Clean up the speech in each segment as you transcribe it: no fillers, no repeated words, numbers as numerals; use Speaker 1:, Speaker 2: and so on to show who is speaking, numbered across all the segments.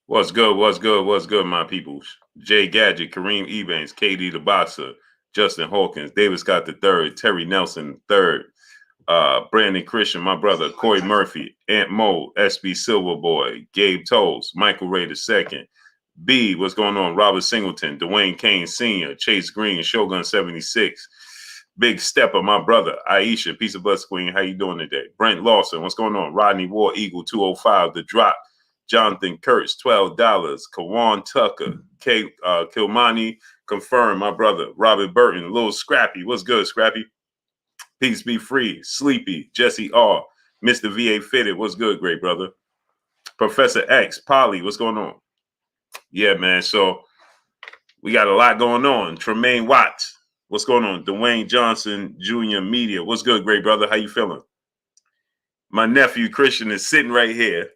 Speaker 1: What's good? What's good? What's good, my people? Jay Gadget, Kareem Eubanks, KD the Boxer, Justin Hawkins, David Scott the third, Terry Nelson third, Brandon Christian, my brother, Corey Murphy, Aunt Mo, SB Silverboy, Gabe Toles, Michael Ray the second, B, what's going on? Robert Singleton, Dwayne Kane Sr., Chase Green, Shogun 76, Big Stepper, my brother, Aisha, Piece of Bus Queen, how you doing today? Brent Lawson, what's going on? Rodney War Eagle 205, The Drop, Jonathan Kurtz, $12. Kawan Tucker, Kilmani, confirmed, my brother. Robert Burton, Little Scrappy. What's good, Scrappy? Peace be free. Sleepy, Jesse R. Mr. VA Fitted. What's good, great brother? Professor X, Polly, what's going on? Yeah, man. So we got a lot going on. Tremaine Watts, what's going on? Dwayne Johnson Jr. Media. What's good, great brother? How you feeling? My nephew Christian is sitting right here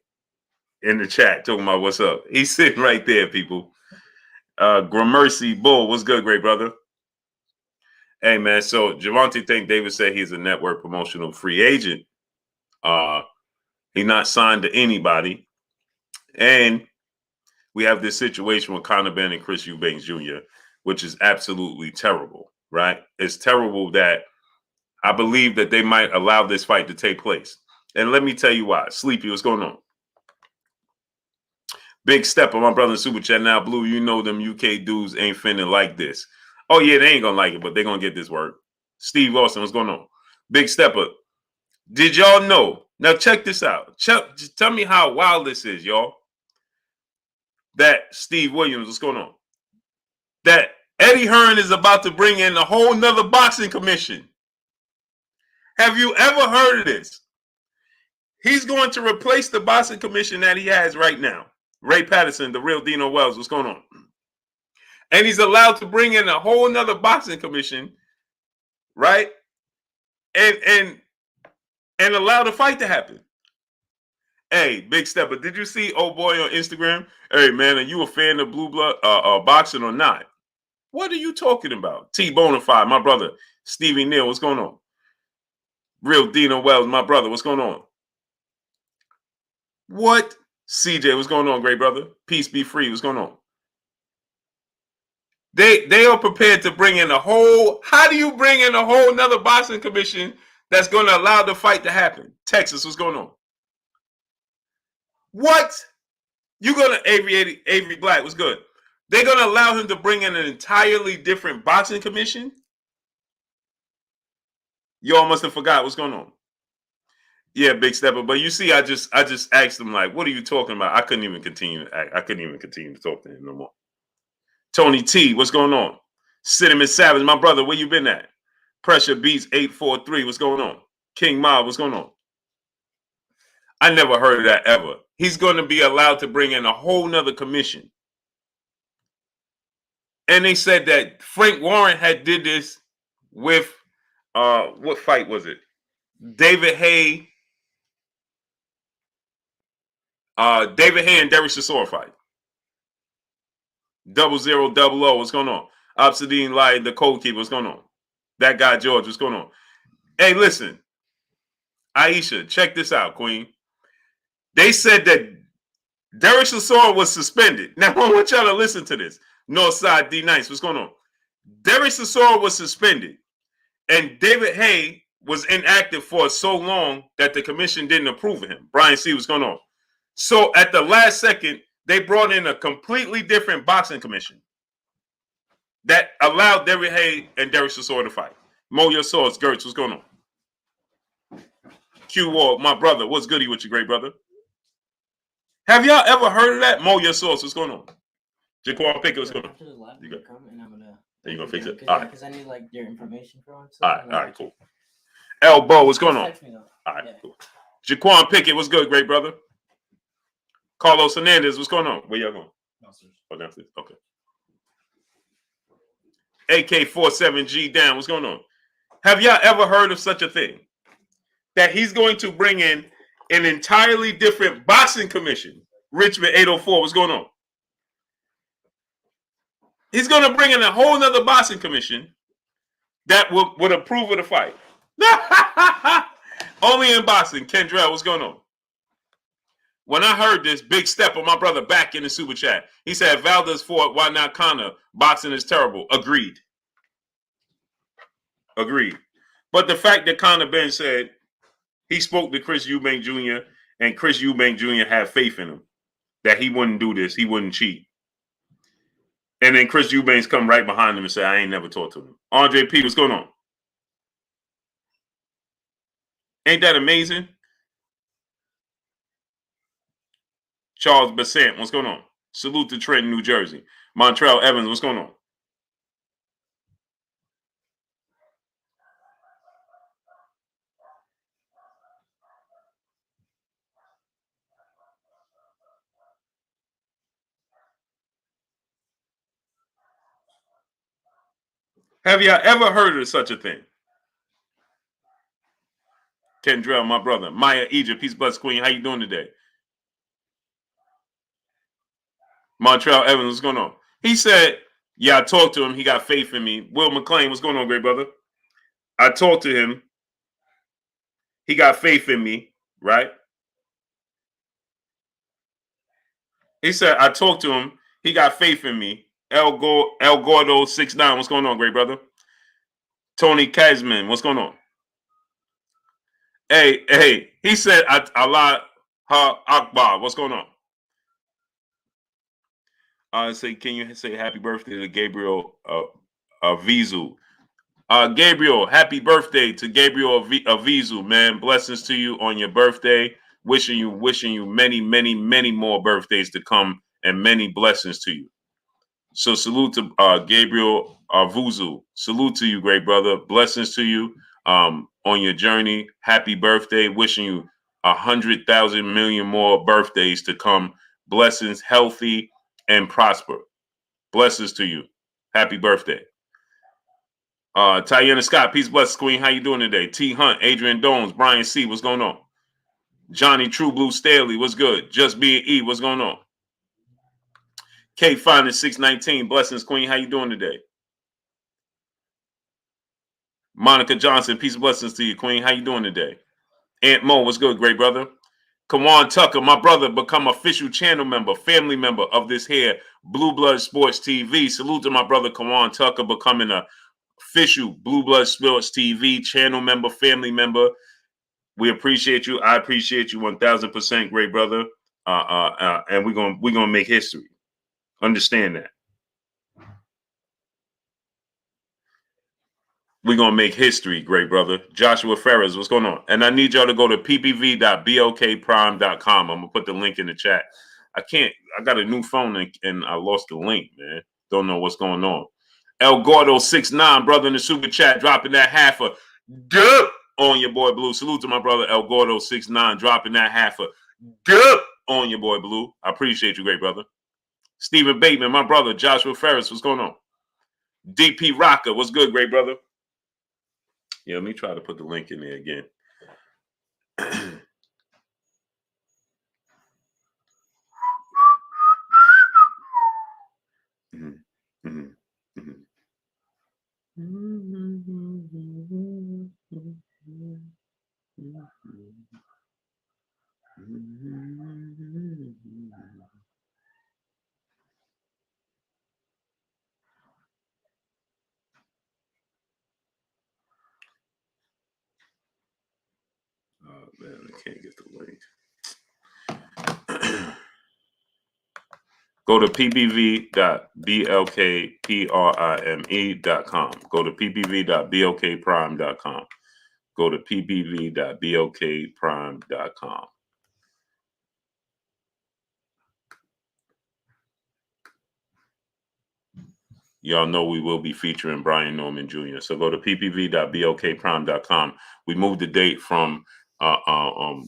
Speaker 1: in the chat talking about what's up. He's sitting right there, people. Gramercy Bull, what's good, great brother? Hey, man, so Gervonta Davis said he's a network promotional free agent. He's not signed to anybody. And we have this situation with Conor Benn and Chris Eubanks Jr., which is absolutely terrible, right? It's terrible that I believe that they might allow this fight to take place. And let me tell you why. Sleepy, what's going on? Big Stepper, my brother in Super Chat now. Blue, you know them UK dudes ain't finna like this. Oh, yeah, they ain't gonna like it, but they're gonna get this work. Steve Lawson, what's going on? Big Stepper, did y'all know? Now, check this out. Just tell me how wild this is, y'all. That Steve Williams, what's going on? That Eddie Hearn is about to bring in a whole nother boxing commission. Have you ever heard of this? He's going to replace the boxing commission that he has right now. Ray Patterson, the real Dino Wells, what's going on? And he's allowed to bring in a whole nother boxing commission, right? And allow the fight to happen. Hey, Big Stepper, did you see old boy on Instagram? Hey, man, are you a fan of blue blood boxing or not? What are you talking about? T Bonafide, my brother. Stevie Neal, what's going on? Real Dino Wells, my brother, what's going on? What? CJ, what's going on, great brother? Peace be free, what's going on? They are prepared to bring in a whole. How do you bring in a whole nother boxing commission that's going to allow the fight to happen? Texas, what's going on? What? You're going to Avery Black, what's good? They're going to allow him to bring in an entirely different boxing commission? Y'all must have forgot what's going on. Yeah, Big Stepper. But you see, I just asked him, like, what are you talking about? I couldn't even continue to talk to him no more. Tony T, what's going on? Cinnamon Savage, my brother, where you been at? Pressure Beats 843, what's going on? King Mob, what's going on? I never heard of that ever. He's going to be allowed to bring in a whole nother commission. And they said that Frank Warren had did this with, what fight was it? David Hay and Derek Chisora fight. 0000, what's going on? Obsidian Light, the Cold Keeper, what's going on? That guy George, what's going on? Hey, listen, Aisha, check this out, Queen. They said that Derek Chisora was suspended. Now I want y'all to listen to this. Northside D Nice, what's going on? Derek Chisora was suspended, and David Hay was inactive for so long that the commission didn't approve of him. Brian C, what's going on? So at the last second, they brought in a completely different boxing commission that allowed David Hay and Derek Chisora to fight. Mo Your Swords, Gertz, what's going on? Q Ward, my brother, what's goody with you, great brother? Have y'all ever heard of that? Mo Your Swords, what's going on? Jaquan Pickett, what's going on? You go. Are you gonna fix it? All right.
Speaker 2: Because I need like your information for it.
Speaker 1: All right, cool. Elbow, what's going on? All right, cool. Jaquan Pickett, what's good, great brother? Carlos Hernandez, what's going on? Where y'all going? Downstairs. Oh, downstairs. Okay. AK-47G down, what's going on? Have y'all ever heard of such a thing? That he's going to bring in an entirely different boxing commission. Richmond 804, what's going on? He's going to bring in a whole nother boxing commission that would approve of the fight. Only in boxing. Kendrell, what's going on? When I heard this, big step on my brother back in the super chat. He said, Valdez fought, why not Conor? Boxing is terrible. Agreed. Agreed. But the fact that Conor Benn said he spoke to Chris Eubanks Jr. and Chris Eubanks Jr. had faith in him, that he wouldn't do this, he wouldn't cheat. And then Chris Eubanks come right behind him and say, I ain't never talked to him. Andre P., what's going on? Ain't that amazing? Charles Bassant, what's going on? Salute to Trenton, New Jersey. Montrell Evans, what's going on? Have y'all ever heard of such a thing? Kendrell, my brother. Maya Egypt, peace, bless, queen. How you doing today? Montrell Evans, what's going on? He said, yeah, I talked to him. He got faith in me. Will McLean, what's going on, great brother? I talked to him. He got faith in me, right? He said, I talked to him. He got faith in me. El Gordo 69, what's going on, great brother? Tony Kazman, what's going on? Hey, he said, Allah Akbar, what's going on? Can you say happy birthday to Gabriel Avizu? Gabriel, happy birthday to Gabriel Avizu, man. Blessings to you on your birthday. Wishing you many, many, many more birthdays to come and many blessings to you. So salute to Gabriel Avizu. Salute to you, great brother. Blessings to you on your journey. Happy birthday. Wishing you 100,000 million more birthdays to come. Blessings, healthy, and prosper. Blessings to you. Happy birthday. Tiana Scott, peace, blessings, queen. How you doing today? T Hunt, Adrian Dones, Brian C, what's going on? Johnny True Blue Staley, what's good? Just Being E, what's going on? K Finest 619, blessings, queen. How you doing today? Monica Johnson, peace, blessings to you, queen. How you doing today? Aunt Mo, what's good, great brother? Kawan Tucker, my brother, become official channel member, family member of this here Blue Blood Sports TV. Salute to my brother Kawan Tucker becoming a official Blue Blood Sports TV channel member, family member. We appreciate you. I appreciate you 1,000%, great brother. And we're gonna make history. Understand that. We're going to make history, great brother. Joshua Ferris, what's going on? And I need y'all to go to ppv.blkprime.com. I'm going to put the link in the chat. I got a new phone and I lost the link, man. Don't know what's going on. El Gordo 69, brother in the super chat, dropping that half a duh on your boy Blue. Salute to my brother El Gordo 69, dropping that half a duh on your boy Blue. I appreciate you, great brother. Stephen Bateman, my brother. Joshua Ferris, what's going on? DP Rocker, what's good, great brother? Yeah, let me try to put the link in there again. Oh man, I can't get the link. Go to ppv.blkprime.com. Go to ppv.blkprime.com. Go to ppv.blkprime.com. Y'all know we will be featuring Brian Norman Jr. So go to ppv.blkprime.com. We moved the date from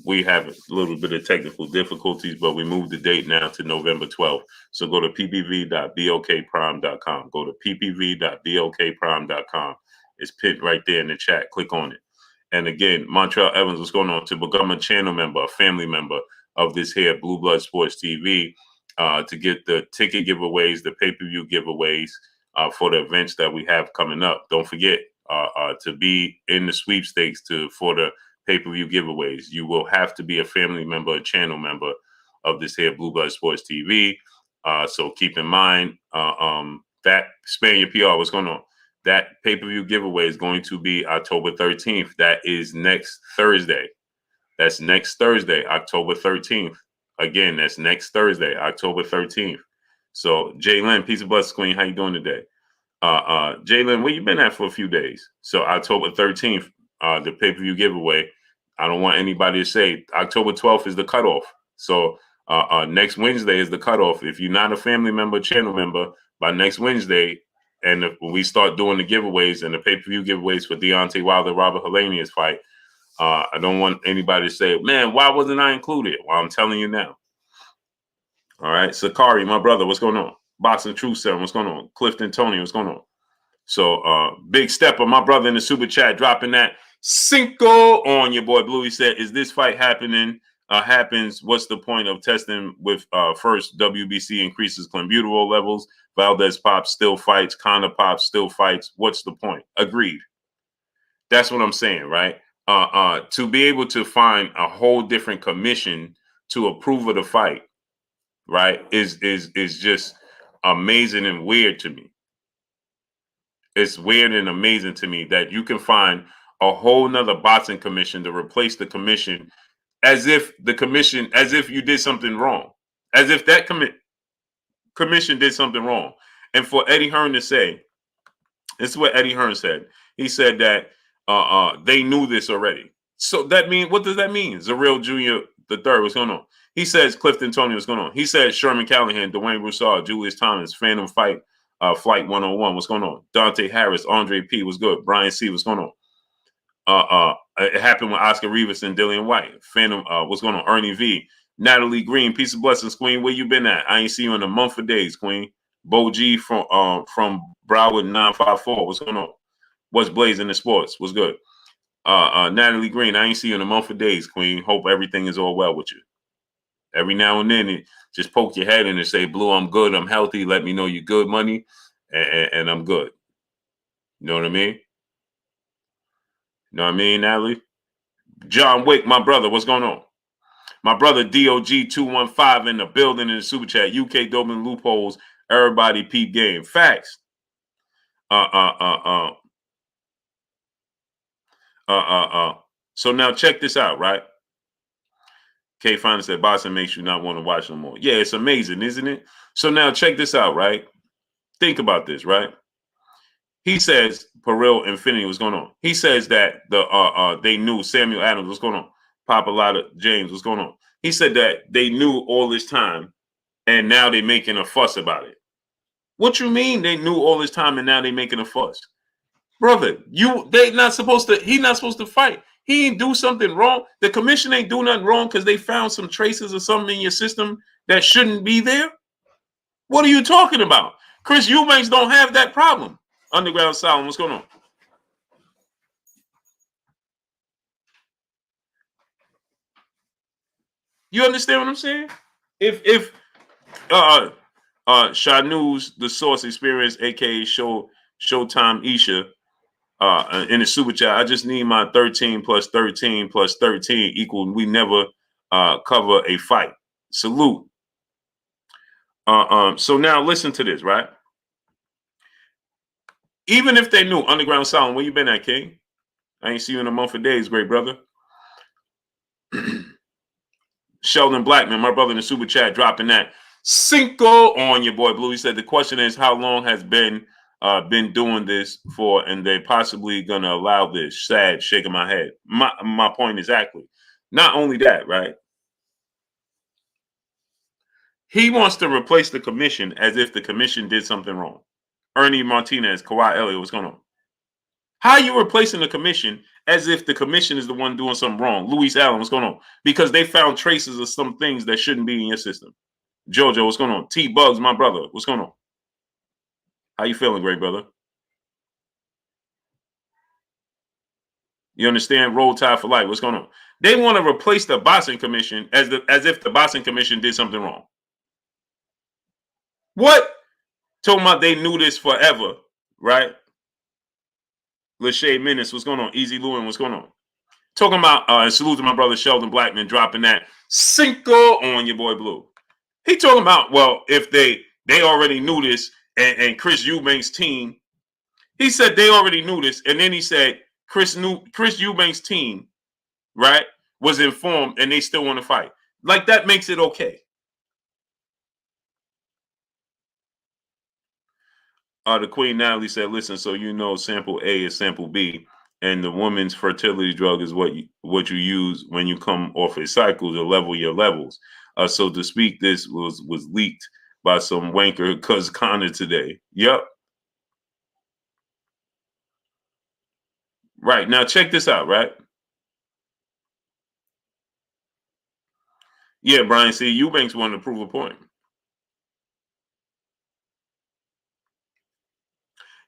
Speaker 1: we have a little bit of technical difficulties, but we moved the date now to November 12th. So go to ppv.blkprime.com. Go to ppv.blkprime.com. It's pinned right there in the chat. Click on it. And again, Montrell Evans, what's going on? To become a channel member, a family member of this here Blue Blood Sports TV, to get the ticket giveaways, the pay-per-view giveaways for the events that we have coming up. Don't forget to be in the sweepstakes for the pay-per-view giveaways. You will have to be a family member, a channel member of this here Blue Blood Sports TV. So keep in mind that Spare Your PR, what's going on? That pay-per-view giveaway is going to be October 13th. That is next Thursday. That's next Thursday, October 13th. Again, that's next Thursday, October 13th. So, Jalen, Peace of Blessings Queen, how you doing today? Jalen, where you been at for a few days? So, October 13th, the pay-per-view giveaway. I don't want anybody to say October 12th is the cutoff. So, next Wednesday is the cutoff. If you're not a family member, channel member, by next Wednesday, and when we start doing the giveaways and the pay-per-view giveaways for Deontay Wilder, Robert Helenius fight, I don't want anybody to say, man, why wasn't I included? Well, I'm telling you now. All right. Sakari, my brother, what's going on? Boxing Truth Serum, what's going on? Clifton Tony, what's going on? So, Big Stepper, my brother in the super chat, dropping that Cinco on your boy Blue. He said, is this fight happening? Happens, what's the point of testing with first WBC increases clenbuterol levels? Valdez pops, still fights. Conor pops, still fights. What's the point? Agreed. That's what I'm saying, right? To be able to find a whole different commission to approve of the fight, right, is just amazing and weird to me. It's weird and amazing to me that you can find a whole nother boxing commission to replace the commission, as if you did something wrong, as if that commission did something wrong. And for Eddie Hearn to say, this is what Eddie Hearn said. He said that they knew this already. So that means, what does that mean? Zareel Jr. the third, what's going on? He says Clifton Tony, what's going on? He says Sherman Callahan, Dwayne Broussard, Julius Thomas, Phantom Fight, Flight 101, what's going on? Dante Harris, Andre P, what's good? Brian C, what's going on? It happened with Oscar Rivas and Dillian White. Phantom, what's going on? Ernie V, Natalie Green, Peace of Blessings, Queen. Where you been at? I ain't seen you in a month of days, Queen. Bo G from Broward 954, what's going on? What's blazing in sports? What's good? Natalie Green, I ain't seen you in a month of days, Queen. Hope everything is all well with you. Every now and then, just poke your head in and say, Blue, I'm good, I'm healthy. Let me know you're good, money, and I'm good. You know what I mean? You know what I mean, Natalie? John Wick, my brother, what's going on? My brother DOG215 in the building in the super chat. UK Dobin loopholes. Everybody peep game. Facts. So now check this out, right? K Finance said boxing makes you not want to watch no more. Yeah, it's amazing, isn't it? So now check this out, right? Think about this, right? He says Peril Infinity, what's going on? He says that they knew Samuel Adams, what's going on? Papalata James, what's going on? He said that they knew all this time and now they're making a fuss about it. What you mean they knew all this time and now they're making a fuss? Brother, he's not supposed to fight. He ain't do something wrong. The commission ain't do nothing wrong because they found some traces of something in your system that shouldn't be there. What are you talking about? Chris Eubanks don't have that problem. Underground Sound, what's going on? You understand what I'm saying? If Shanu's the Source Experience, aka Showtime Isha, in the super chat, I just need my 13 plus 13 plus 13 equal. We never cover a fight. Salute. So now listen to this, right? Even if they knew, Underground Sound, where you been at, King? I ain't see you in a month of days, great brother. Sheldon Blackman, my brother in the super chat, dropping that Cinco on your boy Blue. He said the question is, how long has been doing this for, and they possibly gonna allow this? Sad, shaking my head. My point exactly. Not only that, right? He wants to replace the commission as if the commission did something wrong. Ernie Martinez, Kawhi Elliott, what's going on? How are you replacing the commission as if the commission is the one doing something wrong? Luis Allen, what's going on? Because they found traces of some things that shouldn't be in your system. Jojo, what's going on? T Bugs, my brother, what's going on? How you feeling, great brother? You understand? Roll Tide for life. What's going on? They want to replace the boxing commission as if the boxing commission did something wrong. What? Talking about they knew this forever, right? Lachey Menace, what's going on? Easy Lewin, what's going on? Talking about and salute to my brother Sheldon Blackman dropping that Cinco on your boy Blue. He talking about, well, if they already knew this, and Chris Eubanks' team, he said they already knew this, and then he said Chris Eubanks' team, right, was informed, and they still want to fight. Like, that makes it okay. The Queen Natalie said, listen, so you know sample A is sample B, and the woman's fertility drug is what you use when you come off a cycle to level your levels. So to speak, this was leaked by some wanker cuz Conor today. Yep. Right. Now check this out, right? Yeah, Brian, see, Eubanks wanted to prove a point.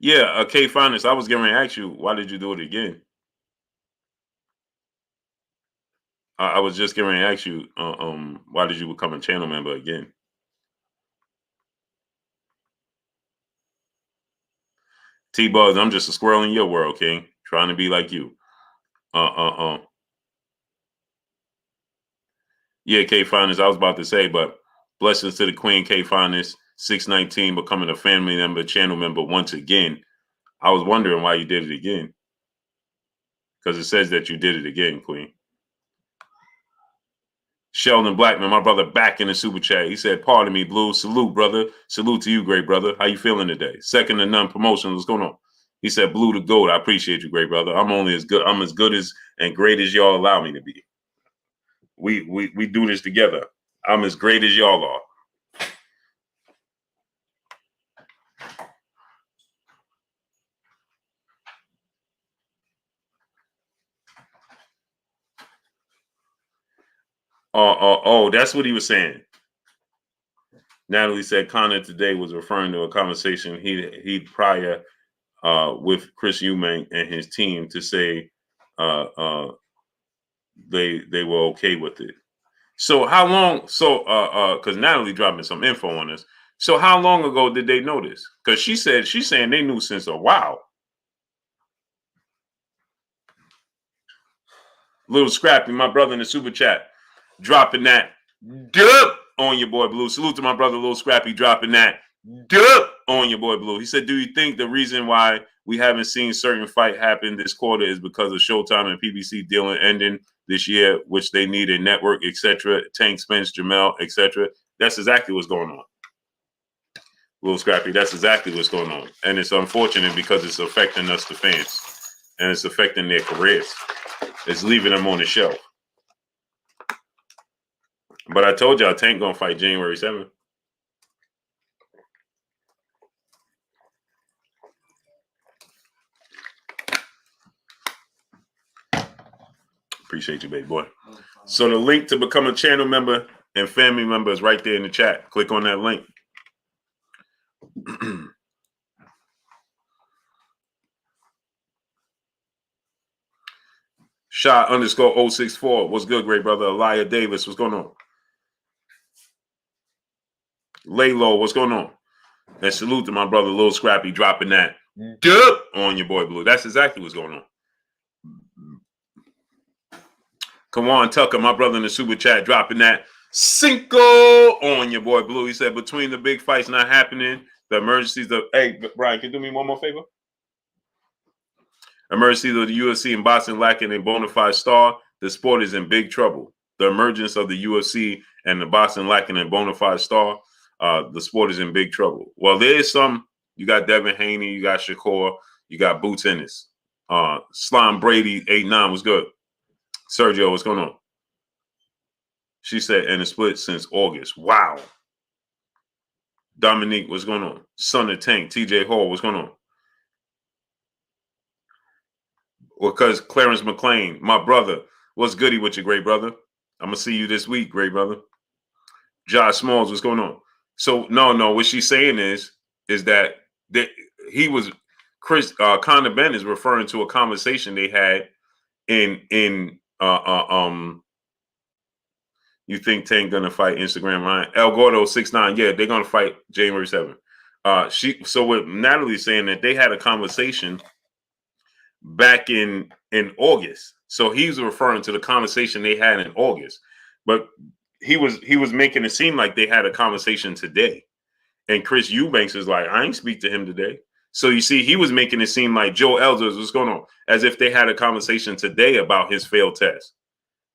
Speaker 1: Yeah, K Finest, I was going to ask you, why did you do it again? I was just going to ask you, why did you become a channel member again? T-Buzz, I'm just a squirrel in your world, King. Trying to be like you. Yeah, K Finest, I was about to say, but blessings to the Queen K Finest, 619, becoming a family member, channel member once again. I was wondering why you did it again. Because it says that you did it again, Queen. Sheldon Blackman, my brother, back in the super chat. He said, pardon me, Blue. Salute, brother. Salute to you, great brother. How you feeling today? Second to none promotion. What's going on? He said, Blue the GOAT. I appreciate you, great brother. I'm as good as and great as y'all allow me to be. We do this together. I'm as great as y'all are. Oh, that's what he was saying. Natalie said Conor today was referring to a conversation he prior with Chris Eubanks and his team to say they were okay with it. So how long? So because Natalie dropping some info on us. So how long ago did they know this? Because she's saying they knew since a while. Little Scrappy, my brother in the super chat, dropping that dub on your boy Blue. Salute to my brother Little Scrappy dropping that dub on your boy Blue. He said, do you think the reason why we haven't seen certain fight happen this quarter is because of Showtime and PBC dealing ending this year, which they need a network, etc. Tank, Spence, Jamel, etc. That's exactly what's going on. Little Scrappy, that's exactly what's going on. And it's unfortunate because it's affecting us, the fans, and it's affecting their careers. It's leaving them on the shelf. But I told y'all Tank gonna fight January 7th. Appreciate you, baby boy. So the link to become a channel member and family member is right there in the chat. Click on that link. Shot _ 064. What's good, great brother? Elijah Davis, what's going on? Laylo, what's going on? And salute to my brother Lil Scrappy dropping that dub on your boy Blue. That's exactly what's going on. Kawan Tucker, my brother in the super chat, dropping that Cinco on your boy Blue. He said, between the big fights not happening, the emergencies of... Hey, Brian, can you do me one more favor? Emergencies of the UFC and boxing lacking a bona fide star, the sport is in big trouble. The emergence of the UFC and the boxing lacking a bona fide star, the sport is in big trouble. Well, there is some. You got Devin Haney, you got Shakur, you got Boots Ennis. Slime Brady 89 was good. Sergio, what's going on? She said, and it split since August. Wow. Dominique, what's going on? Son of Tank, TJ Hall, what's going on? Because Clarence McLean, my brother, what's goody with you, great brother? I'm going to see you this week, great brother. Josh Smalls, what's going on? So, no, what she's saying is that he was, Conor Benn is referring to a conversation they had you think Tank gonna fight Instagram Ryan? El Gordo 69, yeah, they're gonna fight January 7th. So what Natalie's saying that they had a conversation back in August. So he's referring to the conversation they had in August. But he was making it seem like they had a conversation today. And Chris Eubanks is like, I ain't speak to him today. So you see, he was making it seem like Joe Elders was going on, as if they had a conversation today about his failed test.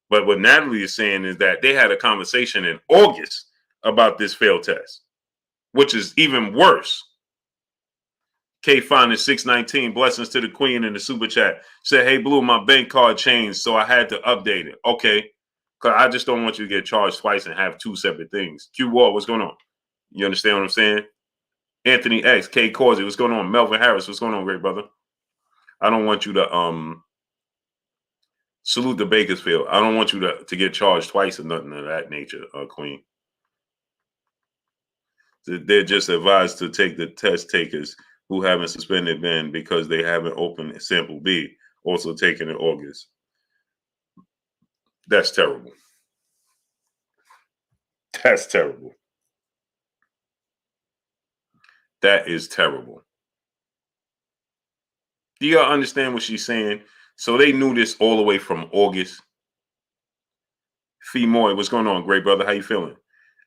Speaker 1: But what Natalie is saying is that they had a conversation in August about this failed test, which is even worse. K Fine is 619. Blessings to the Queen in the super chat. Said, hey, Blue, my bank card changed, so I had to update it. Okay. Because I just don't want you to get charged twice and have two separate things. Q Wall, what's going on? You understand what I'm saying? Anthony X, K Causey, what's going on? Melvin Harris, what's going on, great brother? I don't want you to salute the Bakersfield. I don't want you to get charged twice or nothing of that nature, Queen. They're just advised to take the test takers who haven't suspended Ben because they haven't opened sample B, also taken in August. That's terrible. That's terrible. That is terrible. Do y'all understand what she's saying? So they knew this all the way from August. Fee Moy, what's going on, great brother? How you feeling?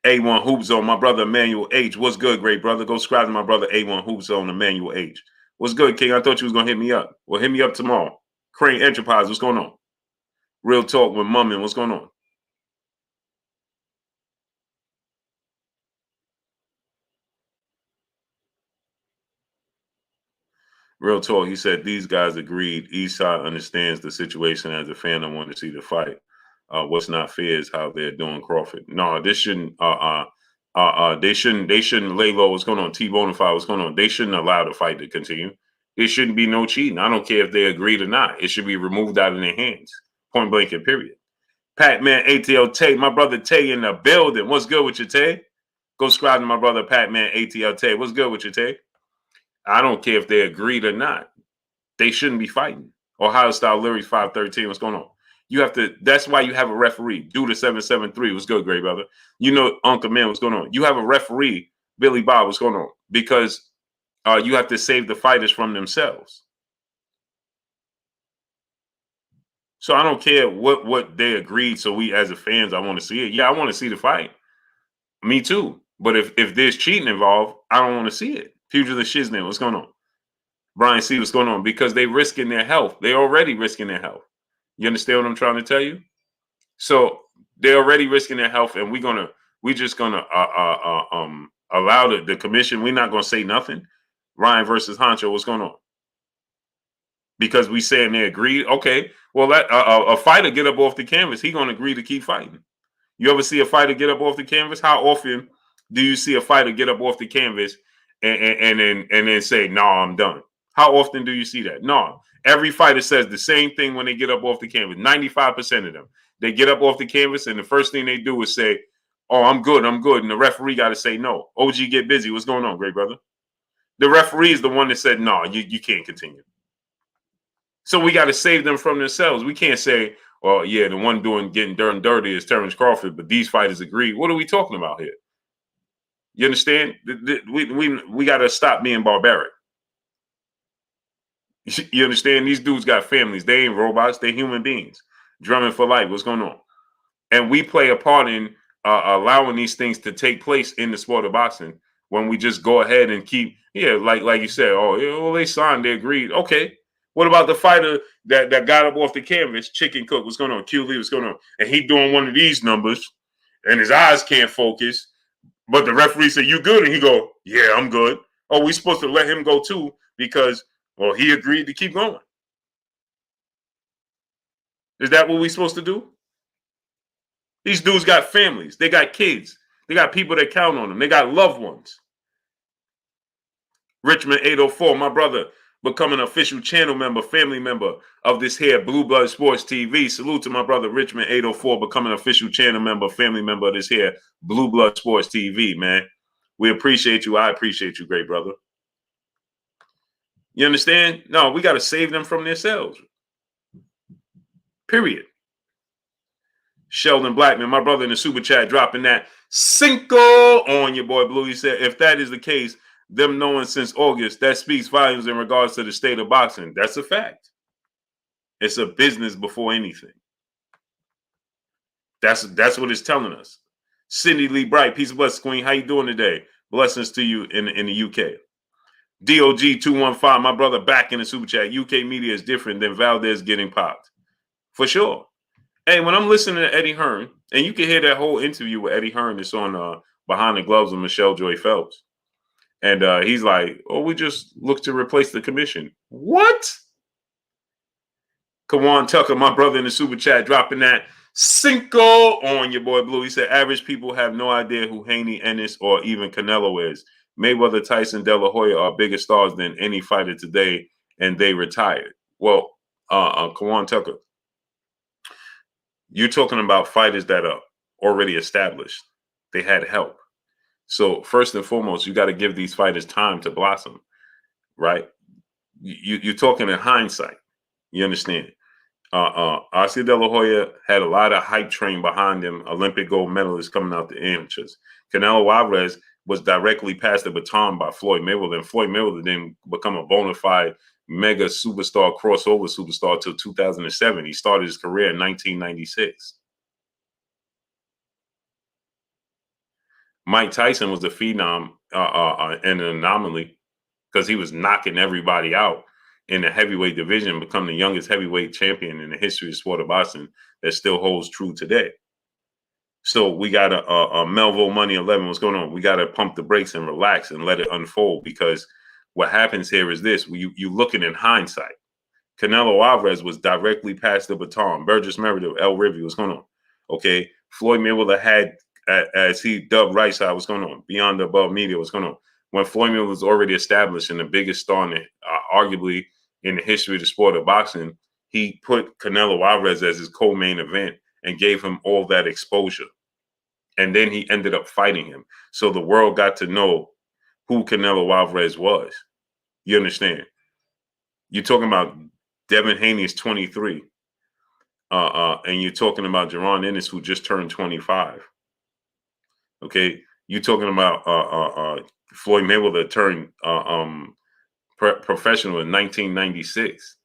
Speaker 1: A1 Hoop Zone, my brother Emmanuel H. What's good, great brother? Go subscribe to my brother A1 Hoop Zone, Emmanuel H. What's good, King? I thought you was going to hit me up. Well, hit me up tomorrow. Crane Enterprise, what's going on? Real Talk with Mummin, what's going on? Real Talk, he said these guys agreed. Eastside understands the situation as a fan. I want to see the fight. What's not fair is how they're doing Crawford. No, this shouldn't. They shouldn't lay low. What's going on? T-Bonafide, what's going on? They shouldn't allow the fight to continue. There shouldn't be no cheating. I don't care if they agreed or not. It should be removed out of their hands. Point blank and period. Pat Man ATL Tay, my brother Tay in the building. What's good with you, Tay? Go subscribe to my brother Pat Man ATL Tay. What's good with you, Tay? I don't care if they agreed or not. They shouldn't be fighting. Ohio Style Lyrics 513. What's going on? You have to, that's why you have a referee. Do the 773. What's good, great brother? You know, Uncle Man, what's going on? You have a referee, Billy Bob, what's going on? Because you have to save the fighters from themselves. So I don't care what they agreed. So we, as a fans, I want to see it. Yeah, I want to see the fight. Me too. But if there's cheating involved, I don't want to see it. Future the Shiznit, what's going on? Brian C, what's going on? Because they risking their health. They're already risking their health. You understand what I'm trying to tell you? So they're already risking their health, and we're just gonna allow the commission. We're not gonna say nothing. Ryan versus Honcho, what's going on? Because we saying they agreed. Okay, well, that a fighter get up off the canvas, he gonna agree to keep fighting. You ever see a fighter get up off the canvas? How often do you see a fighter get up off the canvas and then say, "No, I'm done"? How often do you see that? No. Every fighter says the same thing when they get up off the canvas. 95% of them, they get up off the canvas, and the first thing they do is say, "Oh, I'm good, I'm good," and the referee got to say no. OG, get busy. What's going on, great brother? The referee is the one that said, "No, you can't continue." So we got to save them from themselves. We can't say, "Oh, yeah, the one getting dirty is Terrence Crawford," but these fighters agree. What are we talking about here? You understand? We got to stop being barbaric. You understand? These dudes got families. They ain't robots. They human beings. Drumming for life. What's going on? And we play a part in allowing these things to take place in the sport of boxing when we just go ahead and keep, like you said, oh, yeah, well, they signed, they agreed. Okay. What about the fighter that got up off the canvas, Chicken Cook? What's going on? Q Lee, what's going on? And he doing one of these numbers, and his eyes can't focus. But the referee said, "You good?" And he go, "Yeah, I'm good." Oh, we supposed to let him go too because, well, he agreed to keep going. Is that what we supposed to do? These dudes got families. They got kids. They got people that count on them. They got loved ones. Richmond 804, my brother, become an official channel member, family member of this here Blue Blood Sports TV. Salute to my brother Richmond 804, becoming an official channel member, family member of this here Blue Blood Sports TV, man. We appreciate you. I appreciate you, great brother. You understand? No, we got to save them from themselves. Period. Sheldon Blackman, my brother in the super chat, dropping that Cinco on your boy Blue. He said, if that is the case, them knowing since August, that speaks volumes in regards to the state of boxing. That's a fact. It's a business before anything. That's what it's telling us. Cindy Lee Bright, peace of blessings, Queen. How you doing today? Blessings to you in the UK. DOG 215, my brother, back in the super chat. UK media is different than Valdez getting popped. For sure. Hey, when I'm listening to Eddie Hearn, and you can hear that whole interview with Eddie Hearn, it's on Behind the Gloves with Michelle Joy Phelps. And he's like, oh, we just look to replace the commission. What? Kawan Tucker, my brother in the super chat, dropping that Cinco on your boy Blue. He said, average people have no idea who Haney, Ennis, or even Canelo is. Mayweather, Tyson, De La Hoya are bigger stars than any fighter today, and they retired. Well, Kawan Tucker, you're talking about fighters that are already established. They had help. So first and foremost, you got to give these fighters time to blossom, right? You're talking in hindsight. You understand? Oscar De La Hoya had a lot of hype train behind him, Olympic gold medalist coming out the amateurs. Canelo Alvarez was directly passed the baton by Floyd Mayweather, and Floyd Mayweather didn't become a bona fide mega superstar, crossover superstar till 2007. He started his career in 1996. Mike Tyson was a phenom and an anomaly because he was knocking everybody out in the heavyweight division, become the youngest heavyweight champion in the history of sport of boxing that still holds true today. So we got a Melville Money 11. What's going on? We got to pump the brakes and relax and let it unfold, because what happens here is this: you looking in hindsight. Canelo Alvarez was directly past the baton. Burgess Meredith, El Rivy, what's going on? Okay, Floyd Mayweather had, as he dubbed right side, what's going on? Beyond the Above Media, what's going on? When Floyd Mayweather was already established and the biggest star in arguably in the history of the sport of boxing, he put Canelo Alvarez as his co-main event and gave him all that exposure. And then he ended up fighting him. So the world got to know who Canelo Alvarez was. You understand? You're talking about Devin Haney is 23. And you're talking about Jaron Ennis, who just turned 25. Okay. You're talking about Floyd Mayweather turned professional in 1996.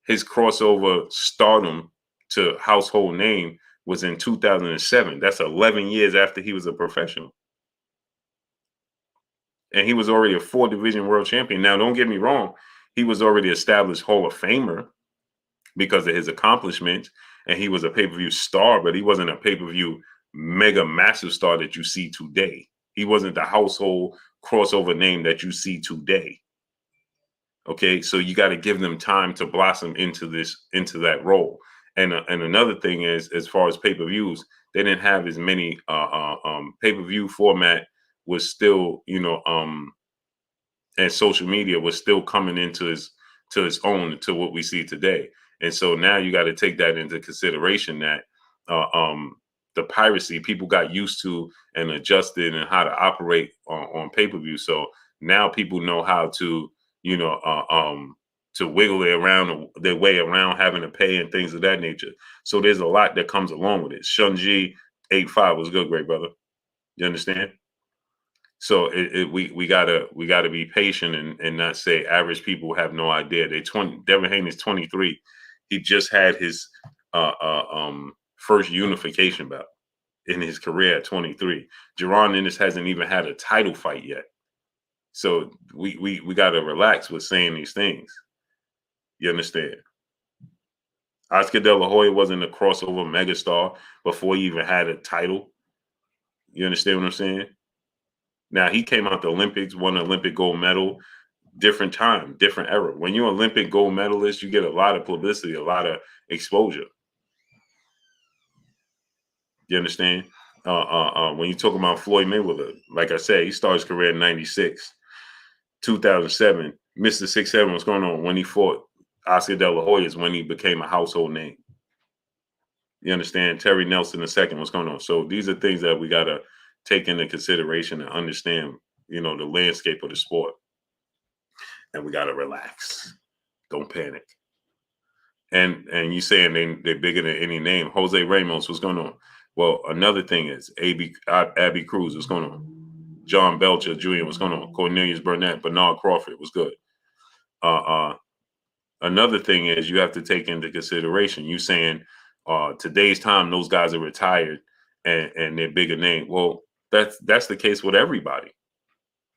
Speaker 1: His crossover stardom to household name was in 2007. That's 11 years after he was a professional. And he was already a 4-division world champion. Now, don't get me wrong. He was already established Hall of Famer because of his accomplishments. And he was a pay-per-view star, but he wasn't a pay-per-view mega massive star that you see today. He wasn't the household crossover name that you see today. Okay, so you got to give them time to blossom into that role. And another thing is, as far as pay-per-views, they didn't have as many pay-per-view format was still, and social media was still coming into its own to what we see today. And so now you got to take that into consideration, that the piracy, people got used to and adjusted and how to operate on pay-per-view. So now people know how to, to wiggle their way around having to pay and things of that nature. So there's a lot that comes along with it. Shunji 85 was good, great brother. You understand? So we gotta be patient and not say average people have no idea. Devin Haney is 23. He just had his first unification bout in his career at 23. Jaron Ennis hasn't even had a title fight yet. So we gotta relax with saying these things. You understand? Oscar De La Hoya wasn't a crossover megastar before he even had a title. You understand what I'm saying? Now, he came out the Olympics, won an Olympic gold medal, different time, different era. When you're an Olympic gold medalist, you get a lot of publicity, a lot of exposure. You understand? When you talk about Floyd Mayweather, like I said, he started his career in 96, 2007, Mr. 6'7", what's going on? When he fought Oscar De La Hoya is when he became a household name. You understand? Terry Nelson II, what's going on? So these are things that we got to take into consideration and understand, the landscape of the sport. And we got to relax. Don't panic. And you saying they're bigger than any name. Jose Ramos, what's going on? Well, another thing is Abby Cruz, what's going on? John Belcher Jr., what's going on? Cornelius Burnett, Bernard Crawford, what's good? another thing is you have to take into consideration. You saying today's time those guys are retired and they're bigger name. Well, that's the case with everybody.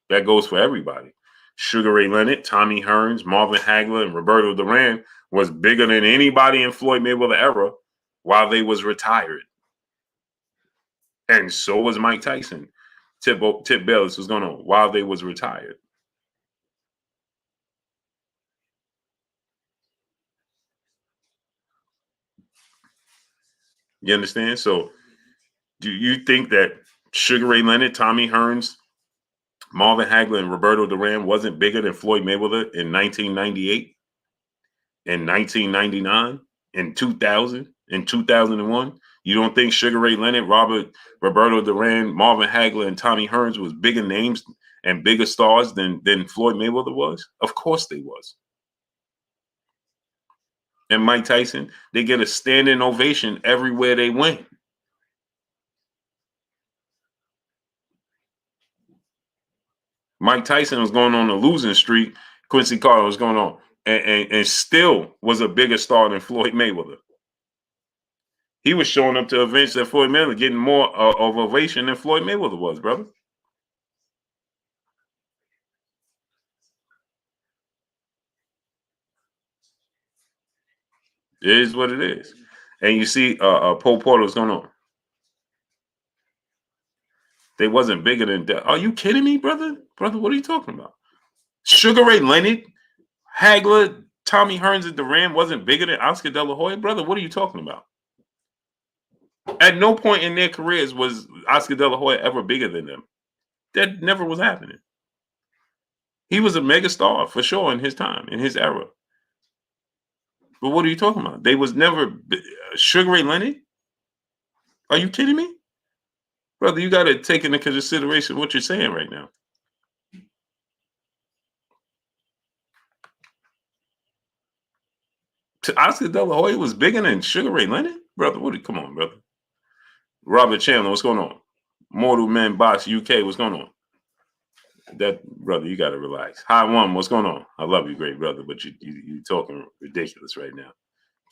Speaker 1: That goes for everybody. Sugar Ray Leonard, Tommy Hearns, Marvin Hagler, and Roberto Duran was bigger than anybody in Floyd Mayweather era while they was retired. And so was Mike Tyson. Tip Bellis was going on while they was retired. You understand? So do you think that Sugar Ray Leonard, Tommy Hearns, Marvin Hagler, and Roberto Duran wasn't bigger than Floyd Mayweather in 1998, in 1999, in 2000, in 2001? You don't think Sugar Ray Leonard, Roberto Duran, Marvin Hagler, and Tommy Hearns was bigger names and bigger stars than Floyd Mayweather was? Of course they was. And Mike Tyson, they get a standing ovation everywhere they went. Mike Tyson was going on a losing streak. Quincy Carter was going on and still was a bigger star than Floyd Mayweather. He was showing up to events that Floyd Mayweather getting more of ovation than Floyd Mayweather was, brother. It is what it is. And you see Paul Porter was going on. They wasn't bigger than that. Are you kidding me, brother? Brother, what are you talking about? Sugar Ray Leonard, Hagler, Tommy Hearns, and Duran wasn't bigger than Oscar De La Hoya? Brother, what are you talking about? At no point in their careers was Oscar De La Hoya ever bigger than them. That never was happening. He was a mega star for sure in his time, in his era. But what are you talking about? They was never Sugar Ray Leonard? Are you kidding me? Brother, you got to take into consideration what you're saying right now. Oscar De La Hoya was bigger than Sugar Ray Leonard? Brother, come on, brother. Robert Chandler, what's going on? Mortal Man Box UK, what's going on? That brother, you got to relax. Hi One, what's going on? I love you, great brother, but you talking ridiculous right now.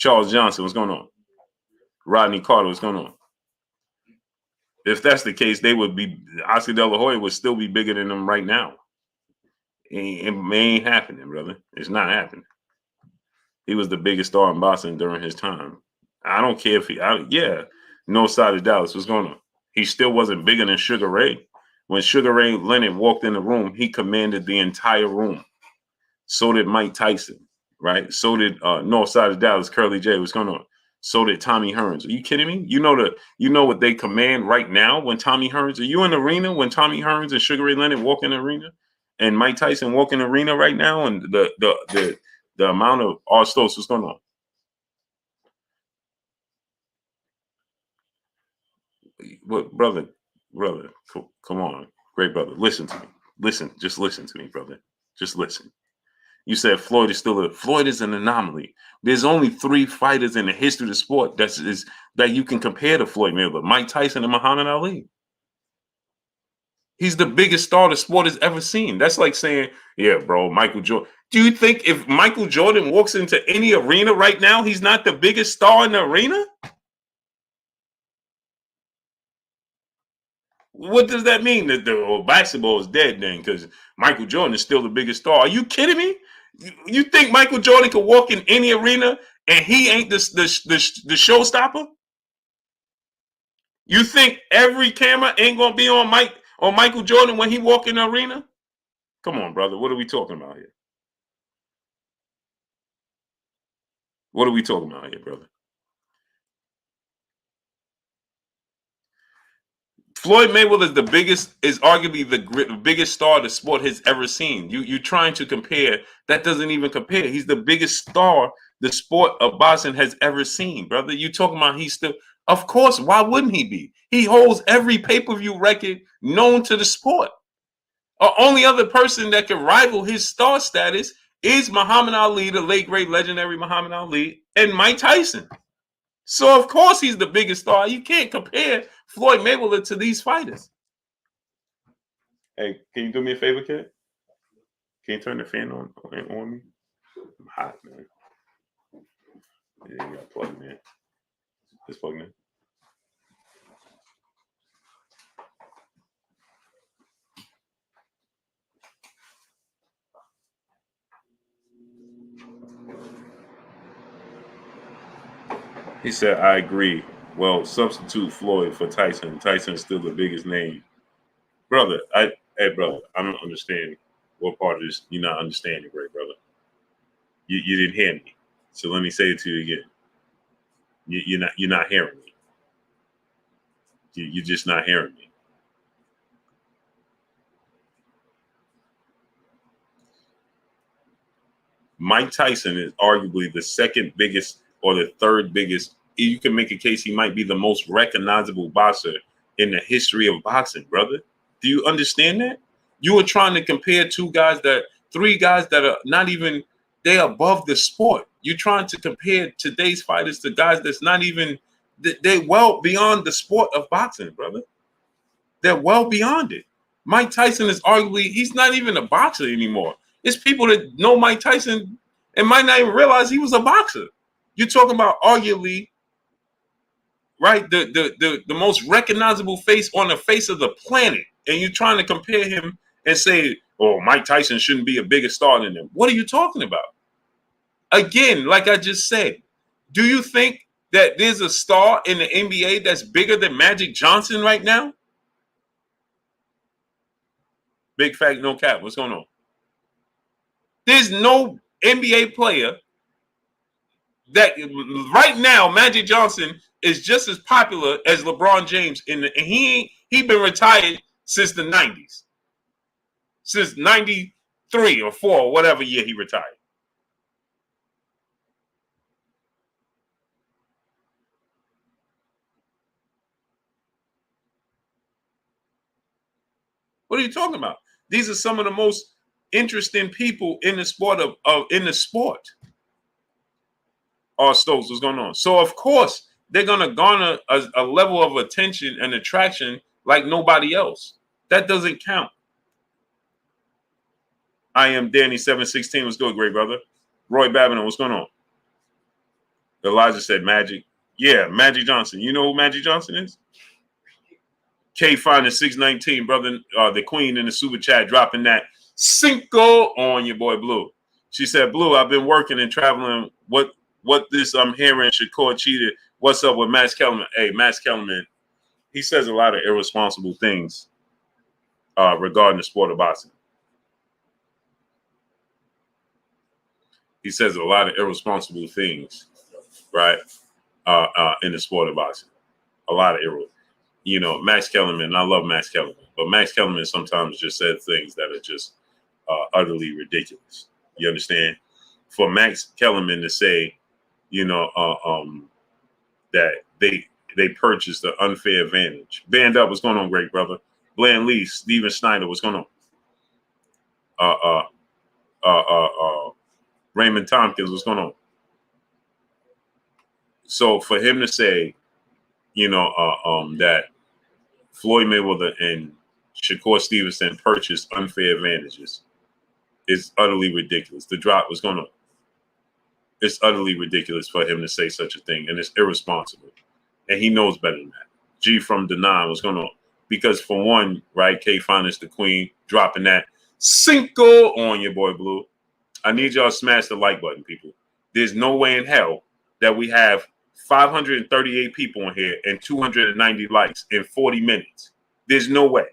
Speaker 1: Charles Johnson, what's going on? Rodney Carter, what's going on? If that's the case, they would be Oscar De La Hoya would still be bigger than them right now. It ain't happening, brother. It's not happening. He was the biggest star in boxing during his time. I don't care if no side of Dallas. What's going on? He still wasn't bigger than Sugar Ray. When Sugar Ray Leonard walked in the room, he commanded the entire room. So did Mike Tyson, right? So did North Side of Dallas, Curly J. What's going on? So did Tommy Hearns. Are you kidding me? You know what they command right now when Tommy Hearns, are you in the arena when Tommy Hearns and Sugar Ray Leonard walk in the arena? And Mike Tyson walk in the arena right now, and the amount of Arstos, what's going on? What, brother, come on, great brother. Listen to me. Just listen to me, brother. Just listen. You said Floyd is an anomaly. There's only 3 fighters in the history of the sport that you can compare to Floyd Mayweather: Mike Tyson and Muhammad Ali. He's the biggest star the sport has ever seen. That's like saying, yeah, bro, Michael Jordan. Do you think if Michael Jordan walks into any arena right now, he's not the biggest star in the arena? What does that mean? That basketball is dead then because Michael Jordan is still the biggest star? Are you kidding me? You think Michael Jordan could walk in any arena and he ain't the showstopper? You think every camera ain't gonna be on Michael Jordan when he walk in the arena? Come on, brother. What are we talking about here? What are we talking about here, brother? Floyd Mayweather is arguably the biggest star the sport has ever seen. You're trying to compare. That doesn't even compare. He's the biggest star the sport of boxing has ever seen, brother. You talking about he's still, of course, why wouldn't he be? He holds every pay-per-view record known to the sport. The only other person that can rival his star status is Muhammad Ali, the late great legendary Muhammad Ali, and Mike Tyson. So of course he's the biggest star. You can't compare Floyd Mayweather to these fighters. Hey, can you do me a favor, kid? Can you turn the fan on me? I'm hot, man. Yeah, you got plugged in. It's plugged in. He said, I agree. Well, substitute Floyd for Tyson. Tyson's still the biggest name. Brother, hey brother, I don't understand what part of this you're not understanding, great brother. You didn't hear me. So let me say it to you again. You're not hearing me. You're just not hearing me. Mike Tyson is arguably the second biggest or the third biggest. You can make a case he might be the most recognizable boxer in the history of boxing, brother. Do you understand that? You were trying to compare three guys that are not even, they're above the sport. You're trying to compare today's fighters to guys that's not even, they're well beyond the sport of boxing, brother. They're well beyond it. Mike Tyson is arguably, he's not even a boxer anymore. It's people that know Mike Tyson and might not even realize he was a boxer. You're talking about arguably, right, the most recognizable face on the face of the planet. And you're trying to compare him and say, oh, Mike Tyson shouldn't be a bigger star than him. What are you talking about? Again, like I just said, do you think that there's a star in the NBA that's bigger than Magic Johnson right now? Big fact, no cap. What's going on? There's no NBA player that right now, Magic Johnson is just as popular as LeBron James, and he been retired since the 90s, since 93 or 4 or whatever year he retired. What are you talking about? These are some of the most interesting people in the sport in the sport. Stokes, what's going on? So of course they're gonna garner a level of attention and attraction like nobody else. That doesn't count. I am Danny 716. What's good, great brother? Roy Babbitt, what's going on? Elijah said Magic. Yeah, Magic Johnson. You know who Magic Johnson is? K Fine 619, brother. The Queen in the super chat dropping that Cinco on your boy Blue. She said, Blue, I've been working and traveling. What this I'm hearing, Shakur cheated. What's up with Max Kellerman? Hey, Max Kellerman, he says a lot of irresponsible things regarding the sport of boxing. He says a lot of irresponsible things, right, in the sport of boxing. A lot of Max Kellerman, I love Max Kellerman, but Max Kellerman sometimes just says things that are just utterly ridiculous. You understand? For Max Kellerman to say, that they purchased an unfair advantage. Band up, what's going on, great brother? Bland Lee, Steven Snyder, what's going on? Raymond Tompkins, what's going on? So for him to say, that Floyd Mayweather and Shakur Stevenson purchased unfair advantages is utterly ridiculous. The drop was going on. It's utterly ridiculous for him to say such a thing, and it's irresponsible. And he knows better than that. G from the 9 was going on. Because for one, right, K Finest the Queen dropping that Cinco on your boy Blue. I need y'all to smash the like button, people. There's no way in hell that we have 538 people in here and 290 likes in 40 minutes. There's no way.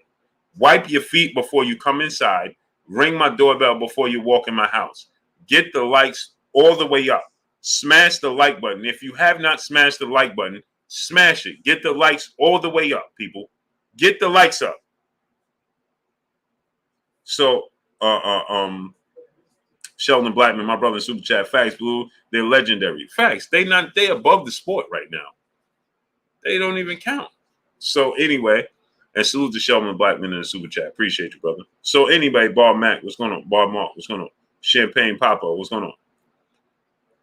Speaker 1: Wipe your feet before you come inside. Ring my doorbell before you walk in my house. Get the likes all the way up. Smash the like button. If you have not smashed the like button, smash it. Get the likes all the way up, people. Get the likes up. So, Sheldon Blackman, my brother in Super Chat, facts, Blue. They're legendary. Facts. They above the sport right now. They don't even count. So anyway, and salute to Sheldon Blackman in the Super Chat. Appreciate you, brother. So anyway, Bob Mac, what's going on? Bob Mark, what's going on? Champagne Papa, what's going on?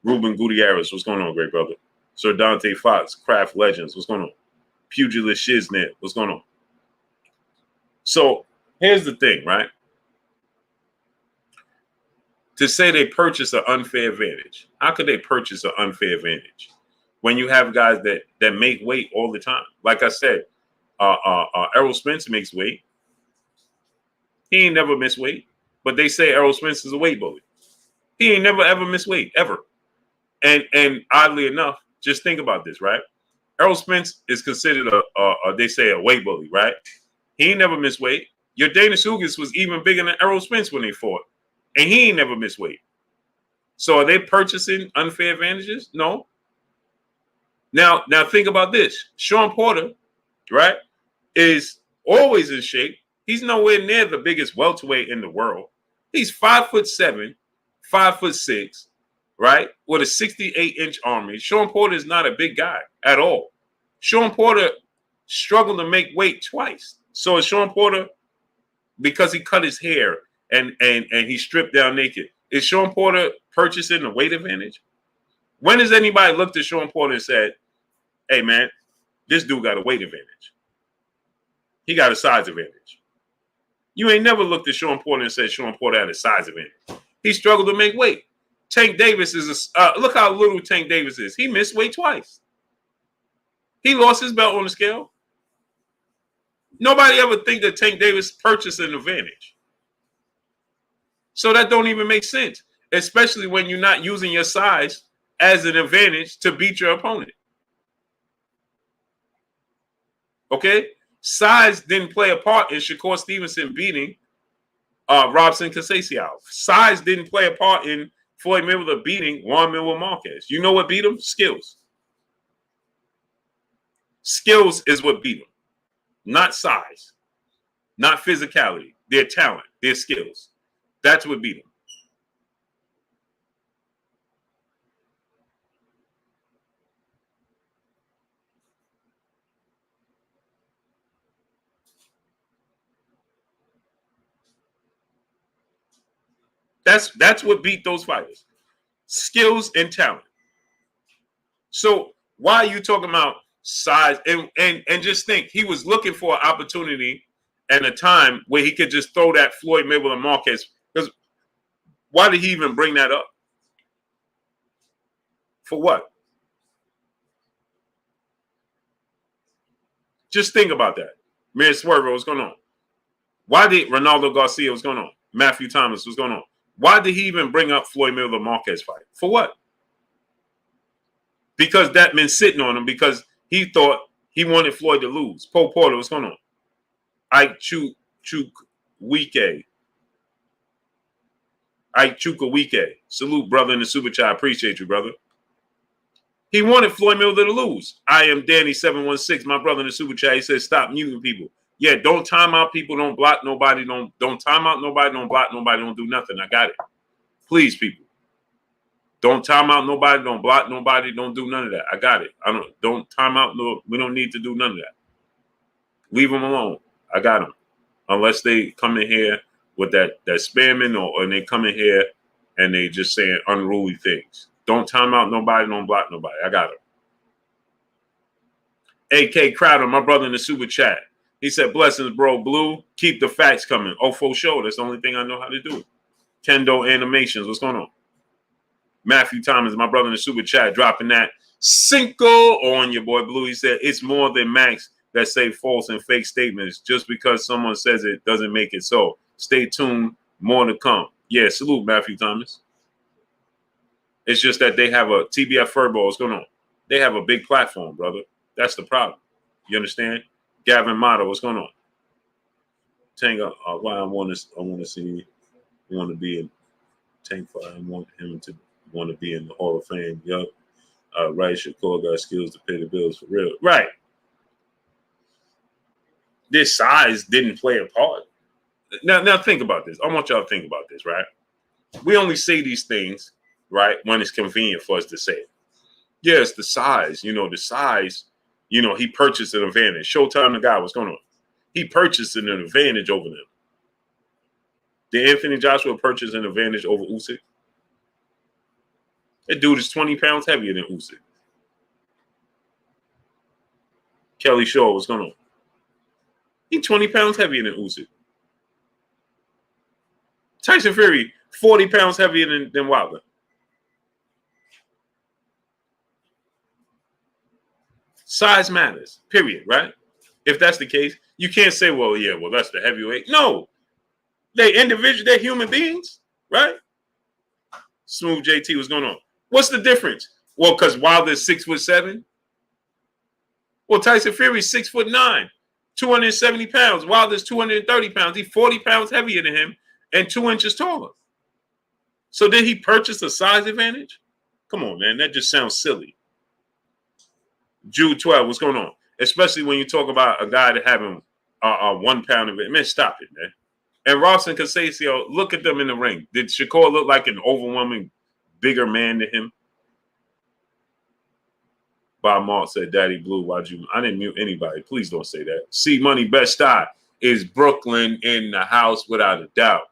Speaker 1: Ruben Gutierrez, what's going on, great brother? Sir Dante Fox, Craft Legends, what's going on? Pugilist Shiznit, what's going on? So here's the thing, right? to say they purchase an unfair advantage. How could they purchase an unfair advantage when you have guys that make weight all the time? Like I said, Errol Spence makes weight. He ain't never missed weight, but they say Errol Spence is a weight bully. He ain't never ever missed weight ever. And oddly enough, just think about this, right? Errol Spence is considered they say a weight bully, right? He ain't never missed weight. Your Dana Sugas was even bigger than Errol Spence when they fought, and he ain't never missed weight. So are they purchasing unfair advantages? No. Now think about this. Sean Porter, right, is always in shape. He's nowhere near the biggest welterweight in the world. He's 5'7", 5'6", right, with a 68-inch arm. Sean Porter is not a big guy at all. Sean Porter struggled to make weight twice. So is Sean Porter, because he cut his hair and he stripped down naked, is Sean Porter purchasing a weight advantage? When has anybody looked at Sean Porter and said, hey, man, this dude got a weight advantage? He got a size advantage. You ain't never looked at Sean Porter and said Sean Porter had a size advantage. He struggled to make weight. Tank Davis is look how little Tank Davis is. He missed weight twice. He lost his belt on the scale. Nobody ever think that Tank Davis purchased an advantage. So that don't even make sense, especially when you're not using your size as an advantage to beat your opponent. Okay? Size didn't play a part in Shakur Stevenson beating Robson Conceição. Size didn't play a part in Floyd Mayweather beating Juan Manuel Marquez. You know what beat him? Skills. Skills is what beat him. Not size. Not physicality. Their talent. Their skills. That's what beat him. That's what beat those fighters. Skills and talent. So why are you talking about size? And just think, he was looking for an opportunity and a time where he could just throw that Floyd Mayweather Marquez. Because why did he even bring that up? For what? Just think about that. Man Swervo, what's going on? Why did Ronaldo Garcia, what's going on? Matthew Thomas, what's going on? Why did he even bring up Floyd Mayweather Marquez fight? For what? Because that been sitting on him because he thought he wanted Floyd to lose. Paul Porter, what's going on? Ike Chukwuike. Salute, brother, in the super chat. I appreciate you, brother. He wanted Floyd Mayweather to lose. I am Danny716, my brother in the super chat. He says, stop muting people. Yeah, don't time out people. Don't block nobody. Don't time out nobody. Don't block nobody. Don't do nothing. I got it. Please, people. Don't time out nobody. Don't block nobody. Don't do none of that. I got it. Don't time out. No, we don't need to do none of that. Leave them alone. I got them. Unless they come in here with that spamming or they come in here and they just saying unruly things. Don't time out nobody. Don't block nobody. I got them. AK Crowder, my brother in the super chat. He said, blessings, bro. Blue, keep the facts coming. Oh, for sure. That's the only thing I know how to do. Kendo Animations. What's going on? Matthew Thomas, my brother in the super chat, dropping that Cinco on your boy Blue. He said, it's more than Max that say false and fake statements. Just because someone says it doesn't make it so. Stay tuned. More to come. Yeah, salute, Matthew Thomas. It's just that they have a TBF Furbo. What's going on? They have a big platform, brother. That's the problem. You understand? Gavin Mata, what's going on? Tango, why I want to see, want to be in Tank Fire. I want him to want to be in the Hall of Fame. Yup. Right, Shakur got skills to pay the bills for real. Right. This size didn't play a part. Now think about this. I want y'all to think about this, right? We only say these things, right, when it's convenient for us to say it. Yes, the size, the size, he purchased an advantage. Showtime the guy, what's going on? He purchased an advantage over them. Did Anthony Joshua purchase an advantage over Usyk? That dude is 20 pounds heavier than Usyk. Kelly Shaw, what's going on? He's 20 pounds heavier than Usyk. Tyson Fury 40 pounds heavier than Wilder. Size matters, period, right? If that's the case, you can't say, well, yeah, well, that's the heavyweight. No, they individual, they're human beings, right? Smooth JT, what's going on? What's the difference? Well, because Wilder's 6'7". Well, Tyson Fury's 6'9", 270 pounds. Wilder's 230 pounds. He's 40 pounds heavier than him and 2 inches taller. So did he purchase a size advantage? Come on, man. That just sounds silly. Jude 12, what's going on? Especially when you talk about a guy that having 1 pound of it. Man, stop it, man. And Ross and Casasio, look at them in the ring. Did Shakur look like an overwhelming bigger man than him? Bob Malt said, Daddy Blue, why'd you? I didn't mute anybody. Please don't say that. C Money Best Eye is Brooklyn in the house without a doubt.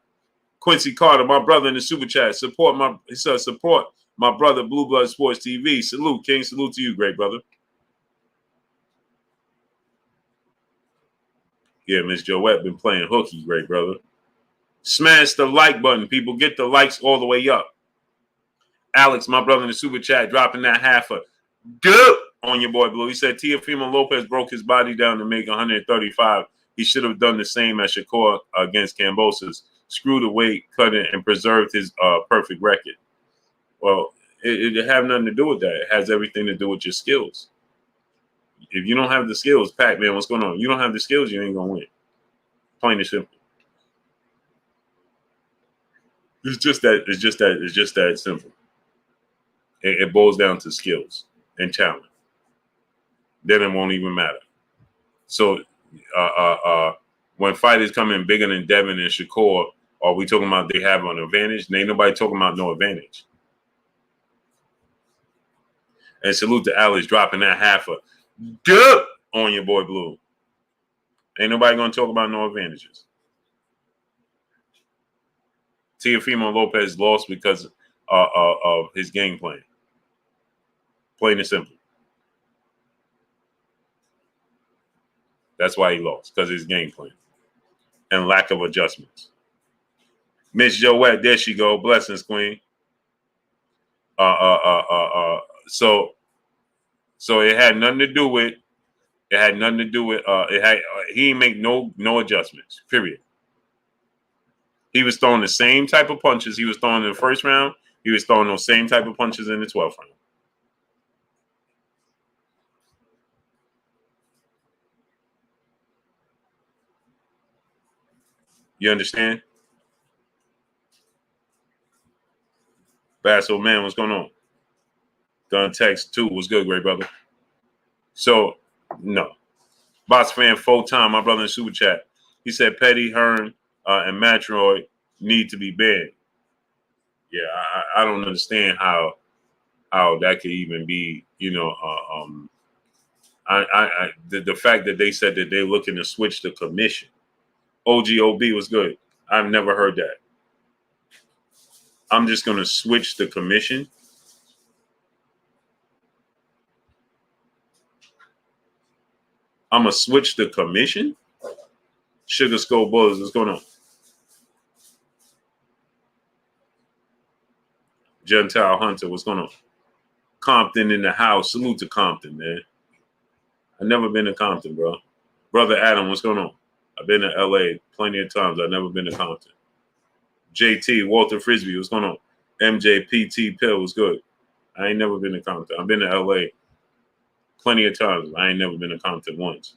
Speaker 1: Quincy Carter, my brother in the super chat. Support my brother, Blue Blood Sports TV. Salute, King. Salute to you, great brother. Yeah, Miss Joette been playing hooky, great brother. Smash the like button, people. Get the likes all the way up. Alex, my brother in the super chat, dropping that half a good on your boy Blue. He said Teofimo Lopez broke his body down to make 135. He should have done the same as Shakur against Kambosos. Screw the weight, cut it, and preserved his perfect record. Well, it have nothing to do with that. It has everything to do with your skills. If you don't have the skills, Pac-Man, what's going on? You don't have the skills, you ain't gonna win. Plain and simple. It's just that simple. It boils down to skills and talent. Then it won't even matter. So when fighters come in bigger than Devin and Shakur, are we talking about they have an advantage? Ain't nobody talking about no advantage. And salute to Alex dropping that half a good on your boy Blue. Ain't nobody gonna talk about no advantages. Teofimo Lopez lost because of his game plan. Plain and simple. That's why he lost, because of his game plan and lack of adjustments. Miss Joette, there she go. Blessings, Queen. So it had nothing to do with. It had nothing to do with. He didn't make no adjustments. Period. He was throwing the same type of punches he was throwing in the first round. He was throwing those same type of punches in the 12th round. You understand? Basso man, what's going on? Gun text 2, what's good, great brother? So, no. Box fan full time, my brother in super chat. He said Petty, Hearn, and Matroid need to be banned. Yeah, I don't understand how that could even be, the fact that they said that they're looking to switch the commission. OGOB was good. I've never heard that. I'm just going to switch the commission. I'm going to switch the commission? Sugar Skull Bullets, what's going on? Gentile Hunter, what's going on? Compton in the house. Salute to Compton, man. I've never been to Compton, bro. Brother Adam, what's going on? I've been to LA plenty of times. I've never been to Compton. JT, Walter Frisbee, what's going on? MJPT Pill, what's good? I ain't never been to Compton. I've been to LA plenty of times. I ain't never been to Compton once.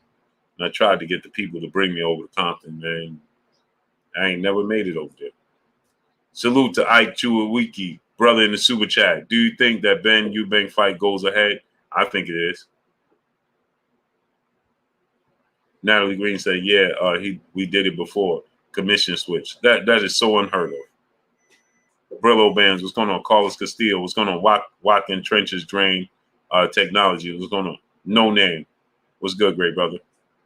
Speaker 1: And I tried to get the people to bring me over to Compton, man. I ain't never made it over there. Salute to Ike Chuawiki, brother in the super chat. Do you think that Ben Eubanks fight goes ahead? I think it is. Natalie Green said, yeah, we did it before. Commission switch. That is so unheard of. Brillo Bands, what's going on? Carlos Castillo, what's going on? Watkins Trenches Drain Technology, what's going on? No Name, what's good, great brother?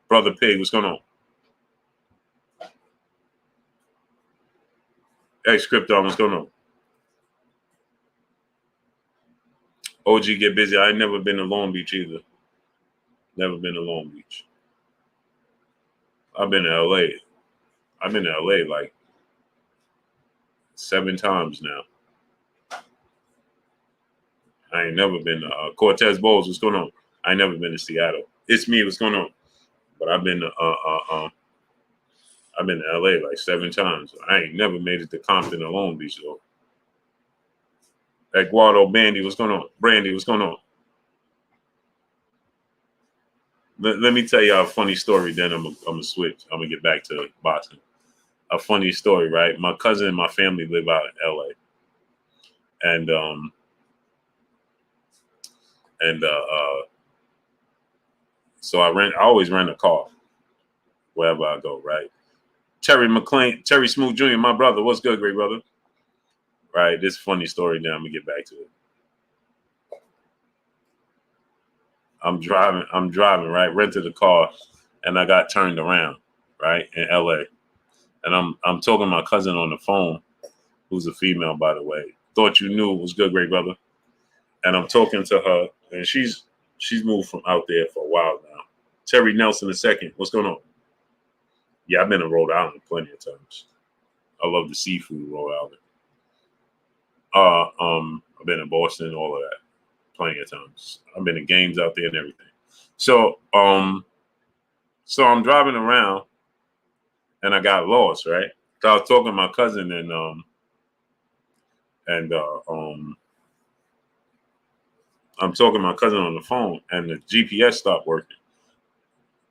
Speaker 1: Brother Pig, what's going on? X-Krypton, what's going on? OG Get Busy. I ain't never been to Long Beach either. Never been to Long Beach. I've been to LA. I've been to LA like 7 times now. I ain't never been to Cortez Bowls. What's going on? I ain't never been to Seattle. It's me. What's going on? But I've been to LA like 7 times. I ain't never made it to Compton or Long Beach though. Eduardo Bandy, what's going on? Brandy, what's going on? Let me tell y'all a funny story. Then I'm gonna switch. I'm gonna get back to boxing. A funny story, right? My cousin and my family live out in LA, and so I always rent a car wherever I go, right? Terry Smooth Jr., my brother. What's good, great brother? Right, this funny story. Now I'm gonna get back to it. I'm driving, right? Rented a car, and I got turned around, right, in LA. And I'm talking to my cousin on the phone, who's a female, by the way. Thought you knew. Was good, great brother. And I'm talking to her, and she's moved from out there for a while now. Terry Nelson II. What's going on? Yeah, I've been in Rhode Island plenty of times. I love the seafood, Rhode Island. I've been in Boston, all of that, plenty of times. I've been in games out there and everything. So I'm driving around, and I got lost, right? So I was talking to my cousin, and I'm talking to my cousin on the phone, and the GPS stopped working.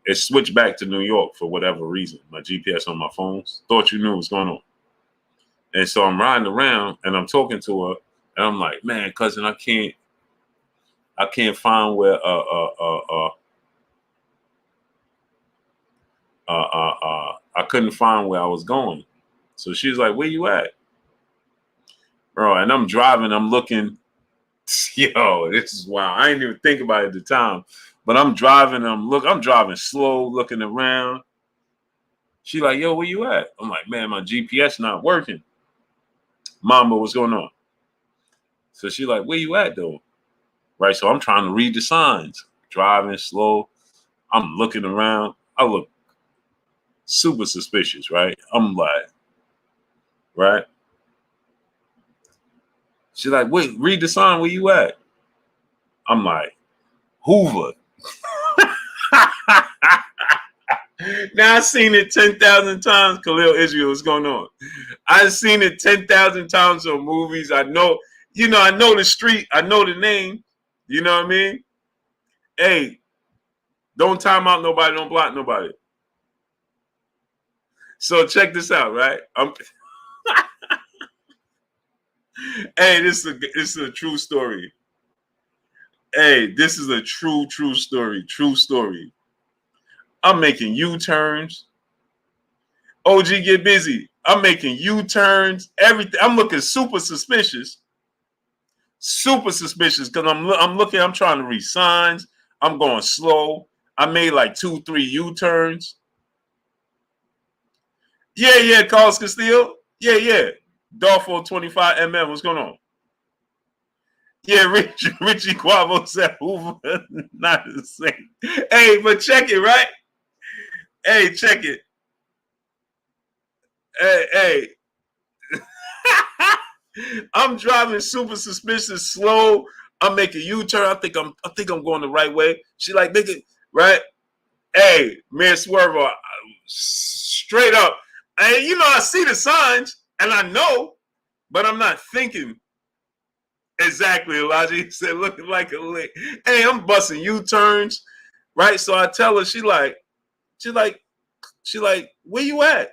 Speaker 1: It switched back to New York for whatever reason. My GPS on my phones. Thought you knew what's going on. And so I'm riding around, and I'm talking to her, and I'm like, man, cousin, I can't find where I couldn't find where I was going. So she's like, where you at? Bro, and I'm driving, I'm looking. Yo, this is wild. I didn't even think about it at the time. But I'm driving, I'm driving slow, looking around. She like, yo, where you at? I'm like, man, my GPS not working. Mama, what's going on? So she like, where you at though? Right, so I'm trying to read the signs. Driving slow. I'm looking around. I look super suspicious, right? I'm like, right? She's like, wait, read the sign, where you at? I'm like, Hoover. Now I've seen it 10,000 times. Khalil Israel, what's going on? I've seen it 10,000 times on movies. I know the street. I know the name. You know what I mean? Hey, don't time out nobody. Don't block nobody. So check this out, right? Hey, this is a true story. Hey, this is a true story. True story. I'm making U-turns. OG, get busy. I'm making U-turns. Everything. I'm looking super suspicious. Super suspicious because I'm looking. I'm trying to read signs. I'm going slow. I made like 2-3 U-turns. Yeah, Carlos Castillo. Yeah. Dolfo 25 mm. What's going on? Yeah, Richie Quavo said Hoover, not the same. Hey, but check it, right? Hey, check it. Hey. I'm driving super suspicious, slow. I'm making U-turn. I think I'm going the right way. She like, nigga, right? Hey, man, Swervo, straight up. And I see the signs and I know, but I'm not thinking. Exactly, Elijah. He said, looking like a lick. Hey, I'm busting U-turns, right? So I tell her, she like, where you at?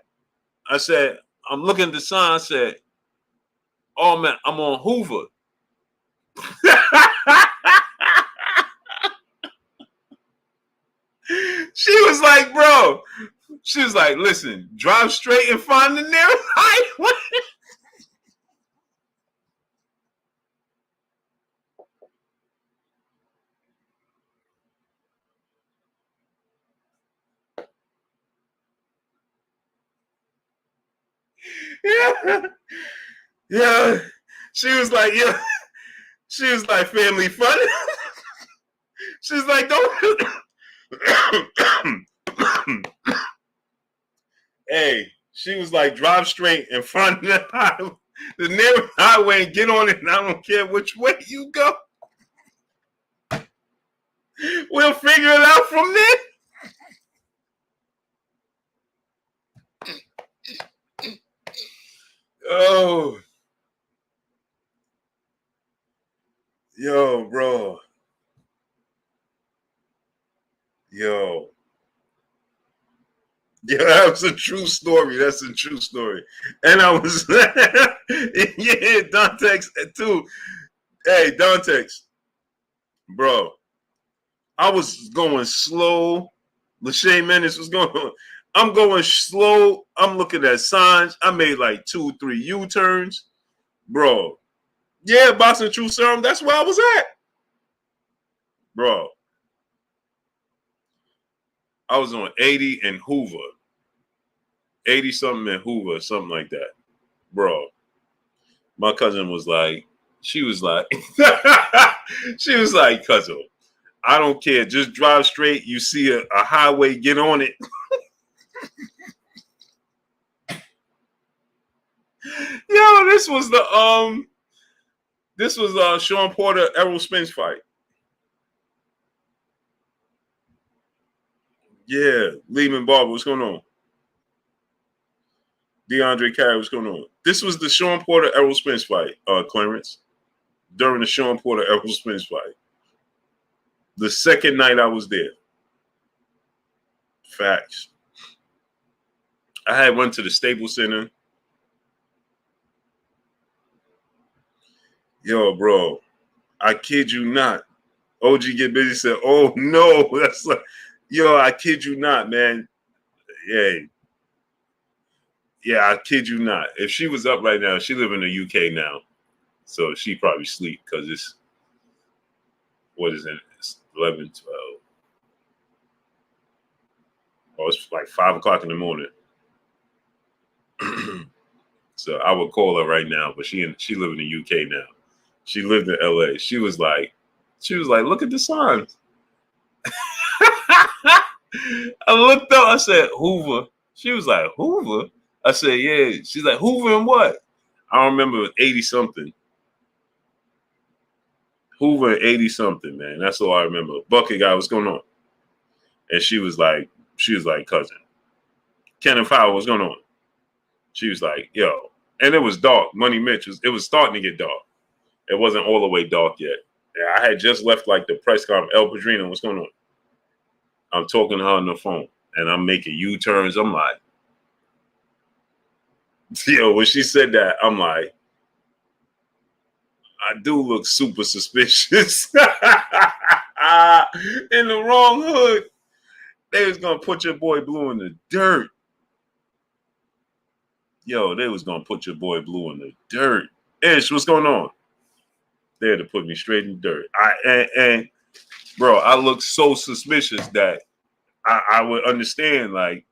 Speaker 1: I said, I'm looking at the sign. I said, oh man, I'm on Hoover. She was like, bro. She was like, listen, drive straight and find the nearest highway. Yeah. She was like, yeah. She was like, family fun. She's like, don't. Hey, she was like, drive straight and find the highway. the nearest highway and get on it, and I don't care which way you go. We'll figure it out from there. Oh. Yo, bro. Yo. Yeah, that was a true story. That's a true story. And I was, yeah, Dantex too. Hey, Dantex, bro, I was going slow. Lachey Menace was going, I'm going slow. I'm looking at signs. I made like 2, 3 U-turns. Bro, yeah, Boxing True Serum, that's where I was at. Bro, I was on 80 and Hoover. 80 something in Hoover, something like that. Bro, my cousin was like, she was like, cousin, I don't care. Just drive straight. You see a highway, get on it. Yo, this was Sean Porter, Errol Spence fight. Yeah, Lehman Barber, what's going on? DeAndre Carey, what's going on? This was the Sean Porter, Errol Spence fight, Clarence. During the Sean Porter, Errol Spence fight. The second night I was there. Facts. I had went to the Staples Center. Yo, bro, I kid you not. OG Get Busy said, oh, no. That's like, yo, I kid you not, man. Yeah, I kid you not. If she was up right now, she live in the UK now. So she probably sleep because it's, what is it? It's 11, 12. Oh, it's like 5 o'clock in the morning. So I would call her right now, but she live in the UK now. She lived in LA. She was like, look at the signs. I looked up, I said, Hoover. She was like, Hoover? I said, yeah. She's like, Hoover and what? I don't remember, 80 something. Hoover 80 something, man. That's all I remember. Bucket guy, what's going on? And she was like, cousin. Kenneth Howard, what's going on? She was like, yo. And it was dark. Money Mitch, it was starting to get dark. It wasn't all the way dark yet. Yeah, I had just left like the press conference. El Padrino, what's going on? I'm talking to her on the phone and I'm making U-turns. I'm like, yo, when she said that, I'm like, I do look super suspicious. In the wrong hood. They was gonna put your boy Blue in the dirt. Yo, they was gonna put your boy Blue in the dirt. Ish, what's going on? They had to put me straight in the dirt. And bro, I look so suspicious that I would understand, like,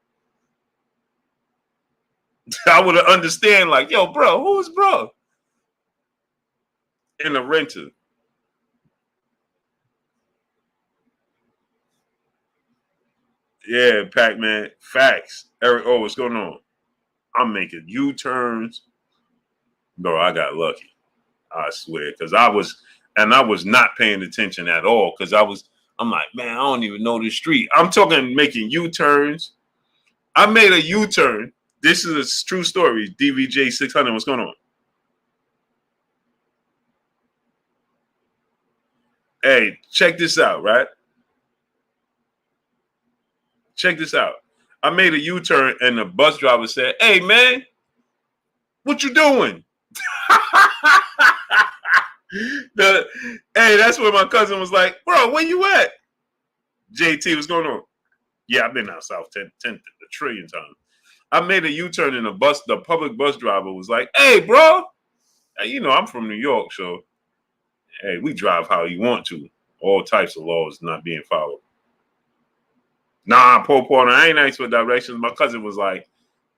Speaker 1: I would understand, like, yo, bro, who's bro? In the renter. Yeah, Pac-Man. Facts. Eric, oh, what's going on? I'm making U-turns. Bro, I got lucky. I swear. Because I was not paying attention at all. Because I'm like, man, I don't even know the street. I'm talking making U-turns. I made a U-turn. This is a true story. DVJ 600, what's going on? Hey, check this out, right? Check this out. I made a U-turn and the bus driver said, hey, man, what you doing? Hey, that's where my cousin was like, bro, where you at? JT, what's going on? Yeah, I've been out south 10 a trillion times. I made a U-turn and the public bus driver was like, hey, bro, you know, I'm from New York, so, hey, we drive how you want to. All types of laws not being followed. Nah, Paul Porter, I ain't asked for directions. My cousin was like,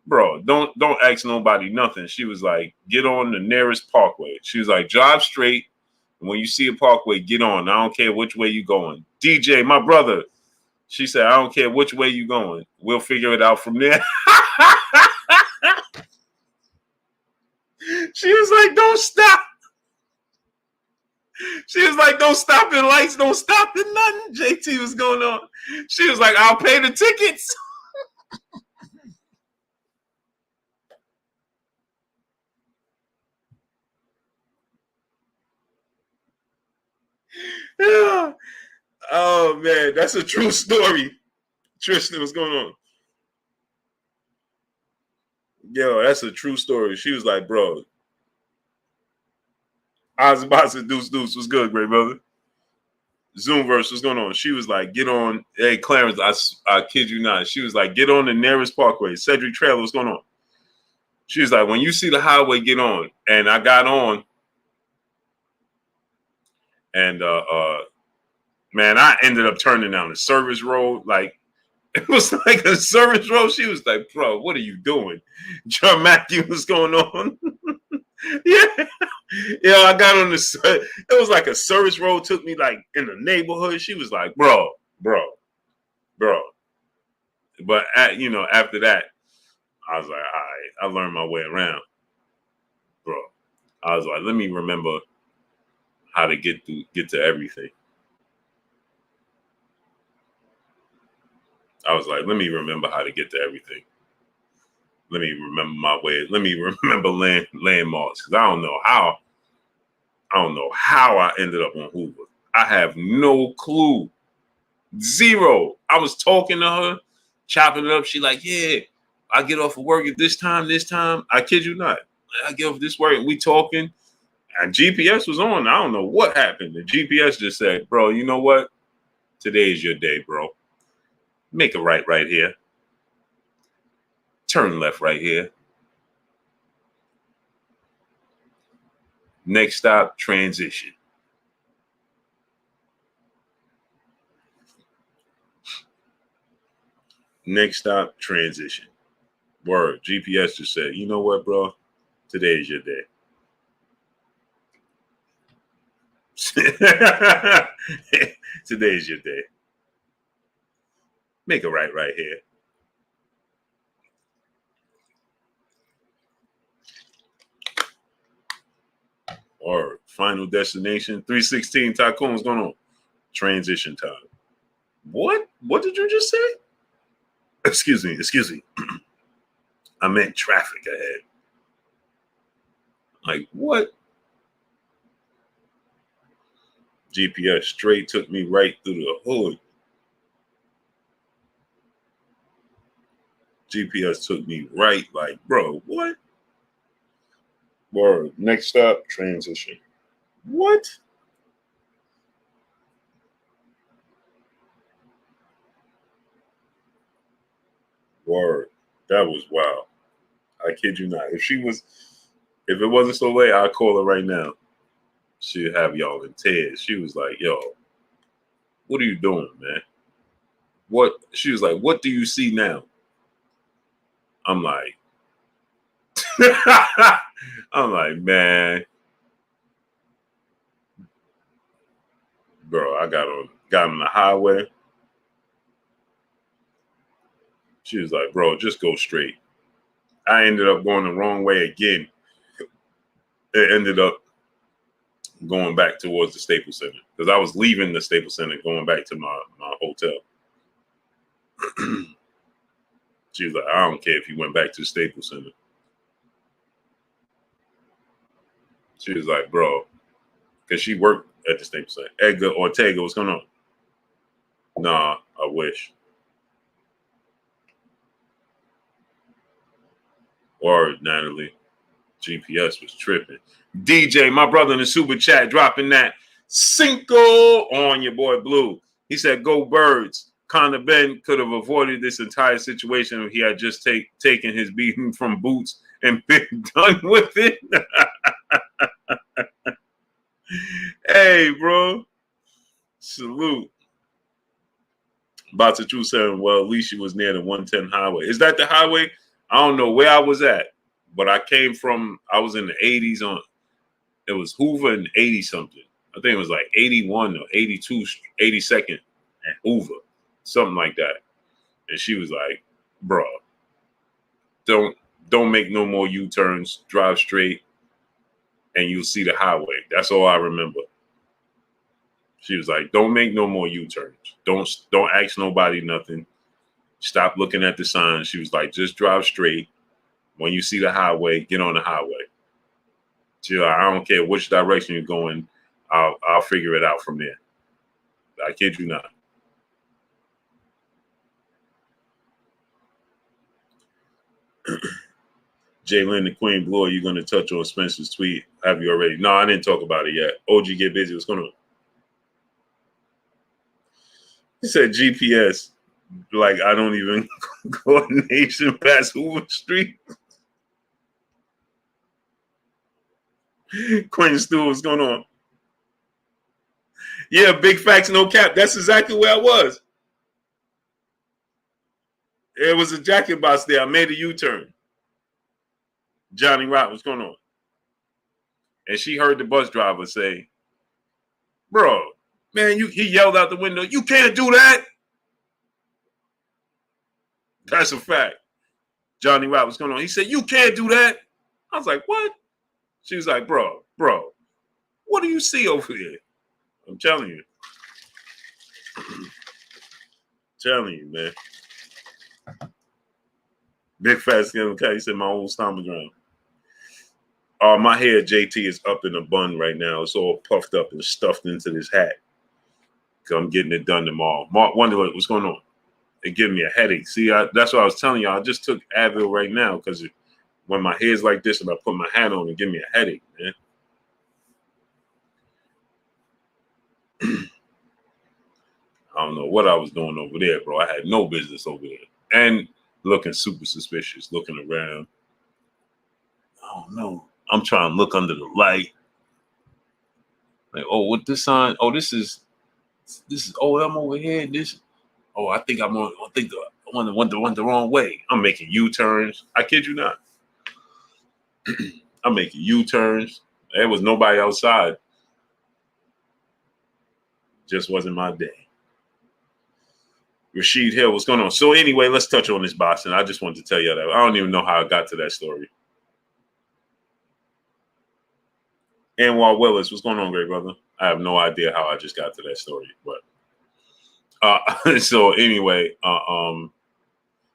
Speaker 1: bro, don't ask nobody nothing. She was like, get on the nearest parkway. She was like, drive straight. And when you see a parkway, get on. I don't care which way you going. DJ, my brother, she said, I don't care which way you going. We'll figure it out from there. She was like, don't stop. She was like, don't stop at lights, don't stop at nothing. JT was going on. She was like, I'll pay the tickets. Yeah. Oh man, that's a true story. Tristan, what's going on? Yo, that's a true story. She was like, bro, I was about to deuce. What's good, great brother? Zoomverse, what's going on? She was like, get on. Hey, Clarence, I kid you not. She was like, get on the nearest parkway. Cedric Trail, what's going on? She was like, when you see the highway, get on. And I got on. And man, I ended up turning down the service road. Like, it was like a service road. She was like, bro, what are you doing? John Matthew, what's going on? Yeah. Yeah, I got on this. It was like a service road, took me like in the neighborhood. She was like, bro. But after that, I was like, all right, I learned my way around, bro. I was like, let me remember how to get to everything. I was like, let me remember how to get to everything. Let me remember my way. Let me remember landmarks, because I don't know how I ended up on Hoover. I have no clue. Zero. I was talking to her, chopping it up. She like, yeah, I get off of work at this time. I kid you not. I get off this work and we talking. And GPS was on. I don't know what happened. The GPS just said, bro, you know what? Today's your day, bro. Make a right here. Turn left right here. Next stop, transition. Next stop, transition. Word. GPS just said, you know what, bro? Today's your day. Today's your day. Make a right here. Or final destination, 316 Tycoon, what's going on? Transition time. What? What did you just say? Excuse me. I meant traffic ahead. Like, what? GPS straight took me right through the hood. GPS took me right, like, bro, what? Word. Next stop, transition. What? Word. That was wild. I kid you not. If it wasn't so late, I'd call her right now. She'd have y'all in tears. She was like, yo, what are you doing, man? What? She was like, what do you see now? I'm like, man, bro, I got on the highway. She was like, bro, just go straight. I ended up going the wrong way again. It ended up going back towards the Staples Center because I was leaving the Staples Center going back to my hotel. She was like, I don't care if you went back to the Staples Center. She was like, bro, because she worked at the Staples Center. Edgar Ortega, what's going on? Nah, I wish. Or Natalie, GPS was tripping. DJ, my brother in the super chat, dropping that Cinco on your boy Blue. He said, go Birds. Conor Benn could have avoided this entire situation if he had just taken his beating from Boots and been done with it. Hey, bro. Salute. Bata True saying, well, at least she was near the 110 highway. Is that the highway? I don't know where I was at, but I was in the 80s on, it was Hoover and 80 something. I think it was like 81 or 82, 82nd and Hoover, something like that. And she was like, bro, don't make no more U-turns, drive straight. and you'll see the highway. That's all I remember. She was like, don't make no more U-turns. Don't ask nobody nothing. Stop looking at the signs. She was like, just drive straight. When you see the highway, get on the highway. She's like, I don't care which direction you're going. I'll figure it out from there. I kid you not. Jalen, the Queen Blue, are you going to touch on Spence's tweet? Have you already? No, I didn't talk about it yet. OG get busy. What's going on? He said GPS. Like, I don't even coordination past Hoover Street. Quentin Stewart, what's going on? Yeah, big facts, no cap. That's exactly where I was. There was a jacket box there. I made a U-turn. Johnny Rock, what's going on? And she heard the bus driver say, bro, man, he yelled out the window, you can't do that. That's a fact. Johnny Rock, what's going on? He said, you can't do that. I was like, what? She was like, bro, what do you see over here? I'm telling you. Telling you, man. Big fat skin, okay? He said my old stomping ground. My hair, JT, is up in a bun right now. It's all puffed up and stuffed into this hat. I'm getting it done tomorrow. Mark Wonderland, what's going on? It giving me a headache. See, that's what I was telling y'all. I just took Advil right now because when my hair's like this and I put my hat on, it give me a headache, man. I don't know what I was doing over there, bro. I had no business over there. And looking super suspicious, looking around. I don't know. I'm trying to look under the light. Like, oh, what this sign? Oh, this is I'm over here. I think I went the wrong way. I'm making U-turns. I kid you not. I'm making U-turns. There was nobody outside. Just wasn't my day. Rashid Hill, what's going on? So anyway, let's touch on this boxing. I just wanted to tell you that. I don't even know how I got to that story. Anwar Willis, what's going on, great brother? I have no idea how I just got to that story, but so anyway,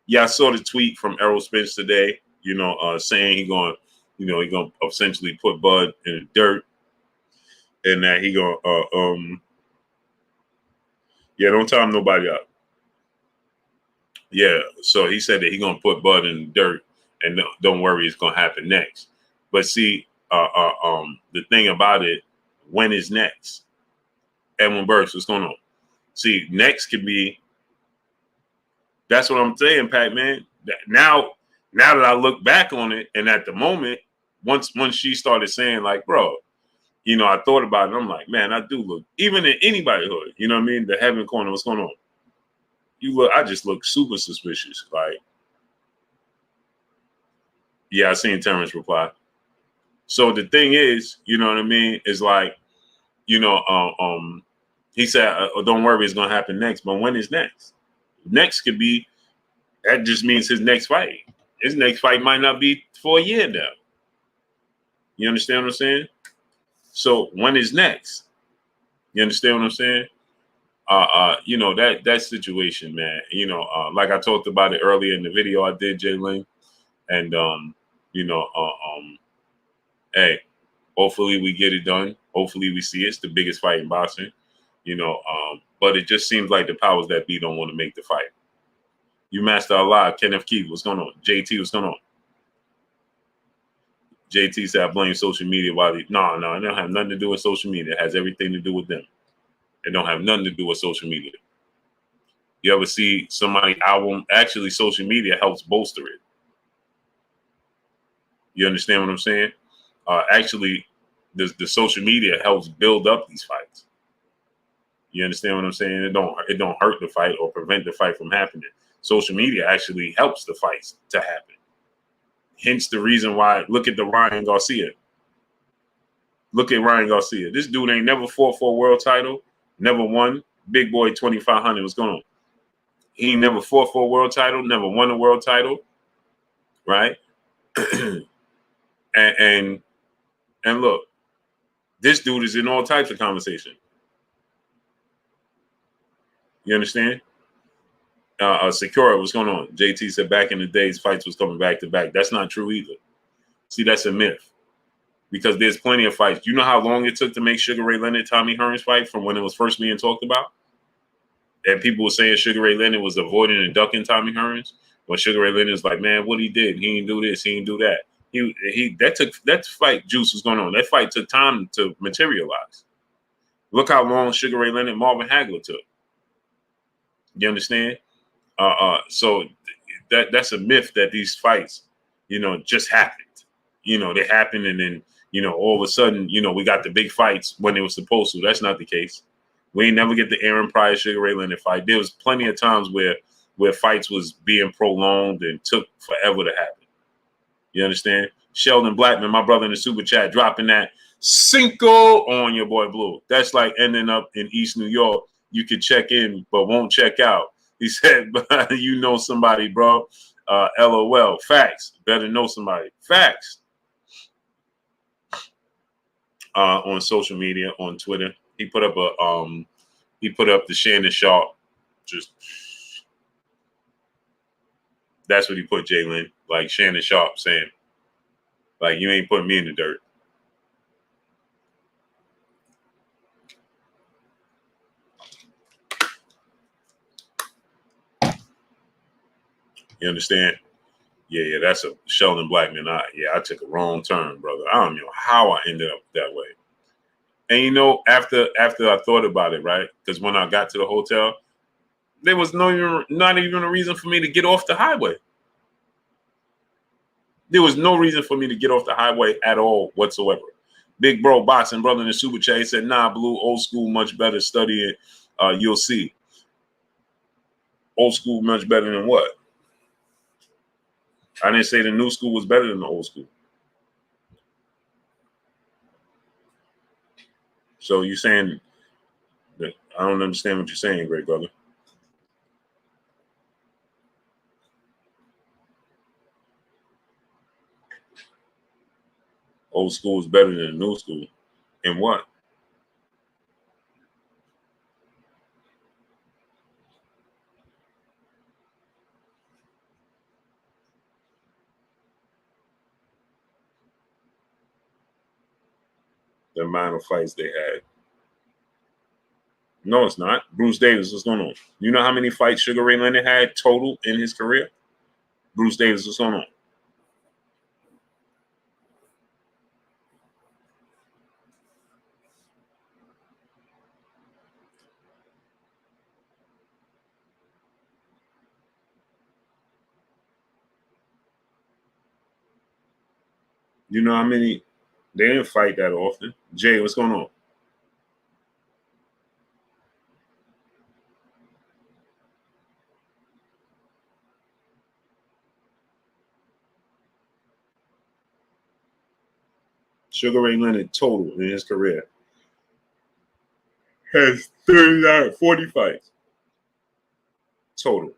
Speaker 1: yeah, I saw the tweet from Errol Spence today. Saying he gonna essentially put Bud in the dirt, and that he gonna don't time nobody up. Yeah, so he said that he gonna put Bud in the dirt, and don't worry, it's gonna happen next. But see, the thing about it, when is next? Edwin Burks, what's going on? See, next could be. That's what I'm saying, Pat. Man. Now that I look back on it, and at the moment, once she started saying like, bro, I thought about it. I'm like, man, I do look even in anybody's hood. You know what I mean? The Heaven Corner, what's going on? I just look super suspicious. Like, yeah, I seen Terrence reply. So the thing is, you know what I mean, is like, he said, don't worry, it's gonna happen next. But when is next? Next could be, that just means his next fight. His next fight might not be for a year now. You understand what I'm saying? So when is next? You understand what I'm saying? That situation, man. Like I talked about it earlier in the video I did, Jalen, and hey, hopefully we get it done. Hopefully we see it's the biggest fight in boxing. But it just seems like the powers that be don't want to make the fight. You Master Allah, Kenneth Keith, what's going on? JT, what's going on? JT said I blame social media No, it don't have nothing to do with social media. It has everything to do with them. It don't have nothing to do with social media. You ever see somebody's album? Actually, social media helps bolster it. You understand what I'm saying? Actually, the social media helps build up these fights. You understand what I'm saying? It don't hurt the fight or prevent the fight from happening. Social media actually helps the fights to happen. Hence the reason why, look at Ryan Garcia. Look at Ryan Garcia. This dude ain't never fought for a world title, never won. Big boy 2,500, what's going on? He ain't never fought for a world title, never won a world title, right? and And look, this dude is in all types of conversation. You understand? Secura, what's going on? JT said back in the days, fights was coming back to back. That's not true either. See, that's a myth. Because there's plenty of fights. You know how long it took to make Sugar Ray Leonard, Tommy Hearns fight from when it was first being talked about? And people were saying Sugar Ray Leonard was avoiding and ducking Tommy Hearns. When Sugar Ray Leonard's like, man, what he did, he didn't do this, he didn't do that. That fight juice was going on. That fight took time to materialize. Look how long Sugar Ray Leonard, Marvin Hagler took. You understand? So that's a myth that these fights, just happened. They happened, and then all of a sudden, we got the big fights when they were supposed to. That's not the case. We ain't never get the Aaron Pryor Sugar Ray Leonard fight. There was plenty of times where fights was being prolonged and took forever to happen. You understand? Sheldon Blackman, my brother in the super chat, dropping that Cinco on your boy Blue. That's like ending up in East New York. You can check in, but won't check out. He said, you know somebody, bro. LOL. Facts. Better know somebody. Facts. On social media, on Twitter, he put up the Shannon Sharp. Just that's what he put, Jalen. Like Shannon Sharp saying, like, you ain't putting me in the dirt. You understand? Yeah, that's a Sheldon Blackman. I took a wrong turn, brother. I don't know how I ended up that way. And after I thought about it, right? Because when I got to the hotel, there was not even a reason for me to get off the highway. There was no reason for me to get off the highway at all whatsoever. Big bro, boxing brother in the super chat, he said, nah, Blue, old school, much better. Study it. You'll see. Old school, much better than what? I didn't say the new school was better than the old school. So you're saying that I don't understand what you're saying, great brother. Old school is better than the new school. In what? The amount of fights they had. No, it's not. Bruce Davis, what's going on? You know how many fights Sugar Ray Leonard had total in his career? Bruce Davis, what's going on? You know how many? They didn't fight that often. Jay, what's going on? Sugar Ray Leonard total in his career has 40 fights total.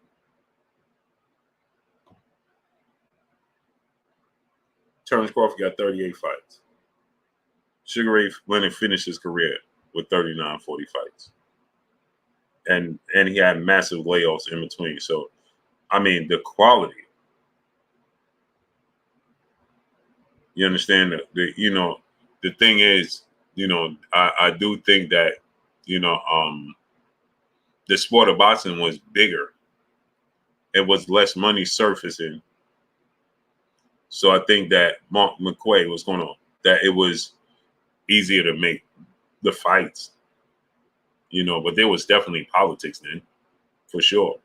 Speaker 1: Terrence Crawford got 38 fights. Sugar Ray Leonard finished his career with 39, 40 fights. And he had massive layoffs in between. So, I mean, the quality. You understand that the thing is, I do think that, the sport of boxing was bigger. It was less money surfacing. So I think that Mark McQuay was going on, that it was easier to make the fights, but there was definitely politics then, for sure.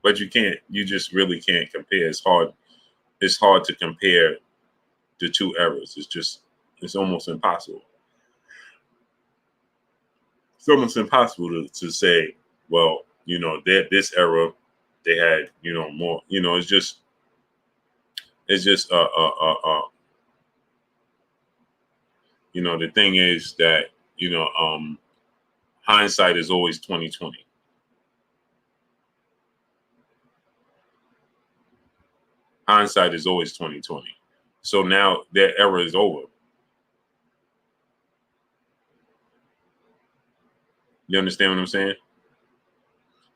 Speaker 1: But you just really can't compare. It's hard to compare the two eras. It's almost impossible. It's almost impossible to say, well, this era, they had, more, it's just the thing is that, hindsight is always 2020. Hindsight is always 2020. So now that era is over. You understand what I'm saying?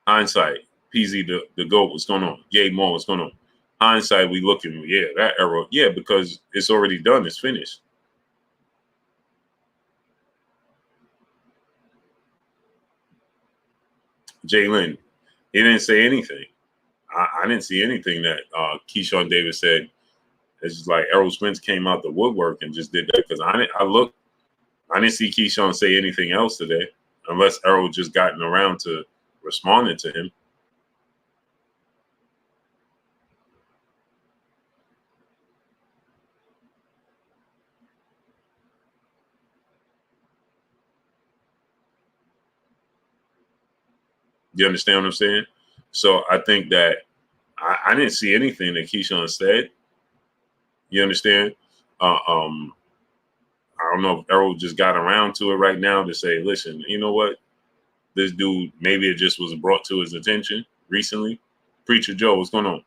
Speaker 1: Hindsight, PZ the GOAT, what's going on? Gabe Moore, what's going on? Hindsight, we looking, yeah, that era, yeah, because it's already done, it's finished. Jalen, he didn't say anything. I didn't see anything that Keyshawn Davis said. It's just like Errol Spence came out the woodwork and just did that because I didn't see Keyshawn say anything else today, unless Errol just gotten around to responding to him. You understand what I'm saying? So I think that I didn't see anything that Keyshawn said. You understand? I don't know if Errol just got around to it right now to say, listen, you know what? This dude, maybe it just was brought to his attention recently. Preacher Joe, what's going on?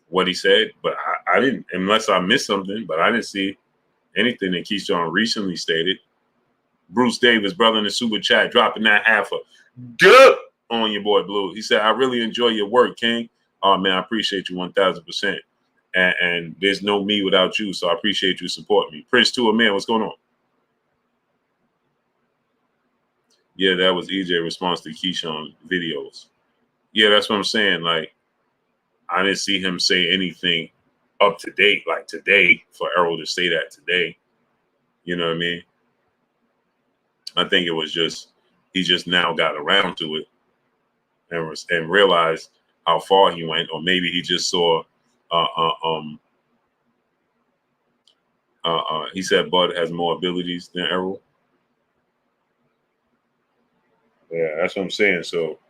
Speaker 1: What he said, but I didn't, unless I missed something, but I didn't see anything that Keyshawn recently stated. Bruce Davis, brother in the super chat, dropping that half a good on your boy Blue. He said, I really enjoy your work, King. Oh, man, I appreciate you 1,000%. And there's no me without you, so I appreciate you supporting me. Prince to a man, what's going on? Yeah, that was EJ response to Keyshawn videos. Yeah, that's what I'm saying. Like, I didn't see him say anything up to date, like today, for Errol to say that today. You know what I mean? I think it was just, he just now got around to it and realized how far he went, or maybe he just saw, he said Bud has more abilities than Errol. Yeah, that's what I'm saying. So,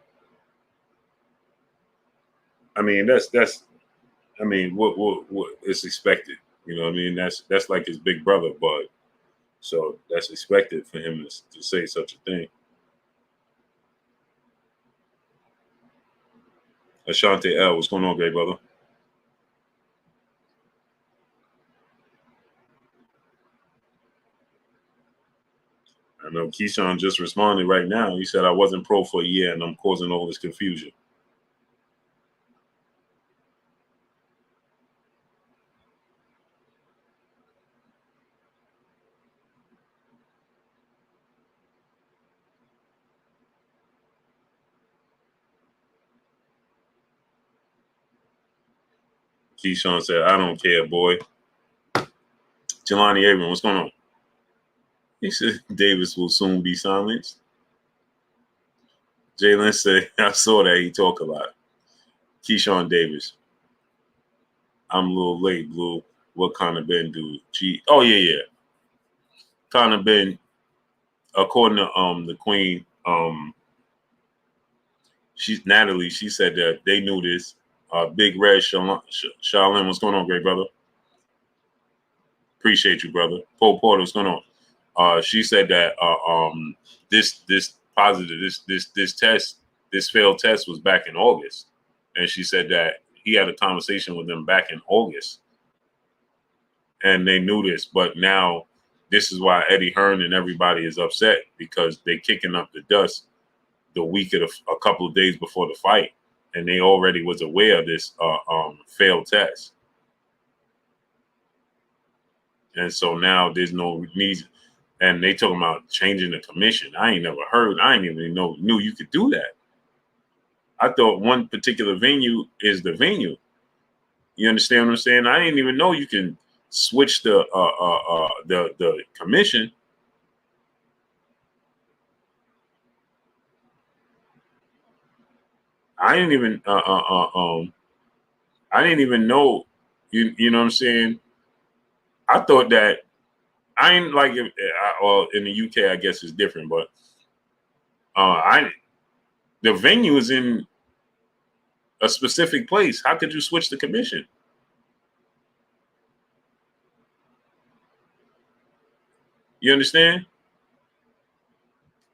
Speaker 1: I mean, I mean, what is expected? You know what I mean? That's like his big brother, Bud. So that's expected for him to say such a thing. Ashante L, what's going on, great brother? I know Keyshawn just responded right now. He said, I wasn't pro for a year and I'm causing all this confusion. Keyshawn said, I don't care, boy. Jelani Abram, what's going on? He said, Davis will soon be silenced. Jalen said, I saw that he talk a lot. Keyshawn Davis. I'm a little late, Blue. What Conor Benn do? Oh, yeah. Conor Benn, according to the Queen, she's Natalie, she said that they knew this. Big Red Charlene, what's going on, great brother? Appreciate you, brother. Paul Porter, what's going on? She said that this test, this failed test was back in August. And she said that he had a conversation with them back in August. And they knew this, but now this is why Eddie Hearn and everybody is upset, because they're kicking up the dust the week of a couple of days before the fight. And they already was aware of this failed test. And so now there's no need. And they talking about changing the commission. I ain't even knew you could do that. I thought one particular venue is the venue. You understand what I'm saying? I didn't even know you can switch the commission. I didn't even know. You know what I'm saying? I thought that I ain't like it. Well, in the UK, I guess it's different, but the venue is in a specific place. How could you switch the commission? You understand?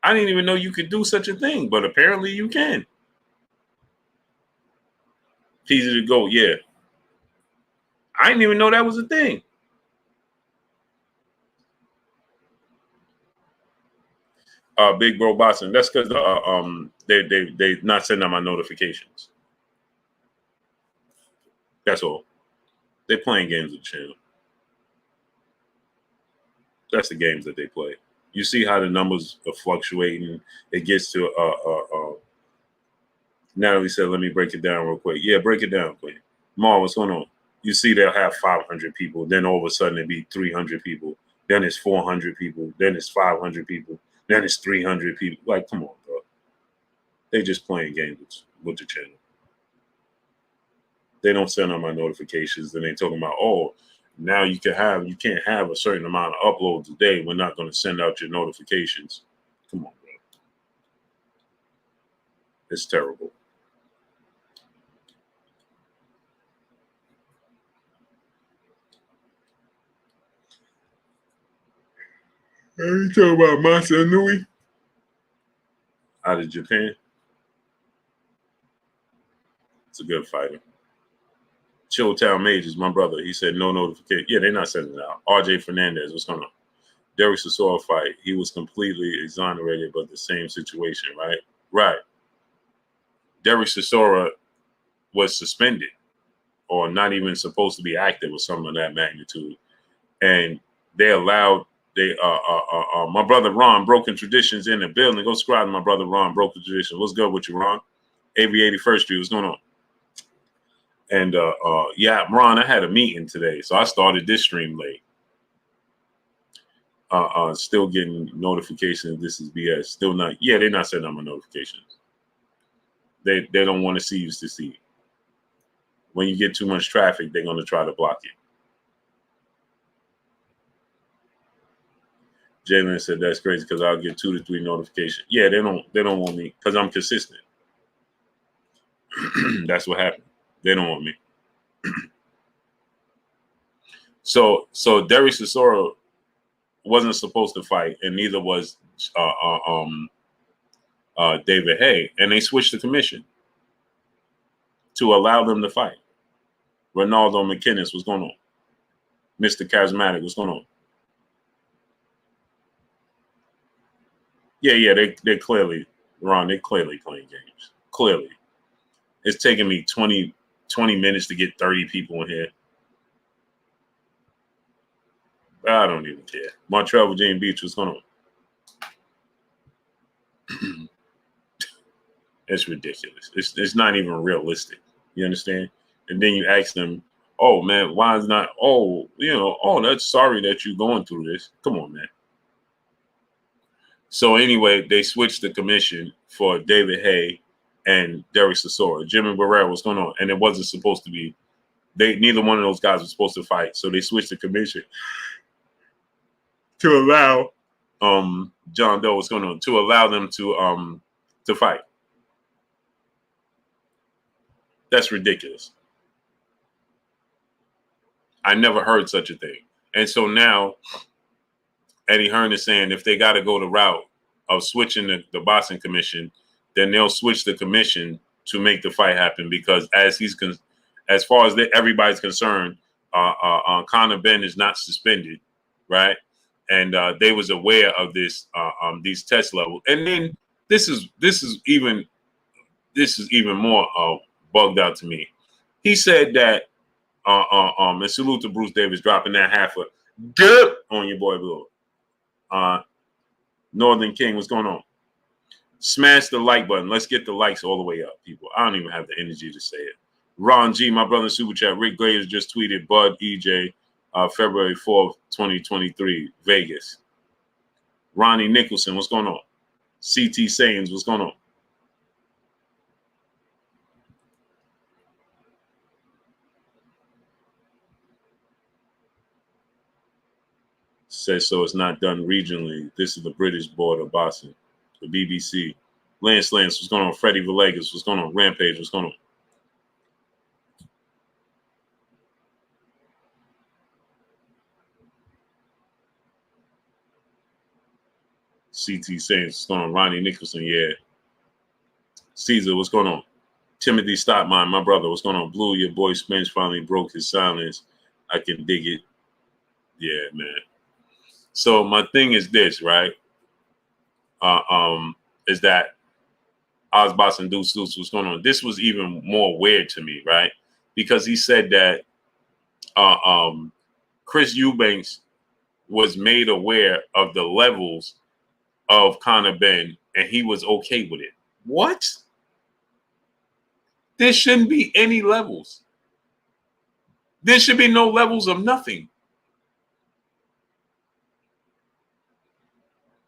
Speaker 1: I didn't even know you could do such a thing, but apparently you can. Easy to go, yeah. I didn't even know that was a thing. Big Bro Boxing. That's because they not sending out my notifications. That's all. They playing games with the channel. That's the games that they play. You see how the numbers are fluctuating. It gets to Natalie said, let me break it down real quick. Yeah, break it down quick. Ma, what's going on? You see they'll have 500 people. Then all of a sudden it'd be 300 people. Then it's 400 people. Then it's 500 people. Then it's 300 people. Like, come on, bro. They just playing games with the channel. They don't send out my notifications. Then they talking about, oh, now you can't have a certain amount of uploads a day. We're not going to send out your notifications. Come on, bro. It's terrible. You talking about Masa Nui out of Japan? It's a good fighter. Chilltown Majors, my brother. He said no notification. Yeah, they're not sending it out. RJ Fernandez, what's going on? Derek Chisora fight. He was completely exonerated, but the same situation, right? Right. Derek Chisora was suspended or not even supposed to be active or something of that magnitude. And they allowed my brother Ron, Broken Traditions in the building. Go subscribe to my brother Ron, Broken Traditions. What's good with you, Ron? AV 81st Street, what's going on? And yeah, Ron, I had a meeting today, so I started this stream late. Still getting notifications. This is BS. Still not. Yeah, they're not sending out my notifications. They don't want to see you to see. When you get too much traffic, they're going to try to block it. Jalen said that's crazy because I'll get 2 to 3 notifications. Yeah, they don't want me because I'm consistent. That's what happened. They don't want me. So Derek Chisora wasn't supposed to fight, and neither was David Hay, and they switched the commission to allow them to fight. Ronaldo McKinnis, what's going on? Mr. Charismatic, what's going on? Yeah, they clearly, Ron, they clearly playing games. Clearly. It's taking me 20 minutes to get 30 people in here. I don't even care. Montreal, Virginia Beach, what's going on? It's ridiculous. It's not even realistic. You understand? And then you ask them, oh, man, why is not, that's sorry that you're going through this. Come on, man. So anyway, they switched the commission for David Hay and Derek Chisora. Jimmy Barrera, what's going on? And it wasn't supposed to be. Neither one of those guys was supposed to fight. So they switched the commission to allow John Doe, what's going on? To allow them to fight. That's ridiculous. I never heard such a thing. And so now Eddie Hearn is saying if they got to go the route of switching the boxing commission, then they'll switch the commission to make the fight happen because as far as everybody's concerned, Conor Benn is not suspended, right? And they was aware of this these test levels. And then this is even more bugged out to me. He said that and salute to Bruce Davis dropping that half a good on your boy Blue. Northern King, what's going on? Smash the like button. Let's get the likes all the way up, people. I don't even have the energy to say it. Ron G, my brother in Super Chat. Rick Graves just tweeted Bud EJ, February 4th, 2023, Vegas. Ronnie Nicholson, what's going on? CT Sayings, what's going on? Says so it's not done regionally. This is the British Board of Boxing, the BBC. Lance, what's going on? Freddie Villegas, what's going on? Rampage, what's going on? CT saying what's going on? Ronnie Nicholson, yeah. Caesar, what's going on? Timothy Stockmine, my brother, what's going on? Blue, your boy Spence finally broke his silence I can dig it. Yeah, man. So my thing is this, right? Is that Ozbox and Deuce Deuce was going on. This was even more weird to me, right? Because he said that Chris Eubanks was made aware of the levels of Conor Benn, and he was okay with it. What? There shouldn't be any levels. There should be no levels of nothing.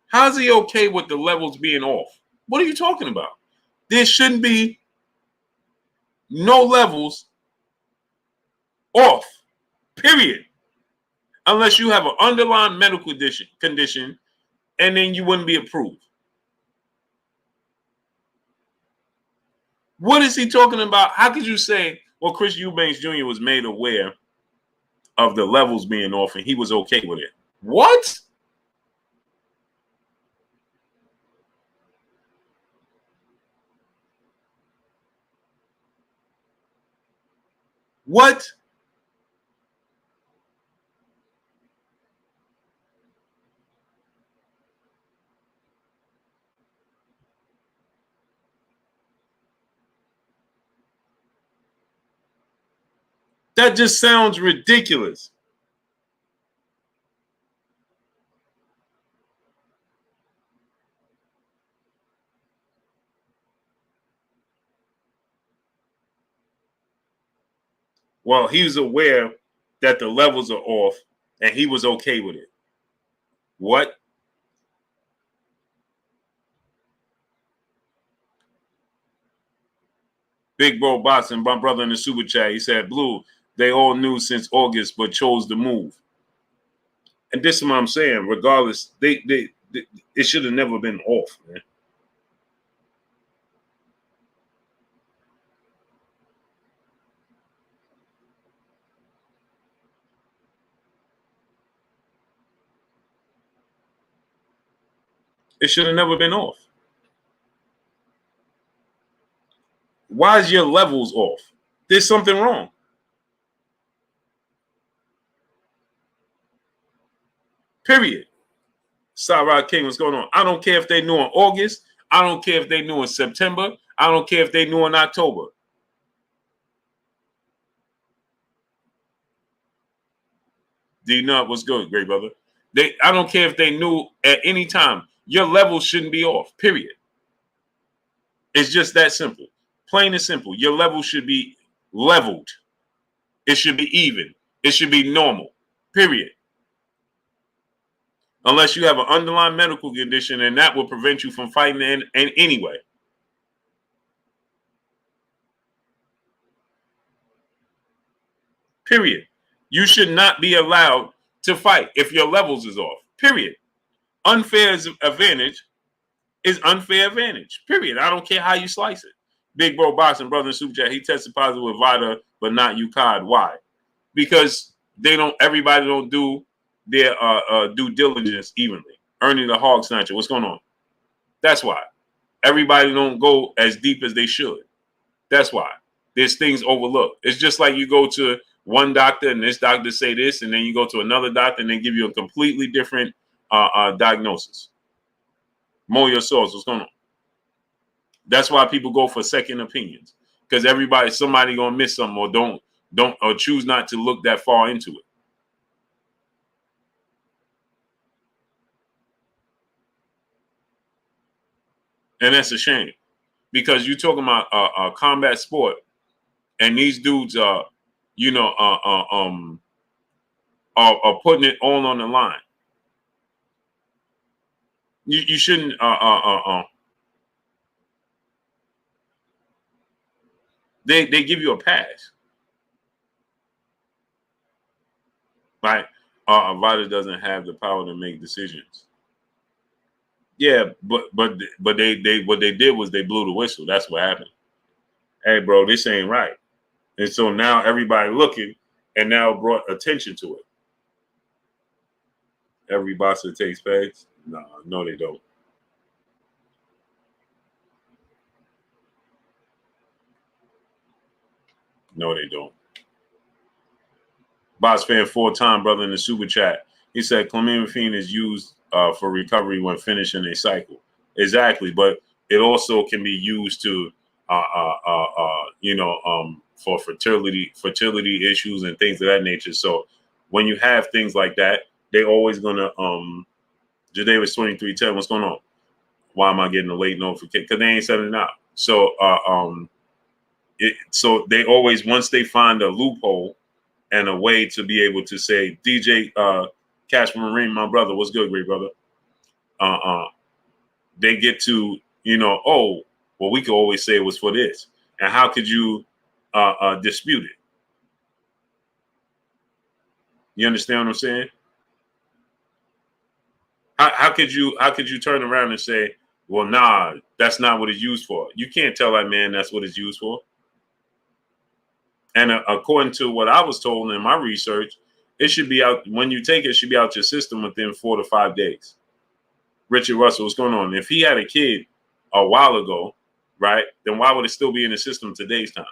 Speaker 1: How's he okay with the levels being off? What are you talking about? There shouldn't be no levels off, period. Unless you have an underlying medical condition, and then you wouldn't be approved. What is he talking about? How could you say, well, Chris Eubanks Jr. was made aware of the levels being off and he was okay with it? What? What? That just sounds ridiculous. Well, he was aware that the levels are off and he was okay with it. What? Big Bro Boxing, my brother in the super chat, he said, Blue, they all knew since August but chose to move. And this is what I'm saying. Regardless, they it should have never been off, man. It should have never been off. Why is your levels off? There's something wrong. Period. Sarah King, what's going on? I don't care if they knew in August. I don't care if they knew in September. I don't care if they knew in October. D Nut, what's good, great brother? I don't care if they knew at any time. Your levels shouldn't be off. Period. It's just that simple. Plain and simple. Your level should be leveled. It should be even. It should be normal. Period. Unless you have an underlying medical condition, and that will prevent you from fighting in anyway. Period. You should not be allowed to fight if your levels is off. Period. Unfair advantage is unfair advantage. Period. I don't care how you slice it. Big Bro Boxing, brother in Super Chat, he tested positive with Vita, but not UCOD. Why? Because everybody don't do their due diligence evenly. Ernie the Hog Snatcher, what's going on? That's why. Everybody don't go as deep as they should. That's why. There's things overlooked. It's just like you go to one doctor and this doctor say this, and then you go to another doctor and they give you a completely different diagnosis. Mow your source. What's going on? That's why people go for second opinions, because somebody gonna miss something or don't or choose not to look that far into it. And that's a shame, because you're talking about a combat sport, and these dudes are putting it all on the line. You shouldn't they give you a pass. Right? Vita doesn't have the power to make decisions. Yeah, but they what they did was they blew the whistle. That's what happened. Hey, bro, this ain't right. And so now everybody looking, and now brought attention to it. Every boxer takes pegs. No, they don't. No, they don't. Boss fan 4-time brother in the super chat. He said clomiphene is used for recovery when finishing a cycle. Exactly, but it also can be used to, for fertility issues and things of that nature. So when you have things like that, they always gonna Jadavis 2310. What's going on? Why am I getting a late notification? Because they ain't sending it out. So so they always, once they find a loophole and a way to be able to say, DJ Cash Marine, my brother, what's good, great brother? They get to, oh, well, we could always say it was for this. And how could you dispute it? You understand what I'm saying? How could you turn around and say, well, nah, that's not what it's used for? You can't tell that man that's what it's used for. And according to what I was told in my research, it should be out when you take it, should be out your system within 4 to 5 days. Richard Russell, what's going on? If he had a kid a while ago, right, then why would it still be in the system today's time?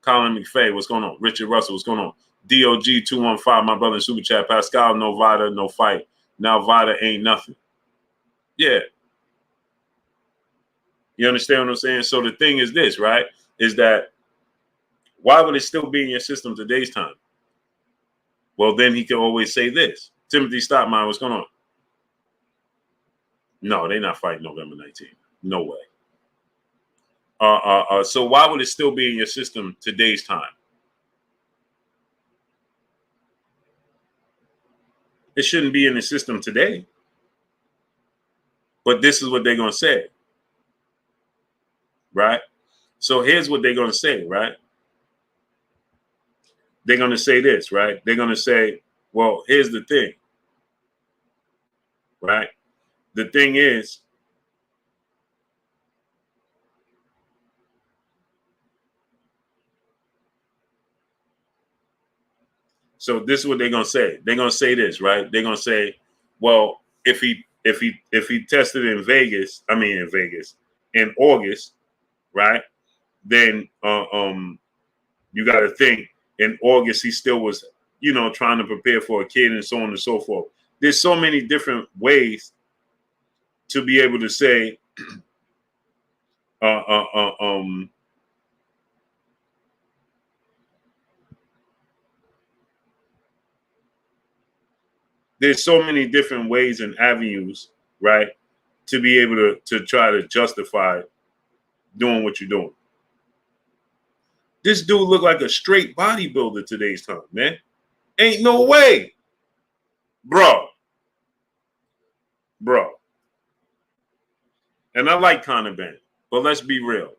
Speaker 1: Colin McFay, what's going on? Richard Russell, what's going on? DOG 215, my brother in Super Chat. Pascal, no Vada, no fight. Now Vada ain't nothing. Yeah. You understand what I'm saying? So the thing is this, right, is that why would it still be in your system today's time? Well, then he can always say this. Timothy Stockmine, what's going on? No, they're not fighting November 19th. No way. So why would it still be in your system today's time? It shouldn't be in the system today. But this is what they're going to say. Right? So here's what they're going to say, right? They're going to say this, right? They're going to say, well, here's the thing. Right? The thing is, so this is what they're going to say. They're going to say this, right? They're going to say, well, if he tested in August, right? Then you got to think in August he still was, trying to prepare for a kid and so on and so forth. There's so many different ways to be able to say, there's so many different ways and avenues, right, to be able to try to justify doing what you're doing. This dude look like a straight bodybuilder today's time, man. Ain't no way. Bro. And I like Conor Benn, but let's be real.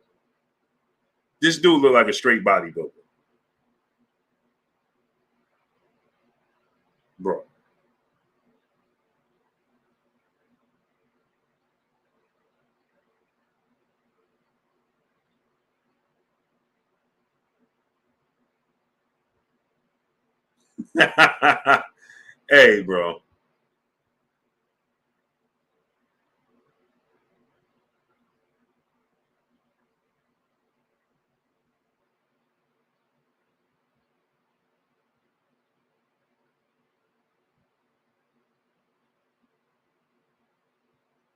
Speaker 1: This dude look like a straight bodybuilder. Bro. Hey, bro.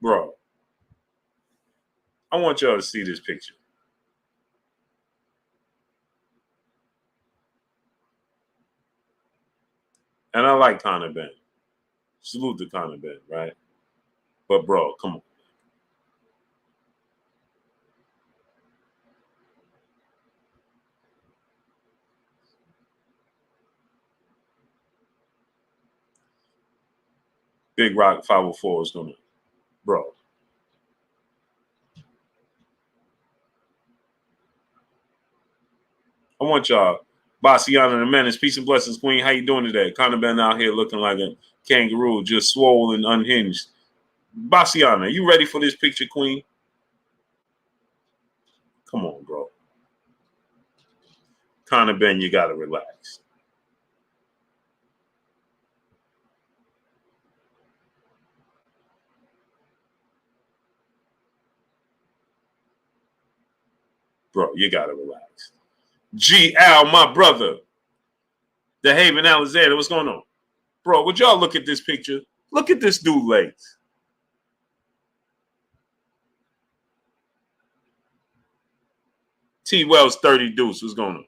Speaker 1: Bro. I want y'all to see this picture. And I like Conor Benn. Salute to Conor Benn, right? But, bro, come on. Big Rock 504 is going to, bro. I want y'all, Bassiana the Menace, peace and blessings, Queen. How you doing today? Conor Benn out here looking like a kangaroo, just swollen, unhinged. Bassiana, you ready for this picture, Queen? Come on, bro. Conor Benn, you gotta relax. Bro, you gotta relax. GL, my brother. The Haven Alexander, what's going on? Bro, would y'all look at this picture? Look at this dude legs. T. Wells 30 Deuce, what's going on?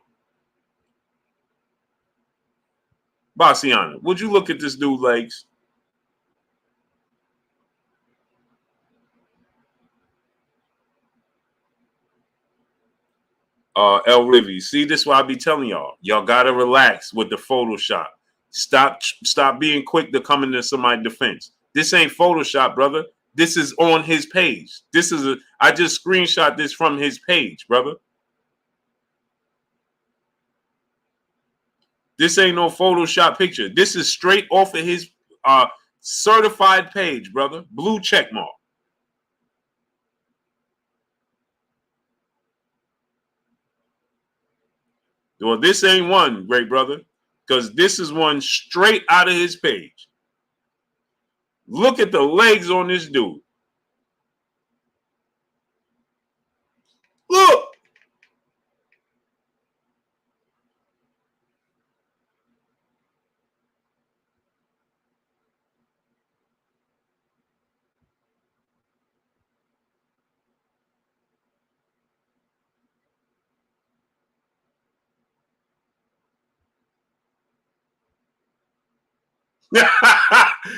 Speaker 1: Bassiana, would you look at this dude legs? El Rivy, see, this is why I be telling y'all. Y'all gotta relax with the Photoshop. Stop being quick to come into somebody's defense. This ain't Photoshop, brother. This is on his page. I just screenshot this from his page, brother. This ain't no Photoshop picture. This is straight off of his certified page, brother. Blue check mark. Well, this ain't one, great brother, because this is one straight out of his page. Look at the legs on this dude. Look.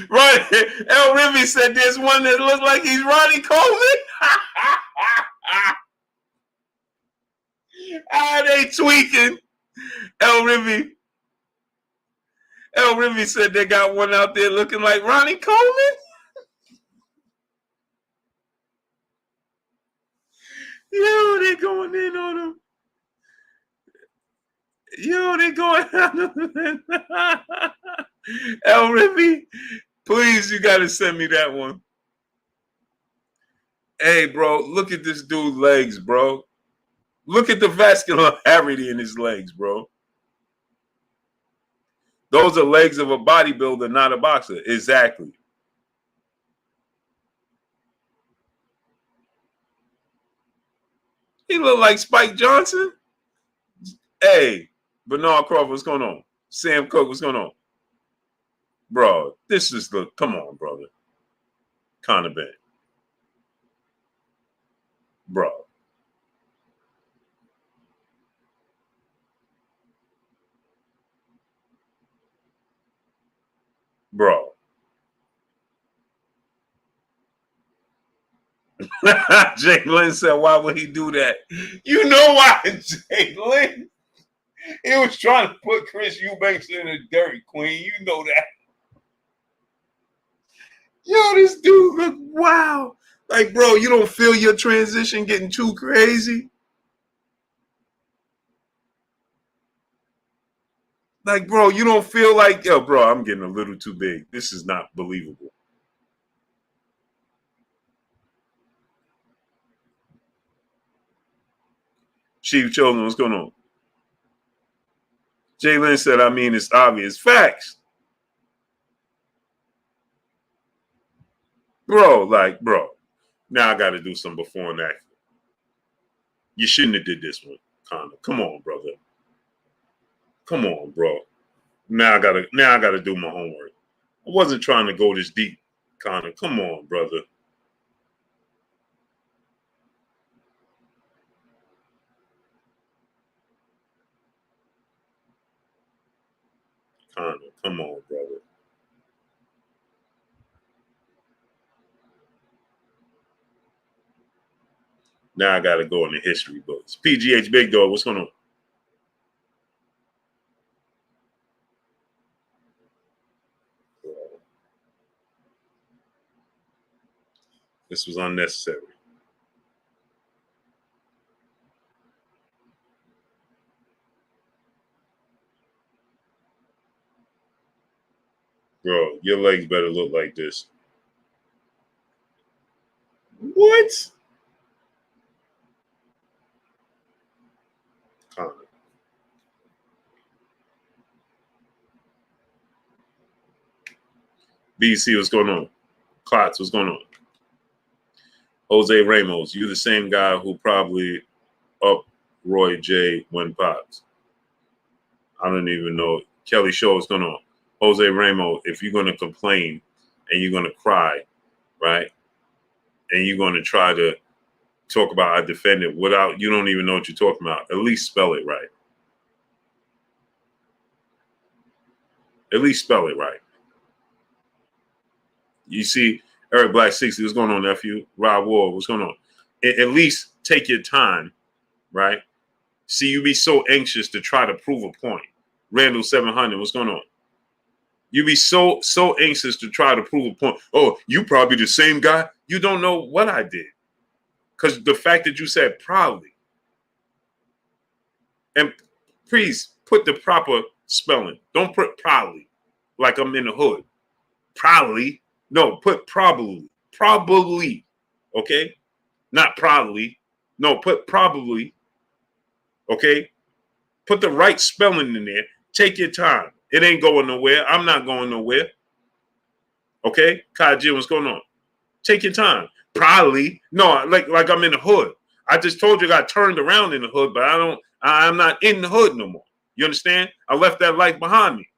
Speaker 1: Right. El Rivy said there's one that looks like he's Ronnie Coleman. They tweaking. El Rivy said they got one out there looking like Ronnie Coleman. Yo, they going in on him. Yo, they going on. El Rivy, please, you got to send me that one. Hey, bro, look at this dude's legs, bro. Look at the vascularity in his legs, bro. Those are legs of a bodybuilder, not a boxer. Exactly. He look like Spike Johnson. Hey, Bernard Crawford, what's going on? Sam Cook, what's going on? Bro, this is the, come on, brother. Conor Benn. Bro. Bro. Jay Lynn said, why would he do that? You know why, Jay Lynn? He was trying to put Chris Eubanks in the dirt, Queen. You know that. Yo, this dude look wow. Like, bro, you don't feel your transition getting too crazy? Like, bro, you don't feel like, yo, bro, I'm getting a little too big. This is not believable. Chief Chosen, what's going on? Jay Lynn said, I mean, it's obvious. Facts. Bro, like, bro, now I got to do some before and after. You shouldn't have did this one, Conor. Come on, brother. Come on, bro. Now I gotta do my homework. I wasn't trying to go this deep, Conor. Come on, brother. Conor, come on, brother. Now I gotta go in the history books. PGH Big Dog, what's going on? This was unnecessary. Bro, your legs better look like this. What? Conor. BC, what's going on? Klotz, what's going on? Jose Ramos, you the same guy who probably up Roy J when pops. I don't even know Kelly Shaw, what's going on? Jose Ramos, if you're going to complain and you're going to cry, right? And you're going to try to talk about I defended without, you don't even know what you're talking about, at least spell it right. At least spell it right. You see, Eric Black 60, what's going on, nephew? Rob Ward, what's going on? At least take your time, right? See, you be so anxious to try to prove a point. Randall 700, what's going on? You be so anxious to try to prove a point. Oh, you probably the same guy. You don't know what I did. Because the fact that you said proudly. And please put the proper spelling. Don't put proudly like I'm in the hood. Proudly. No, put probably. Probably. Okay? Not proudly. No, put probably. Okay? Put the right spelling in there. Take your time. It ain't going nowhere. I'm not going nowhere. Okay? Kai Jim, what's going on? Take your time. Probably. No, like I'm in the hood. I just told you I got turned around in the hood, but I'm not in the hood no more. You understand? I left that life behind me.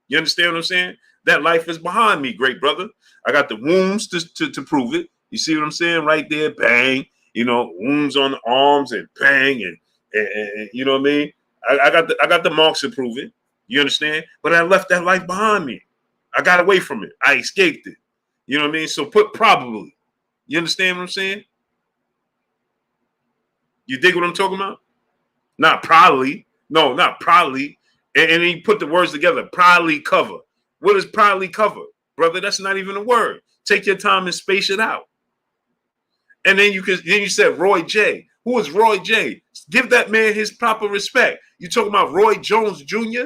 Speaker 1: You understand what I'm saying? That life is behind me, great brother. I got the wounds to prove it. You see what I'm saying? Right there, bang. You know, wounds on the arms and bang and you know what I mean? I got the marks to prove it. You understand? But I left that life behind me. I got away from it. I escaped it. You know what I mean? So put probably. You understand what I'm saying? You dig what I'm talking about? Not probably. No, not probably. And then you put the words together. Probably cover. What does probably cover? Brother, that's not even a word. Take your time and space it out. And then you said Roy J. Who is Roy J? Give that man his proper respect. You talking about Roy Jones Jr.?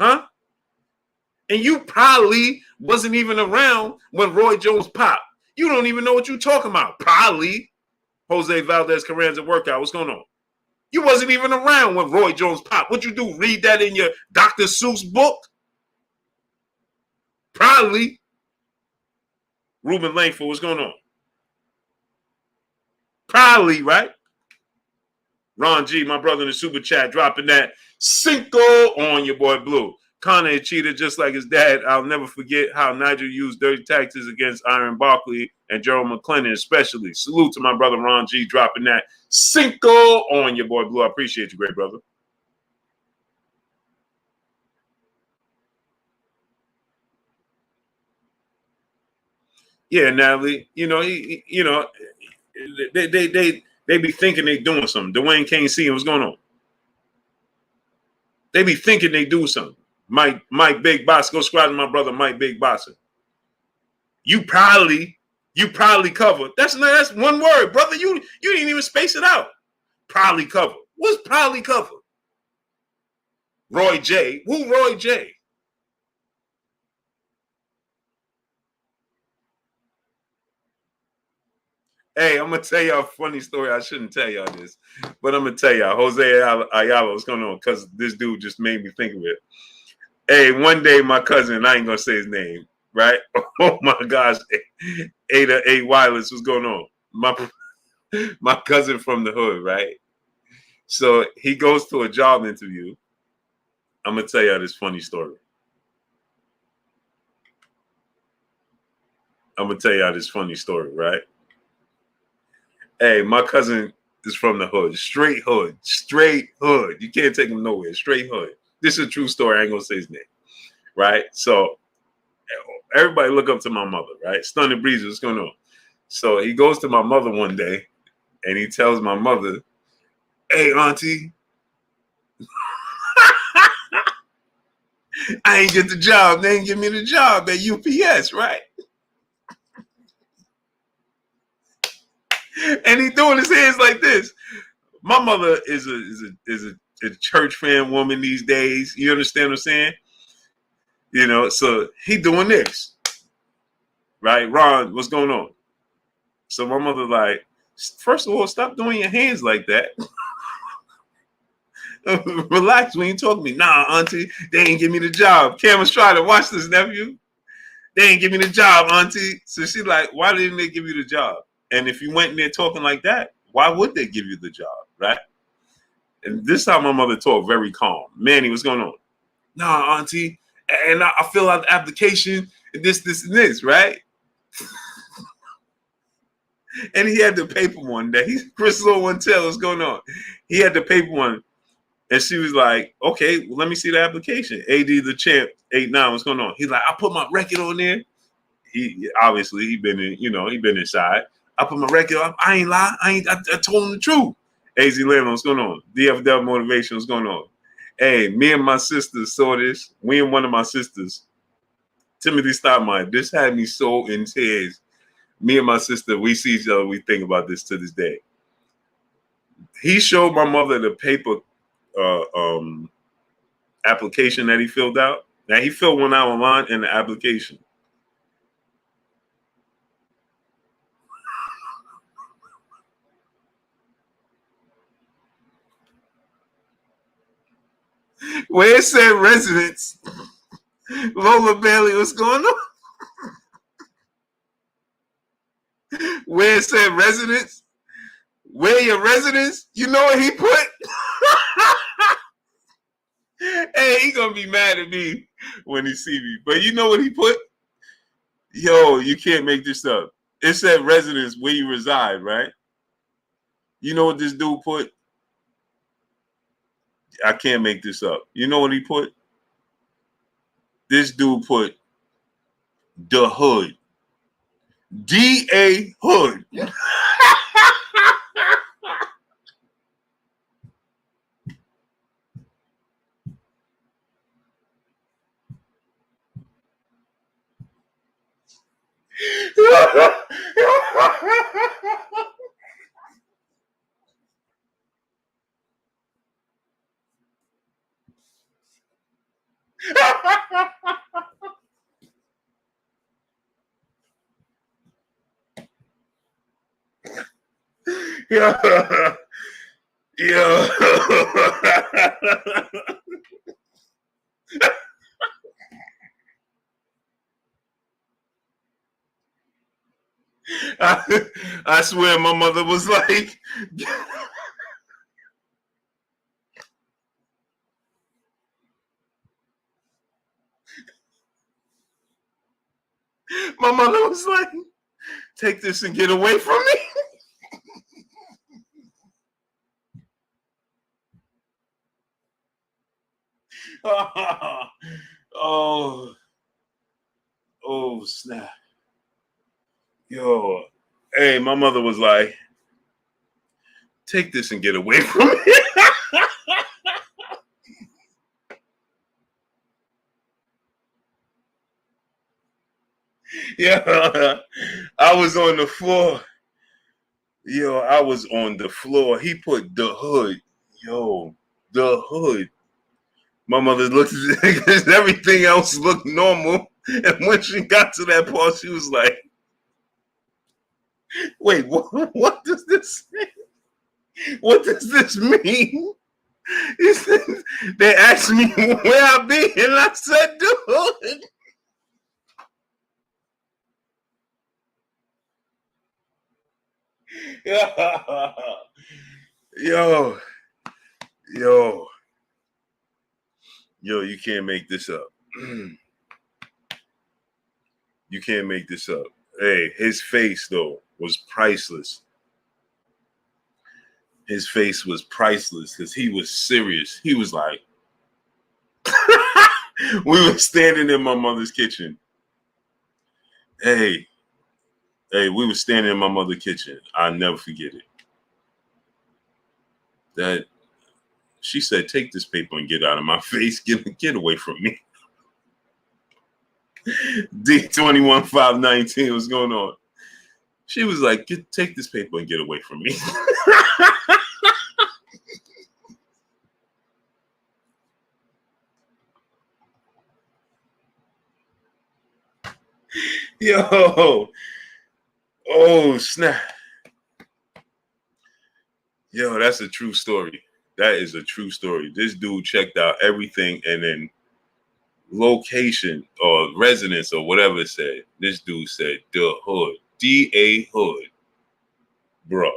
Speaker 1: Huh? And you probably wasn't even around when Roy Jones popped. You don't even know what you're talking about. Probably. Jose Valdez Carranza workout. What's going on? You wasn't even around when Roy Jones popped. What'd you do? Read that in your Dr. Seuss book? Probably. Ruben Langford, what's going on? Probably, right? Ron G, my brother in the super chat, dropping that Cinco on your boy Blue. Conor cheated just like his dad. I'll never forget how Nigel used dirty tactics against Iron Barkley and Gerald McClendon especially. Salute to my brother Ron G dropping that Cinco on your boy Blue. I appreciate you, great brother. Yeah, Natalie, you know, they be thinking they doing something. Dwayne can't see what's going on. They be thinking they do something. Mike Big Boss, go subscribe to my brother Mike Big Boss. You probably cover. That's one word, brother. You didn't even space it out. Probably cover. What's probably cover? Roy J. Who Roy J? Hey, I'm gonna tell y'all a funny story. I shouldn't tell y'all this, but I'm gonna tell y'all. Jose Ayala, what's going on? Because this dude just made me think of it. Hey, one day my cousin, I ain't gonna say his name, right? Oh my gosh, Ada A Wireless, what's going on? My cousin from the hood, right? So he goes to a job interview. I'm gonna tell y'all this funny story. Right? Hey, my cousin is from the hood. Straight hood. You can't take him nowhere. Straight hood. This is a true story. I ain't gonna say his name. Right? So everybody look up to my mother, right? Stunning Breeze, what's going on? So he goes to my mother one day and he tells my mother, hey, auntie, I ain't get the job. They ain't give me the job at UPS, right? And he doing his hands like this. My mother is a church fan woman these days. You understand what I'm saying? You know, so he doing this. Right? Ron, what's going on? So my mother like, first of all, stop doing your hands like that. Relax when you talk to me. Nah, auntie, they ain't give me the job. Cameron's trying to watch this, nephew. They ain't give me the job, auntie. So she's like, why didn't they give you the job? And if you went in there talking like that, why would they give you the job, right? And this time my mother talked very calm. Manny, what's going on? Nah, auntie. And I fill out the application and this, and this, right? And he had the paper one that Chris Low won't tell what's going on. He had the paper one. And she was like, okay, well, let me see the application. AD the champ, 8'9", what's going on? He's like, I put my record on there. He obviously he been inside. I put my record up. I ain't lie. I told him the truth. AZ Lamb, what's going on? DFW Motivation, what's going on? Hey, me and my sisters saw this. We and one of my sisters, Timothy Stoudemire, this had me so in tears. Me and my sister, we see each other, we think about this to this day. He showed my mother the paper application that he filled out. Now he filled one out online in the application. Where it said residence, Lola Bailey, what's going on? Where it said residence, where your residence, you know what he put? Hey, he gonna be mad at me when he see me. But you know what he put? Yo, you can't make this up. It said residence, where you reside, right? You know what this dude put? I can't make this up. You know what he put? This dude put the hood. D.A. Hood. Yeah. Yeah. I swear my mother was like, my mother was like, take this and get away from me. Oh, snap. Yo, hey, my mother was like, take this and get away from me. Yeah, I was on the floor. Yo, I was on the floor. He put the hood. Yo, the hood. My mother looked at it because everything else looked normal. And when she got to that part, she was like, wait, what does this say? What does this mean? They asked me where I be, and I said, the hood. Yo, you can't make this up. You can't make this up. Hey, his face, though, was priceless. His face was priceless because he was serious. He was like, we were standing in my mother's kitchen. Hey, we were standing in my mother's kitchen. I'll never forget it. That she said, take this paper and get out of my face. Get away from me. D21519, what's going on? She was like, take this paper and get away from me. Yo, oh snap. Yo, that's a true story. That is a true story. This dude checked out everything, and then location or residence or whatever it said. This dude said the hood. D.A. Hood. Bro.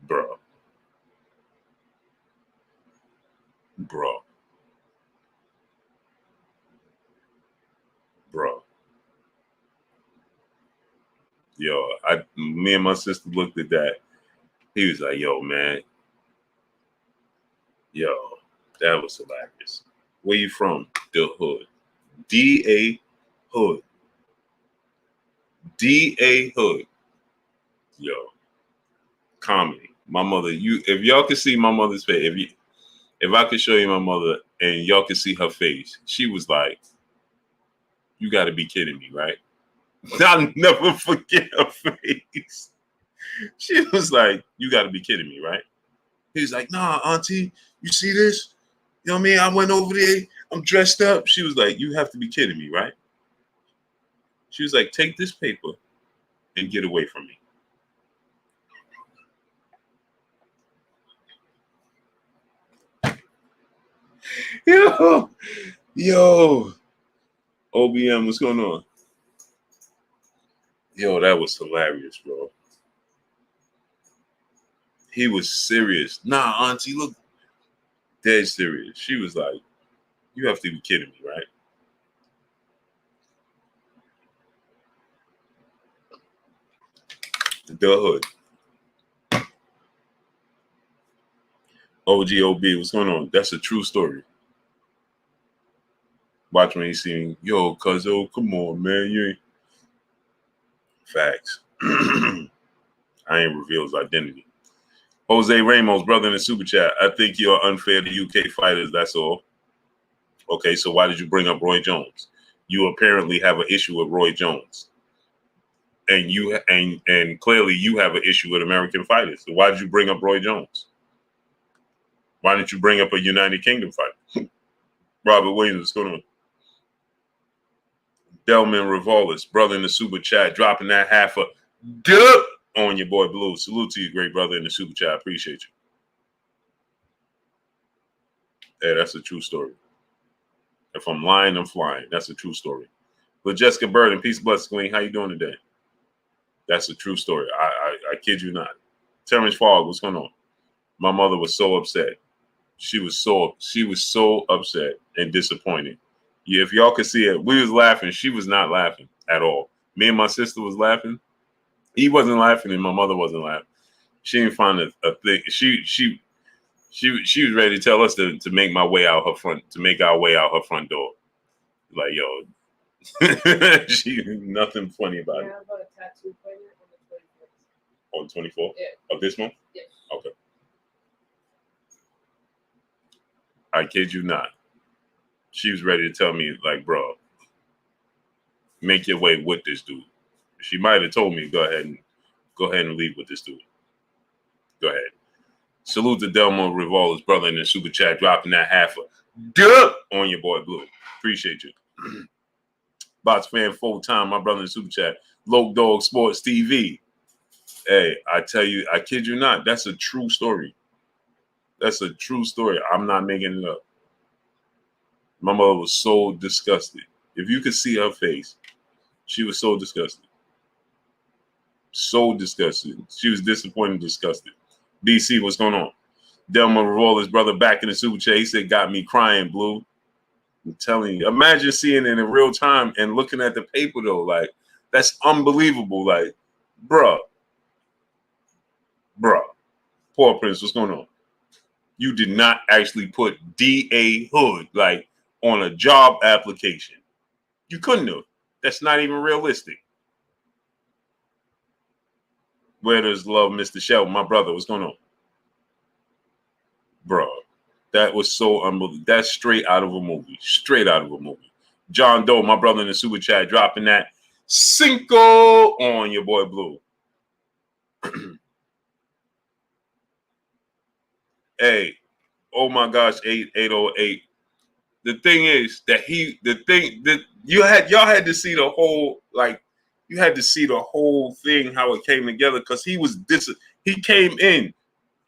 Speaker 1: Bro. Bro. Bro. Yo, me and my sister looked at that. He was like, yo, man. Yo, that was hilarious. Where you from? The hood. D.A. Hood. D.A. Hood. Yo. Comedy. My mother, if y'all could see my mother's face, if I could show you my mother and y'all could see her face, she was like, you gotta be kidding me, right? I'll never forget her face. She was like, you gotta be kidding me, right? He's like, nah, auntie, you see this? You know what I mean? I went over there, I'm dressed up. She was like, you have to be kidding me, right? She was like, take this paper and get away from me. Yo, OBM, what's going on? Yo, that was hilarious, bro. He was serious. Nah, auntie, look, dead serious. She was like, you have to be kidding me, right? The hood. OGOB, what's going on? That's a true story. Watch when he sing, yo, cuzzo, come on, man. You ain't. Facts. I ain't revealed his identity. Jose Ramos, brother in the super chat. I think you're unfair to UK fighters, that's all. Okay, so why did you bring up Roy Jones? You apparently have an issue with Roy Jones. And you and clearly you have an issue with American fighters. So why did you bring up Roy Jones? Why didn't you bring up a United Kingdom fighter? Robert Williams, what's going on? Delman Revolis, brother in the super chat, dropping that half a dip on your boy Blue. Salute to you, great brother in the super chat. Appreciate you. Hey, that's a true story. If I'm lying, I'm flying. That's a true story. But Jessica Bird, peace, bless, Queen. How you doing today? That's a true story. I kid you not. Terrence Fogg, what's going on? My mother was so upset. She was so upset and disappointed. Yeah, if y'all could see it, we was laughing. She was not laughing at all. Me and my sister was laughing. He wasn't laughing, and my mother wasn't laughing. She didn't find a thing. She was ready to tell us to make my way out her front, to make our way out her front door. Like, yo, she nothing funny about it.
Speaker 2: Yeah, about a tattoo appointment
Speaker 1: On the 24th
Speaker 2: Yeah.
Speaker 1: of this month?
Speaker 2: Yes.
Speaker 1: Okay. I kid you not. She was ready to tell me, like, bro, make your way with this dude. She might have told me, go ahead and leave with this dude. Go ahead. Salute to Delmo Revolver's brother in the super chat, dropping that half a dip on your boy Blue. Appreciate you. Box fan full time, my brother in the super chat. Low Dog Sports TV. Hey, I tell you, I kid you not, that's a true story. That's a true story. I'm not making it up. My mother was so disgusted. If you could see her face, she was so disgusted. So disgusted. She was disappointed and disgusted. DC, what's going on? Delma Revolver's brother back in the super chat. He said, got me crying, Blue. I'm telling you. Imagine seeing it in real time and looking at the paper, though. Like, that's unbelievable. Like, bruh. Poor Prince, what's going on? You did not actually put D.A. Hood, like, on a job application. You couldn't have. That's not even realistic. Where does love, Mr. Shelton? My brother, what's going on? Bro, that was so unbelievable. That's straight out of a movie. Straight out of a movie. John Doe, my brother in the super chat, dropping that Cinco on your boy Blue. Hey, oh my gosh, 808. The thing is that y'all had to see the whole, like, you had to see the whole thing, how it came together, because he came in,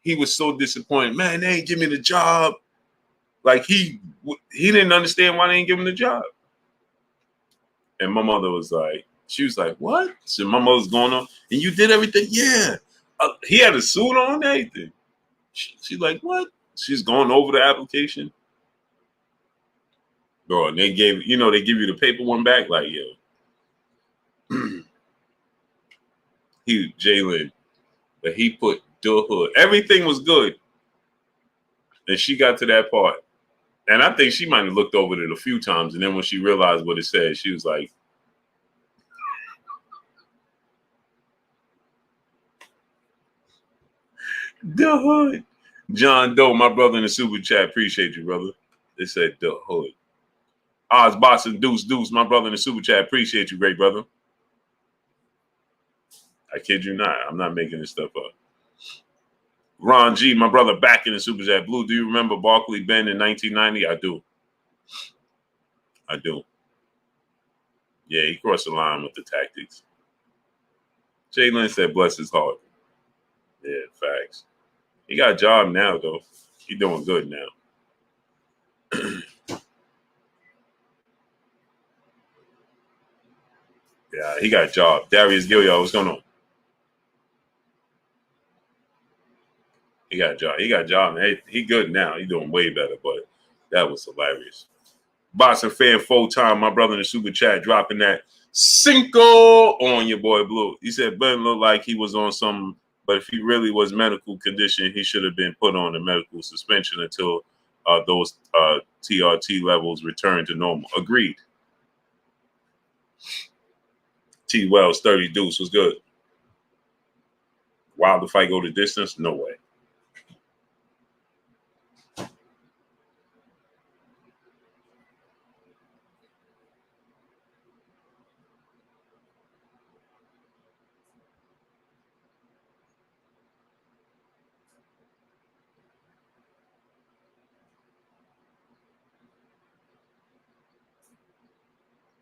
Speaker 1: he was so disappointed. Man, they ain't give me the job. Like, he didn't understand why they didn't give him the job. And my mother was like, she was like, what? So my mother's going on, and you did everything? Yeah. He had a suit on and everything. She's like, what? She's going over the application. Bro, and they give you the paper one back. Like, yo, Jalen, but he put the hood. Everything was good. And she got to that part. And I think she might have looked over it a few times. And then when she realized what it said, she was like, the hood. John Doe, my brother in the super chat, appreciate you, brother. They said the hood. Oz Boston Deuce, my brother in the super chat, appreciate you, great brother. I kid you not. I'm not making this stuff up. Ron G, my brother back in the super chat. Blue, do you remember Barkley Ben in 1990? I do. Yeah, he crossed the line with the tactics. Jalen said, bless his heart. Yeah, facts. He got a job now, though. He doing good now. Yeah, he got a job. Darius Gilliard, what's going on? He got a job. Man. He good now. He doing way better, but that was hilarious. Boxing fan full time, my brother in the super chat dropping that Cinco on your boy Blue. He said Ben looked like he was on some, but if he really was medical condition, he should have been put on a medical suspension until those TRT levels return to normal. Agreed. T Wells 30 Deuce was good. Wild the fight go the distance? No way.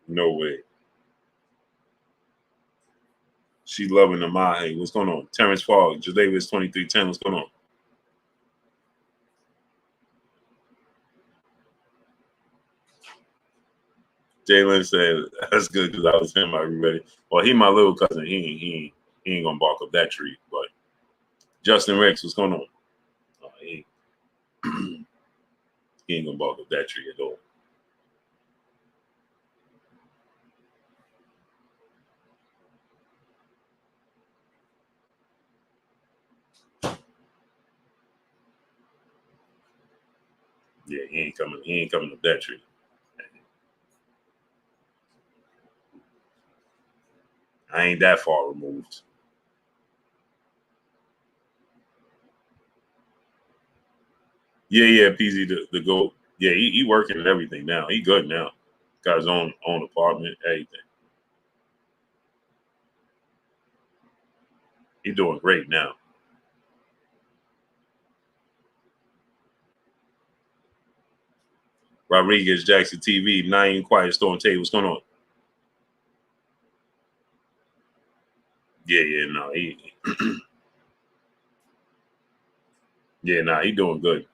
Speaker 1: No way. She loving the Mahe. What's going on? Terrence Fogg, Jadavis 2310. What's going on? Jalen said, that's good because I was him. I ready. Well, he my little cousin. He ain't gonna bark up that tree. But Justin Rex, what's going on? He ain't gonna bark up that tree at all. Yeah, he ain't coming up that tree. I ain't that far removed. Yeah, PZ the GOAT. Yeah, he working and everything now. He good now. Got his own apartment, everything. He doing great now. Rodriguez Jackson TV, 9 Quiet Storm Tate. What's going on? Yeah, no, he doing good.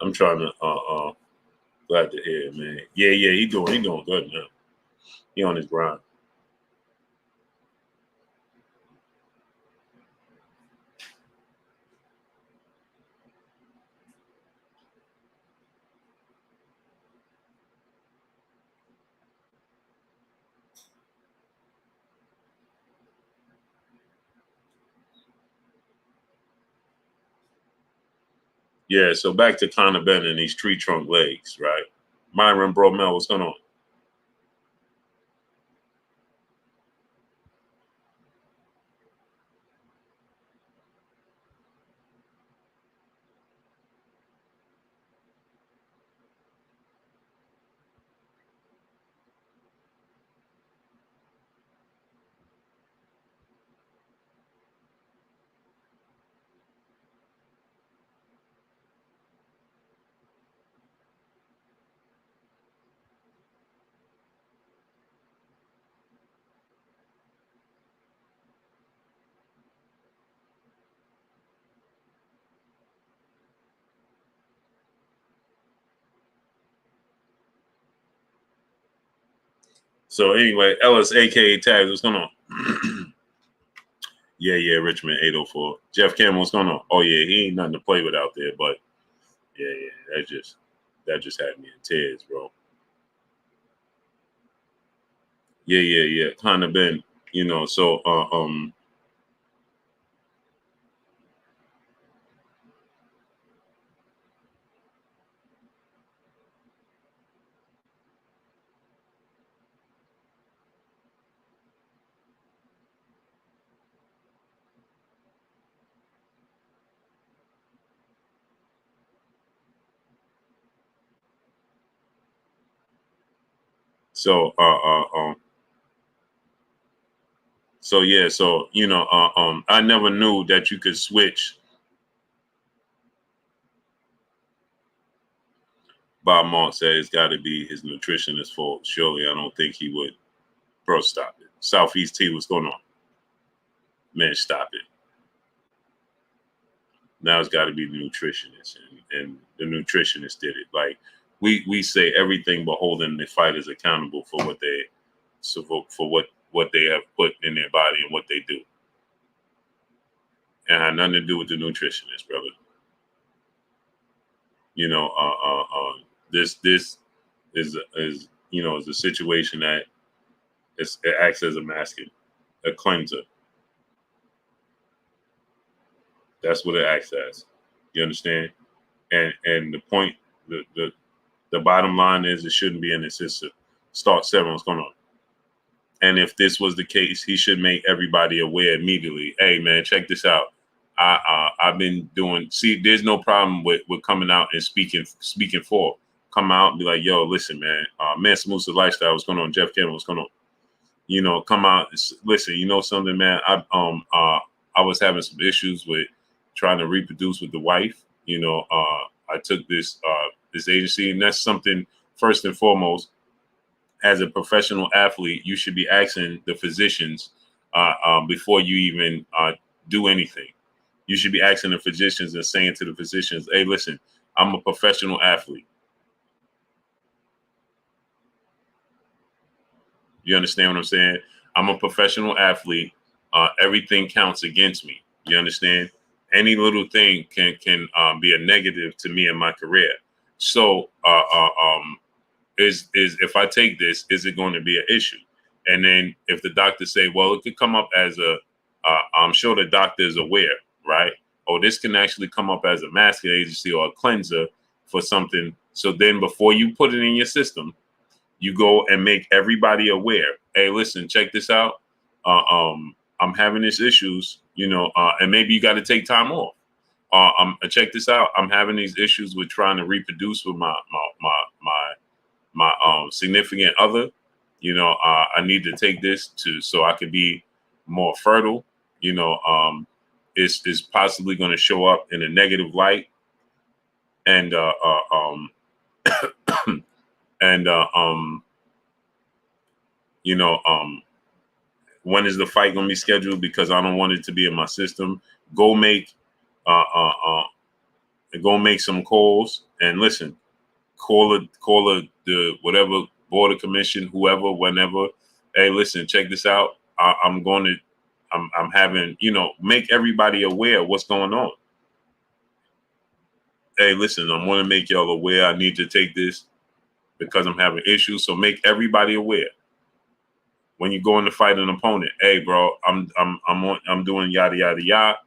Speaker 1: I'm trying to glad to hear, man. Yeah, he doing good now. He on his grind. Yeah, so back to Conor Benn and these tree trunk legs, right? Myron Bromell, what's going on? So anyway, Ellis, aka Tags, what's going on? Yeah, Richmond 804. Jeff Campbell, what's going on? Oh yeah, he ain't nothing to play with out there, but yeah, that just had me in tears, bro. Yeah. Conor Benn, so So I never knew that you could switch. Bob Mark said it's got to be his nutritionist's fault. Surely, I don't think he would. Bro, stop it. Southeast T, what's going on? Man, stop it. Now it's got to be the nutritionist, and the nutritionist did it. Like we say everything, but holding the fighters accountable for what they what they have put in their body and what they do. And had nothing to do with the nutritionist, brother. This is a situation that it acts as a masking, a cleanser. That's what it acts as. You understand? And the point, the bottom line is it shouldn't be in his system. Start 7, what's going on? And if this was the case, he should make everybody aware immediately. Hey man, check this out. I've been doing. See, there's no problem with coming out and speaking for. Come out and be like, yo, listen, man. Man, Smooth's lifestyle. What's going on? Jeff Campbell, what's going on? Come out. Listen, you know something, man. I was having some issues with trying to reproduce with the wife. I took this agency, and that's something first and foremost. As a professional athlete, you should be asking the physicians before you even do anything. You should be asking the physicians and saying to the physicians, hey, listen, I'm a professional athlete. You understand what I'm saying? I'm a professional athlete. Everything counts against me. You understand? Any little thing can be a negative to me in my career. So is if I take this, is it going to be an issue? And then if the doctor say, well, it could come up as I'm sure the doctor is aware, right? Oh, this can actually come up as a masking agency or a cleanser for something. So then before you put it in your system, you go and make everybody aware. Hey, listen, check this out. I'm having these issues, and maybe you got to take time off. Check this out. I'm having these issues with trying to reproduce with my significant other. I need to take this so I could be more fertile. It's possibly going to show up in a negative light, and when is the fight going to be scheduled? Because I don't want it to be in my system. Go make some calls and listen. Call the whatever board of commission, whoever, whenever. Hey, listen, check this out. I'm having, make everybody aware of what's going on. Hey, listen, I want to make y'all aware. I need to take this because I'm having issues. So make everybody aware. When you go in to fight an opponent, hey, bro, I'm doing yada yada yada.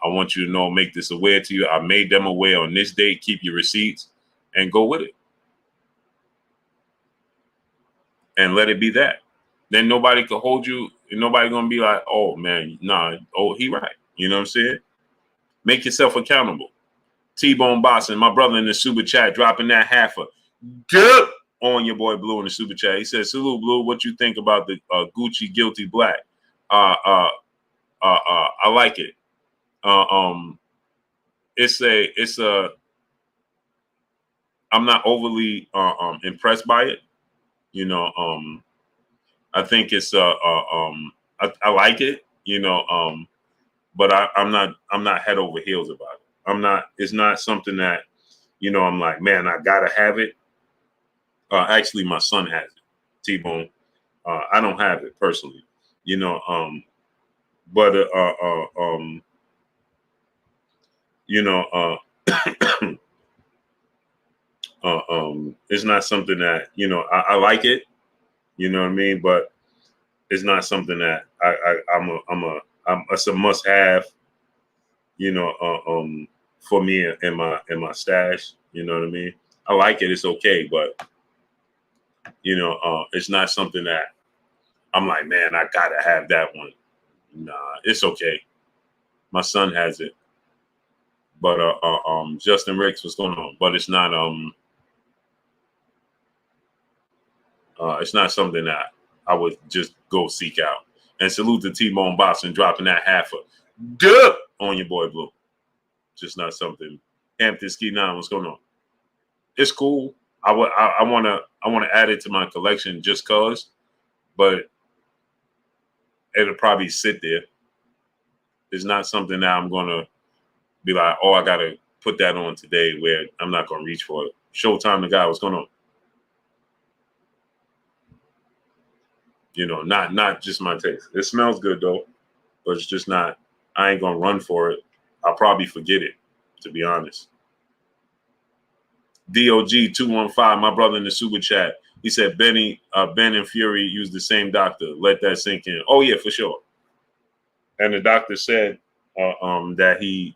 Speaker 1: I want you to know, make this aware to you. I made them aware on this date. Keep your receipts and go with it. And let it be that. Then nobody could hold you. And nobody gonna be like, oh man, nah, oh, he right. You know what I'm saying? Make yourself accountable. T-Bone Boston, my brother in the super chat, dropping that halfer. Good on your boy Blue in the super chat. He says, salute Blue, what you think about the Gucci Guilty Black? I like it. It's a I'm not overly impressed by it. I think it's I like it, but I'm not head over heels about it. It's not something that, I'm like, man, I gotta have it. Actually, my son has it, T-Bone. I don't have it personally, but you know, it's not something that I like it. You know what I mean? But it's not something that it's a must have. For me in my stash. You know what I mean? I like it. It's okay, but it's not something that I'm like, man, I gotta have that one. Nah, it's okay. My son has it, but Justin Ricks, what's going on? But it's not something that I would just go seek out. And salute to T-Bone Boston dropping that half a dub on your boy Blue. Just not something. Hampton Ski 9, what's going on? It's cool. I wanna add it to my collection just cause, but it'll probably sit there. It's not something that I'm gonna be like, oh, I gotta put that on today where I'm not gonna reach for it. Showtime the guy, what's going on? Not just my taste. It smells good though, but it's just not. I ain't gonna run for it. I'll probably forget it, to be honest. DOG215, my brother in the super chat. He said Ben and Fury used the same doctor. Let that sink in. Oh yeah, for sure. And the doctor said that he,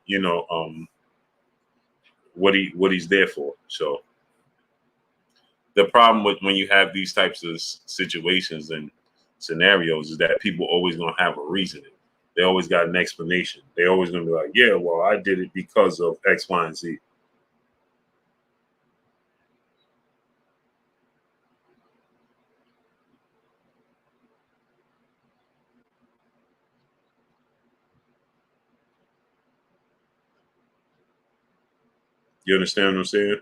Speaker 1: what he's there for. So the problem with when you have these types of situations and scenarios is that people always gonna have a reasoning. They always got an explanation. They always gonna be like, yeah, well, I did it because of X, Y, and Z. You understand what I'm saying?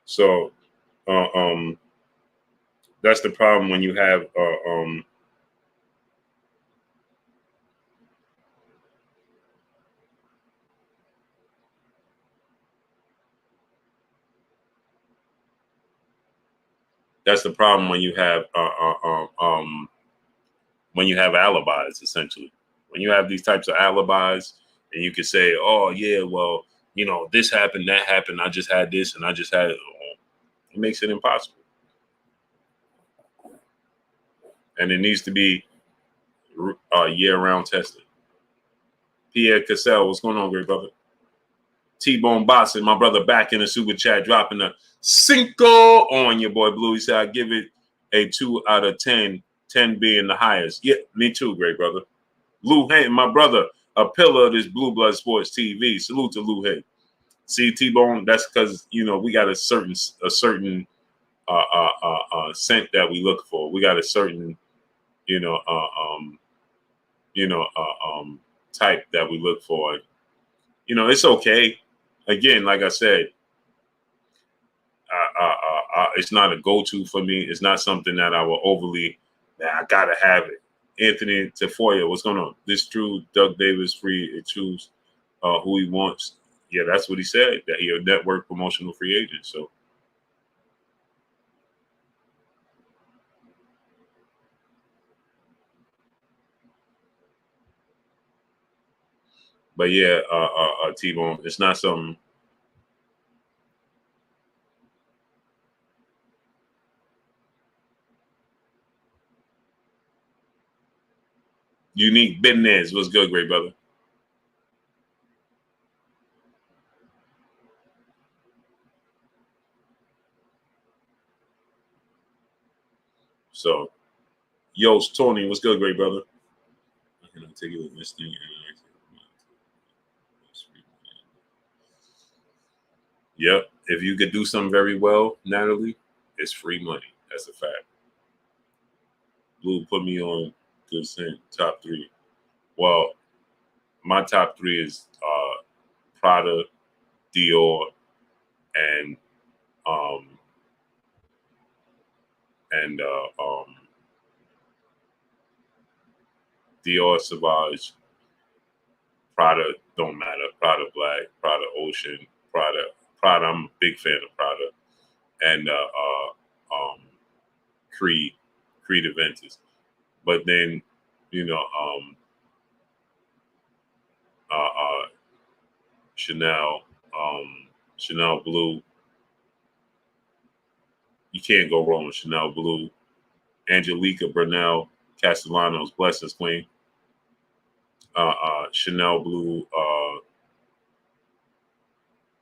Speaker 1: So that's the problem when you have that's the problem when you have alibis, essentially. When you have these types of alibis, and you can say, "Oh yeah, well, this happened, that happened. I just had this, and I just had it." It makes it impossible, and it needs to be year-round tested. Pierre Cassell, what's going on, great brother? T-Bone Boston, my brother, back in the super chat, dropping a cinco on your boy Blue. He said, I give it a 2 out of 10, 10 being the highest. Yeah, me too, great brother. Lou Hay, my brother, a pillar of this Blue Blood Sports TV. Salute to Lou Hay. See, T-Bone, that's because, we got a certain scent that we look for. We got a certain, type that we look for. It's okay. Again, like I said, it's not a go-to for me. It's not something that I will overly. I gotta have it. Anthony Tafoya, what's going on? This true. Doug Davis free to choose who he wants. Yeah, that's what he said. That he a network promotional free agent. So, but yeah, T-Bone, it's not something. Unique business. What's good, great brother? So, Tony, what's good, great brother? I can take it with this thing. Yep. If you could do something very well, Natalie, it's free money. That's a fact. Blue put me on good scent, top 3. Well, my top 3 is Prada, Dior, and um and Dior Sauvage, Prada don't matter, Prada Black, Prada Ocean, Prada. I'm a big fan of Prada, and Creed Aventus. But then, you know, Chanel, Chanel Blue. You can't go wrong with Chanel Blue. Angelica Burnell, Castellanos, Blessings Queen. Chanel Blue,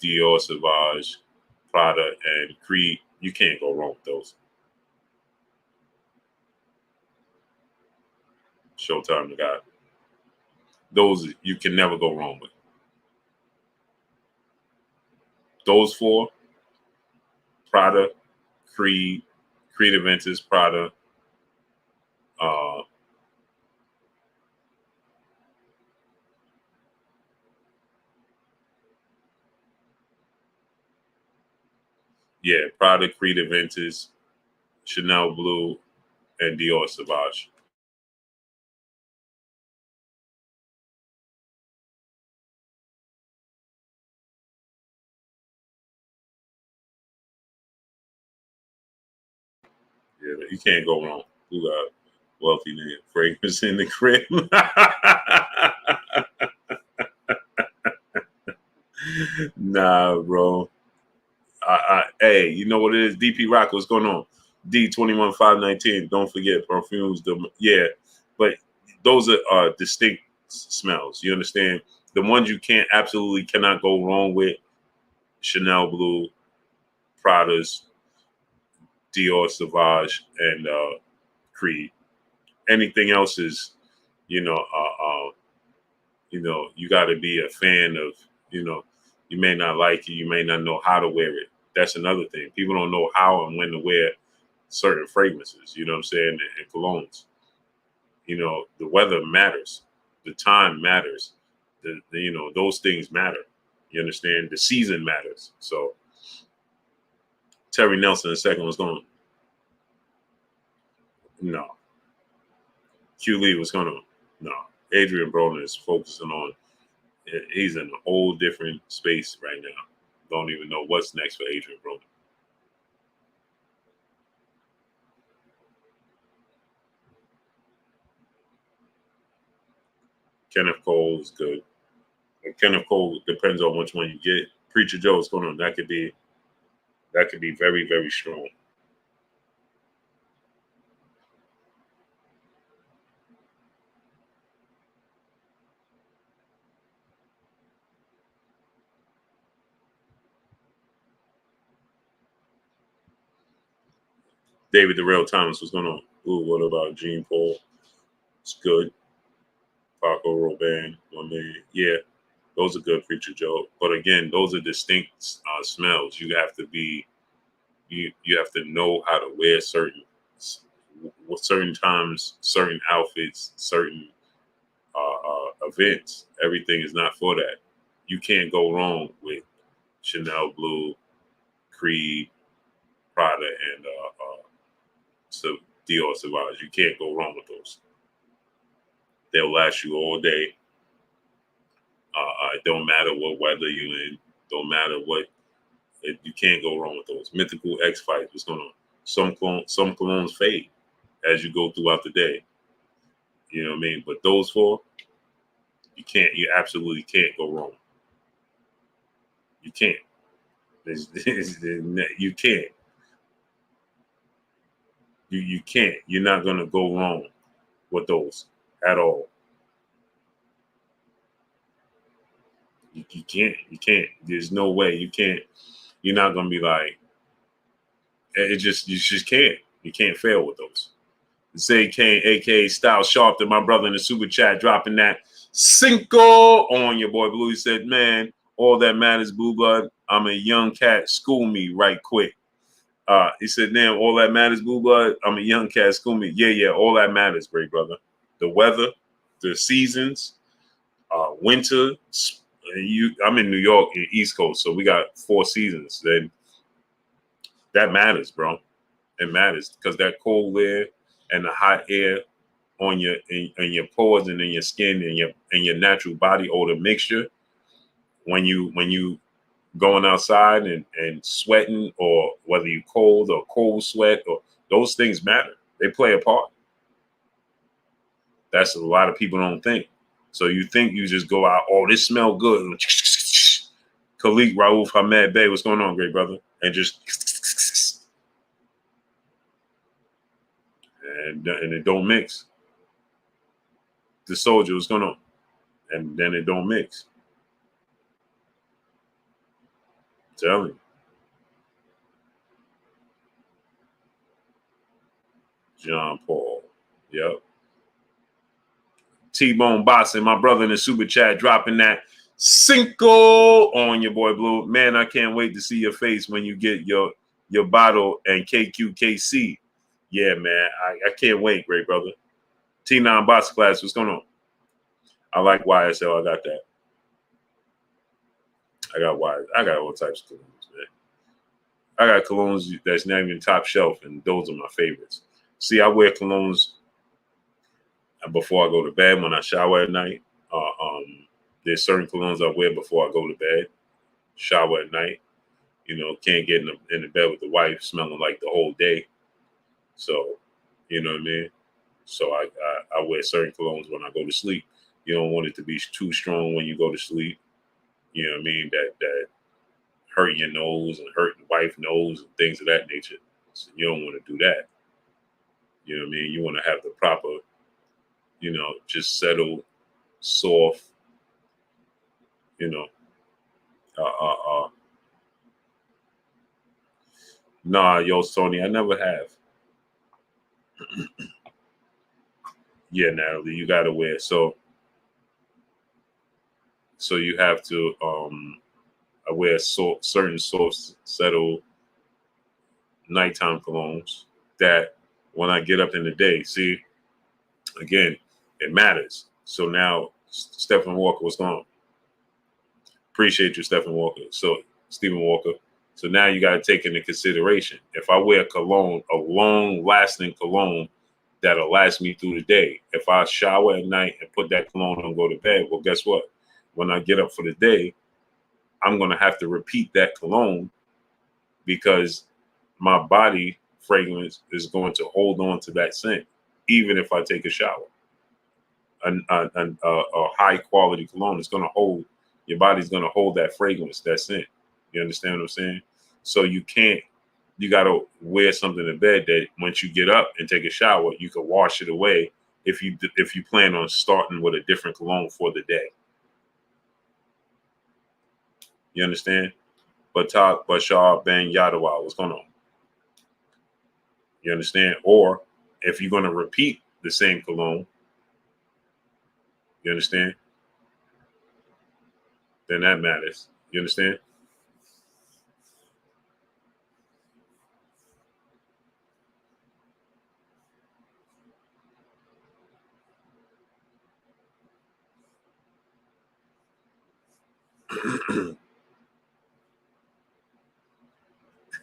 Speaker 1: Dior Sauvage, Prada, and Creed. You can't go wrong with those. Showtime to God. Those you can never go wrong with. Those 4, Prada, Creed Aventus, Prada, Prada, Creed Aventus, Chanel Blue, and Dior Sauvage. Yeah, you can't go wrong. Who got wealthy nigga fragrance in the crib? Nah, bro. Hey, you know what it is? DP Rock, what's going on? D21519. Don't forget perfumes. But those are distinct smells. You understand? The ones you absolutely cannot go wrong with: Chanel Blue, Prada's, Dior Sauvage, and Creed. Anything else is, you know, you got to be a fan of, you may not like it, you may not know how to wear it. That's another thing. People don't know how and when to wear certain fragrances, you know what I'm saying, and colognes. The weather matters, the time matters, those things matter. You understand? The season matters. So Terry Nelson, the second was going, no. Q Lee was going to, no. Adrian Broner is focusing on, he's in a whole different space right now. Don't even know what's next for Adrian Broner. Kenneth Cole is good. And Kenneth Cole depends on which one you get. Preacher Joe is going on. That could be very, very strong. David the Real Thomas was going on. Ooh, what about Gene Paul? It's good. Paco Rabanne, 1 million. Yeah, those are good, Preacher Joe. But again, those are distinct smells. You have to be, you have to know how to wear certain times, certain outfits, certain events. Everything is not for that. You can't go wrong with Chanel Blue, Creed, Prada, and so Dior Sauvage. You can't go wrong with those. They'll last you all day. It don't matter what weather you're in. Don't matter what. You can't go wrong with those. Mythical X Fight. What's going on? Some colognes fade as you go throughout the day. You know what I mean? But those 4, you can't. You absolutely can't go wrong. You can't. You can't. You can't. You're not gonna go wrong with those at all. You can't. You can't. There's no way. You can't. You're not gonna be like. You just can't. You can't fail with those. Zay Kane, aka Style Sharpton, my brother in the super chat, dropping that Cinco on your boy Blue. He said, "Man, all that matters, Blue Blood. I'm a young cat. School me right quick. He said, damn, all that matters, Blue Blood. I'm a young cat. School me. Yeah, all that matters, great brother. The weather, the seasons, winter. I'm in New York, in East Coast, so we got 4 seasons. Then that matters, bro. It matters because that cold air and the hot air on your pores and in your skin and your natural body odor mixture. When you going outside and sweating, or whether you cold or cold sweat, or those things matter. They play a part. That's a lot of people don't think. So you think you just go out, oh, this smell good. Khalik Raouf Hamed Bey, what's going on, great brother? And just and it don't mix. The soldier, what's going on? And then it don't mix. Tell you. John Paul. Yep. T-Bone Boxing, my brother in the super chat, dropping that Cinco on your boy Blue. Man, I can't wait to see your face when you get your bottle and KQKC. Yeah, man, I can't wait, great brother. T9 Box Class, what's going on? I like YSL. I got that. I got all types of colognes, man. I got colognes that's not even top shelf, and those are my favorites. See, I wear colognes before I go to bed when I shower at night. There's certain colognes I wear before I go to bed, shower at night. You know, can't get in the bed with the wife smelling like the whole day. So, you know what I mean? So I wear certain colognes when I go to sleep. You don't want it to be too strong when you go to sleep. You know what I mean? That hurt your nose and hurt the wife's nose and things of that nature. So you don't want to do that. You know what I mean? You want to have the proper, you know, just settled, soft, you know. Nah, yo, Sony, I never have. Yeah, Natalie, you gotta wear. So you have to I wear certain soft, settled nighttime colognes that when I get up in the day, see, again, it matters. So now, Stephen Walker, what's going on? Appreciate you, Stephen Walker. So, Stephen Walker. So now you got to take into consideration. If I wear cologne, a long-lasting cologne that'll last me through the day, if I shower at night and put that cologne on and go to bed, well, guess what? When I get up for the day, I'm going to have to repeat that cologne because my body fragrance is going to hold on to that scent, even if I take a shower. A high quality cologne is going to hold, your body's going to hold that fragrance, that scent. You understand what I'm saying? So you got to wear something in bed that once you get up and take a shower, you can wash it away if you plan on starting with a different cologne for the day. You understand? Batak Bashar Ben Yadawa, what's going on? You understand? Or if you're going to repeat the same cologne, you understand? Then that matters. You understand?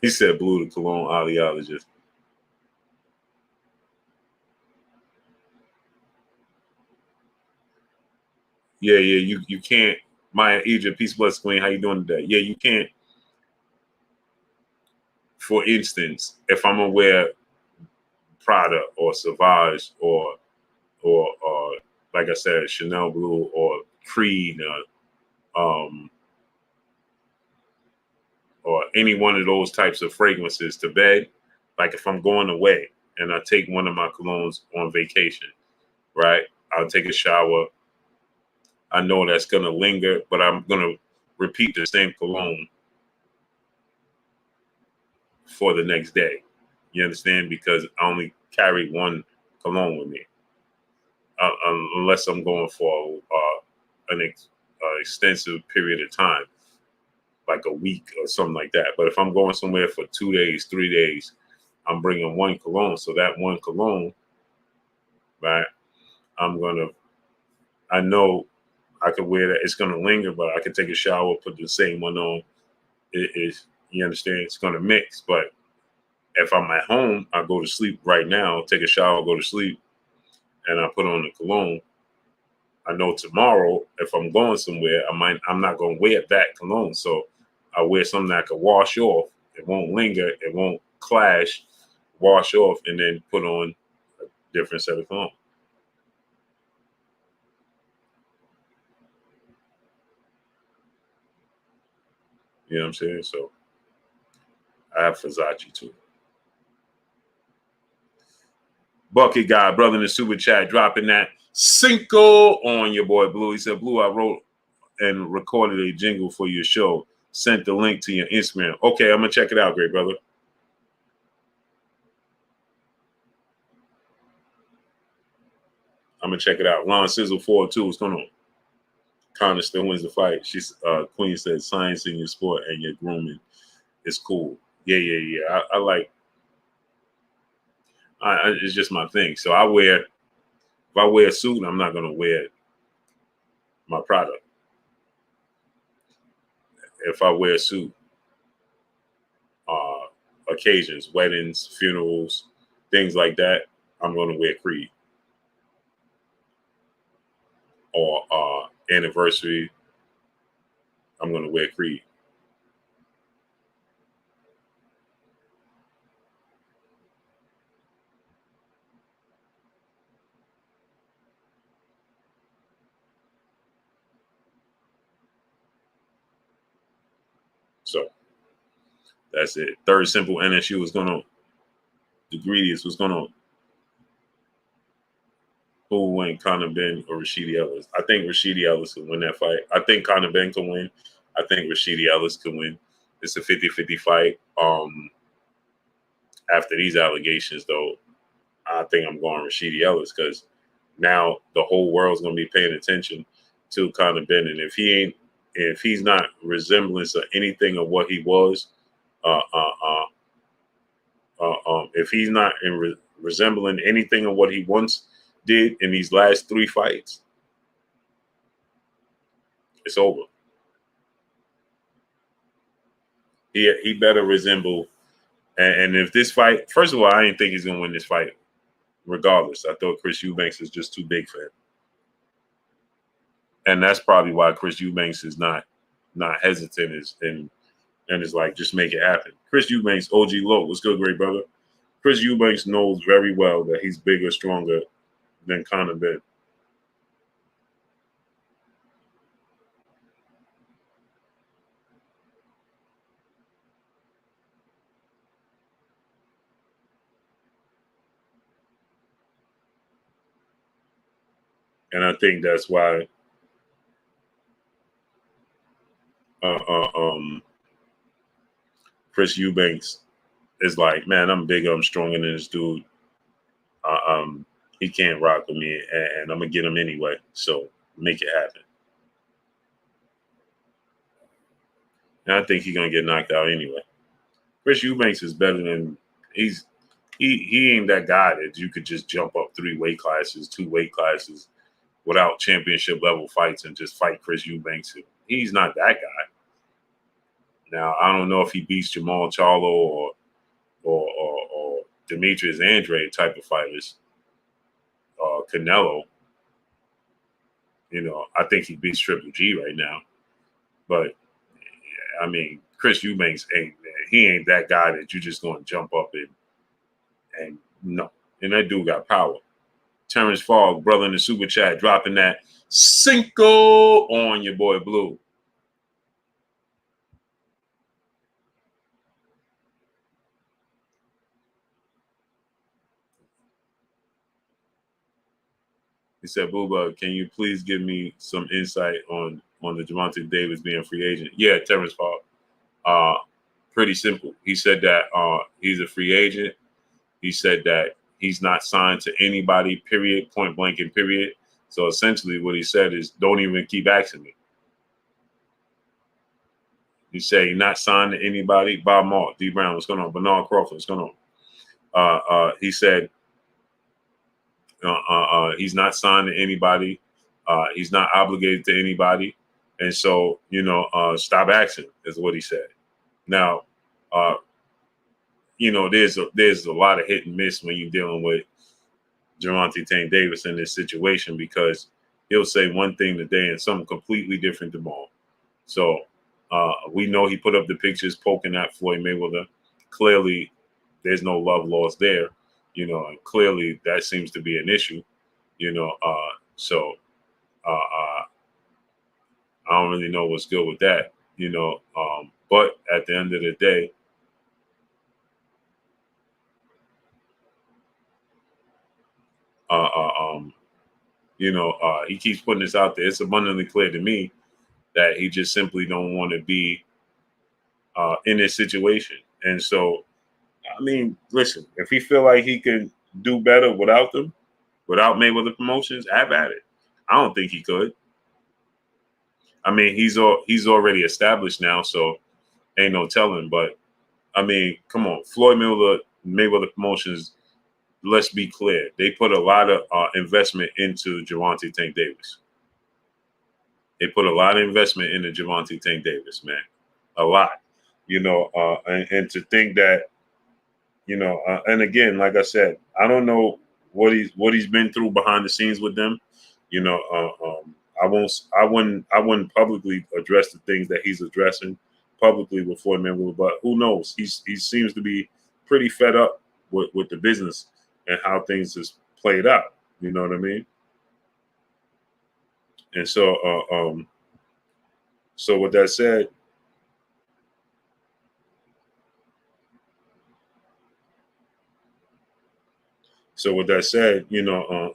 Speaker 1: He said Blue the cologne audiologist. Yeah, you can't. Maya Egypt, peace, bless, queen. How you doing today? Yeah, you can't. For instance, if I'm gonna wear Prada or Sauvage or like I said, Chanel Blue or Creed, or any one of those types of fragrances to bed, like if I'm going away and I take one of my colognes on vacation, right? I'll take a shower. I know that's gonna linger, but I'm gonna repeat the same cologne for the next day. You understand? Because I only carry one cologne with me, unless I'm going for an extensive period of time. like a week or something like that. But if I'm going somewhere for 2 days, 3 days, I'm bringing one cologne. So that one cologne, right? I know I could wear that. It's gonna linger, but I can take a shower, put the same one on. It is, you understand? It's gonna mix. But if I'm at home, I go to sleep right now, take a shower, go to sleep, and I put on the cologne. I know tomorrow, if I'm going somewhere, I'm not gonna wear that cologne. So I wear something that I can wash off. It won't linger, it won't clash, wash off, and then put on a different set of cologne. You know what I'm saying? So I have Versace too. Bucket guy, brother in the super chat, dropping that Cinco on your boy Blue. He said, Blue, I wrote and recorded a jingle for your show. Sent the link to your Instagram. Okay, I'm gonna check it out, great brother. I'm gonna check it out. Lon Sizzle 4-2. What's going on? Conor still wins the fight. She's Queen said science in your sport and your grooming is cool. Yeah. I like. It's just my thing. So if I wear a suit, I'm not gonna wear my product. If I wear a suit, occasions, weddings, funerals, things like that, I'm gonna wear Creed. Or anniversary, I'm gonna wear Creed. So that's it. Third simple NSU was gonna the greediest was gonna who will win, Conor Benn or Rashidi Ellis. I think Rashidi Ellis can win that fight. I think Conor Benn can win. I think Rashidi Ellis can win. It's a 50-50 fight. After these allegations, though, I think I'm going Rashidi Ellis because now the whole world's going to be paying attention to Conor Benn, and if he's not resemblance of anything of what he was, if he's not resembling anything of what he once did in these last 3 fights, it's over. He better resemble. And if this fight, first of all, I didn't think he's going to win this fight regardless. I thought Chris Eubanks is just too big for him. And that's probably why Chris Eubanks is not hesitant and is like, just make it happen. Chris Eubanks, OG Low, what's good, great brother? Chris Eubanks knows very well that he's bigger, stronger than Conor Benn. And I think that's why Chris Eubanks is like, man, I'm bigger, I'm stronger than this dude. He can't rock with me, and I'm gonna get him anyway. So make it happen. And I think he's gonna get knocked out anyway. Chris Eubanks is better than he ain't that guy that you could just jump up 3 weight classes, 2 weight classes without championship level fights and just fight Chris Eubanks. He's not that guy. Now I don't know if he beats Jamal Charlo or Demetrius Andrade type of fighters. Canelo, I think he beats Triple G right now. But I mean, Chris Eubanks ain't that guy that you just gonna jump up and no. And that dude got power. Terrence Fogg, brother in the super chat, dropping that Cinco on your boy Blue. He said, Booba, can you please give me some insight on the Gervonta Davis being a free agent? Yeah, Terrence Fogg. Pretty simple. He said that he's a free agent. He said that he's not signed to anybody, period, point blank and period. So essentially what he said is, don't even keep asking me. He said he's not signed to anybody. Bob Mark, D Brown, what's going on? Bernard Crawford, what's going on? He said he's not signed to anybody. He's not obligated to anybody. And so, stop asking is what he said. Now, there's a lot of hit and miss when you're dealing with Gervonta Davis in this situation, because he'll say one thing today and something completely different tomorrow. So we know he put up the pictures poking at Floyd Mayweather. Clearly, there's no love lost there, and clearly that seems to be an issue, so I don't really know what's good with that, but at the end of the day, he keeps putting this out there. It's abundantly clear to me that he just simply don't want to be in this situation. And so, I mean, listen, if he feel like he can do better without them, without Mayweather Promotions, have at it. I don't think he could. I mean, he's already established now, so ain't no telling. But I mean, come on, Floyd Mayweather Promotions. Let's be clear. They put a lot of investment into Gervonta Davis. They put a lot of investment into Gervonta Davis, man. A lot. And to think that, and again, like I said, I don't know what he's been through behind the scenes with them. I wouldn't publicly address the things that he's addressing publicly with Floyd Mayweather, but who knows? He seems to be pretty fed up with the business and how things has played out. You know what I mean? And so, so with that said,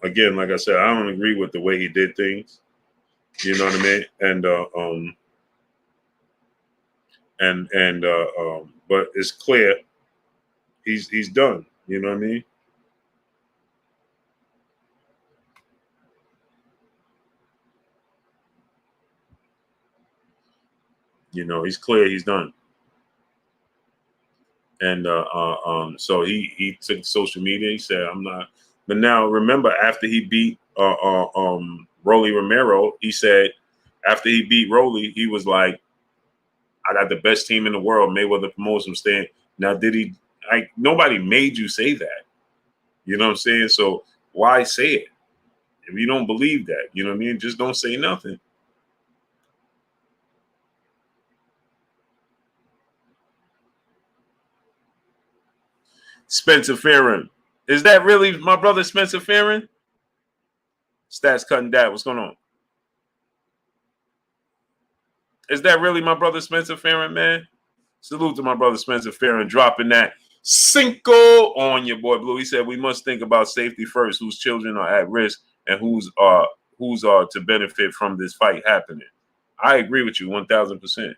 Speaker 1: again, like I said, I don't agree with the way he did things. You know what I mean? And but it's clear he's done. You know what I mean? He's clear he's done. And so he took social media. He said, "I'm not." But now remember, after he beat Rolly Romero, he said, after he beat Rolly, he was like, "I got the best team in the world." Mayweather Promotions stand. Now, did he? Like, nobody made you say that. You know what I'm saying? So why say it if you don't believe that? You know what I mean? Just don't say nothing. Spencer Farron. Is that really my brother Spencer Farron? Stats cutting that. What's going on? Is that really my brother Spencer Farron, man? Salute to my brother Spencer Farron dropping that Cinco on your boy Blue. He said we must think about safety first, whose children are at risk and who's to benefit from this fight happening. I agree with you 1,000%.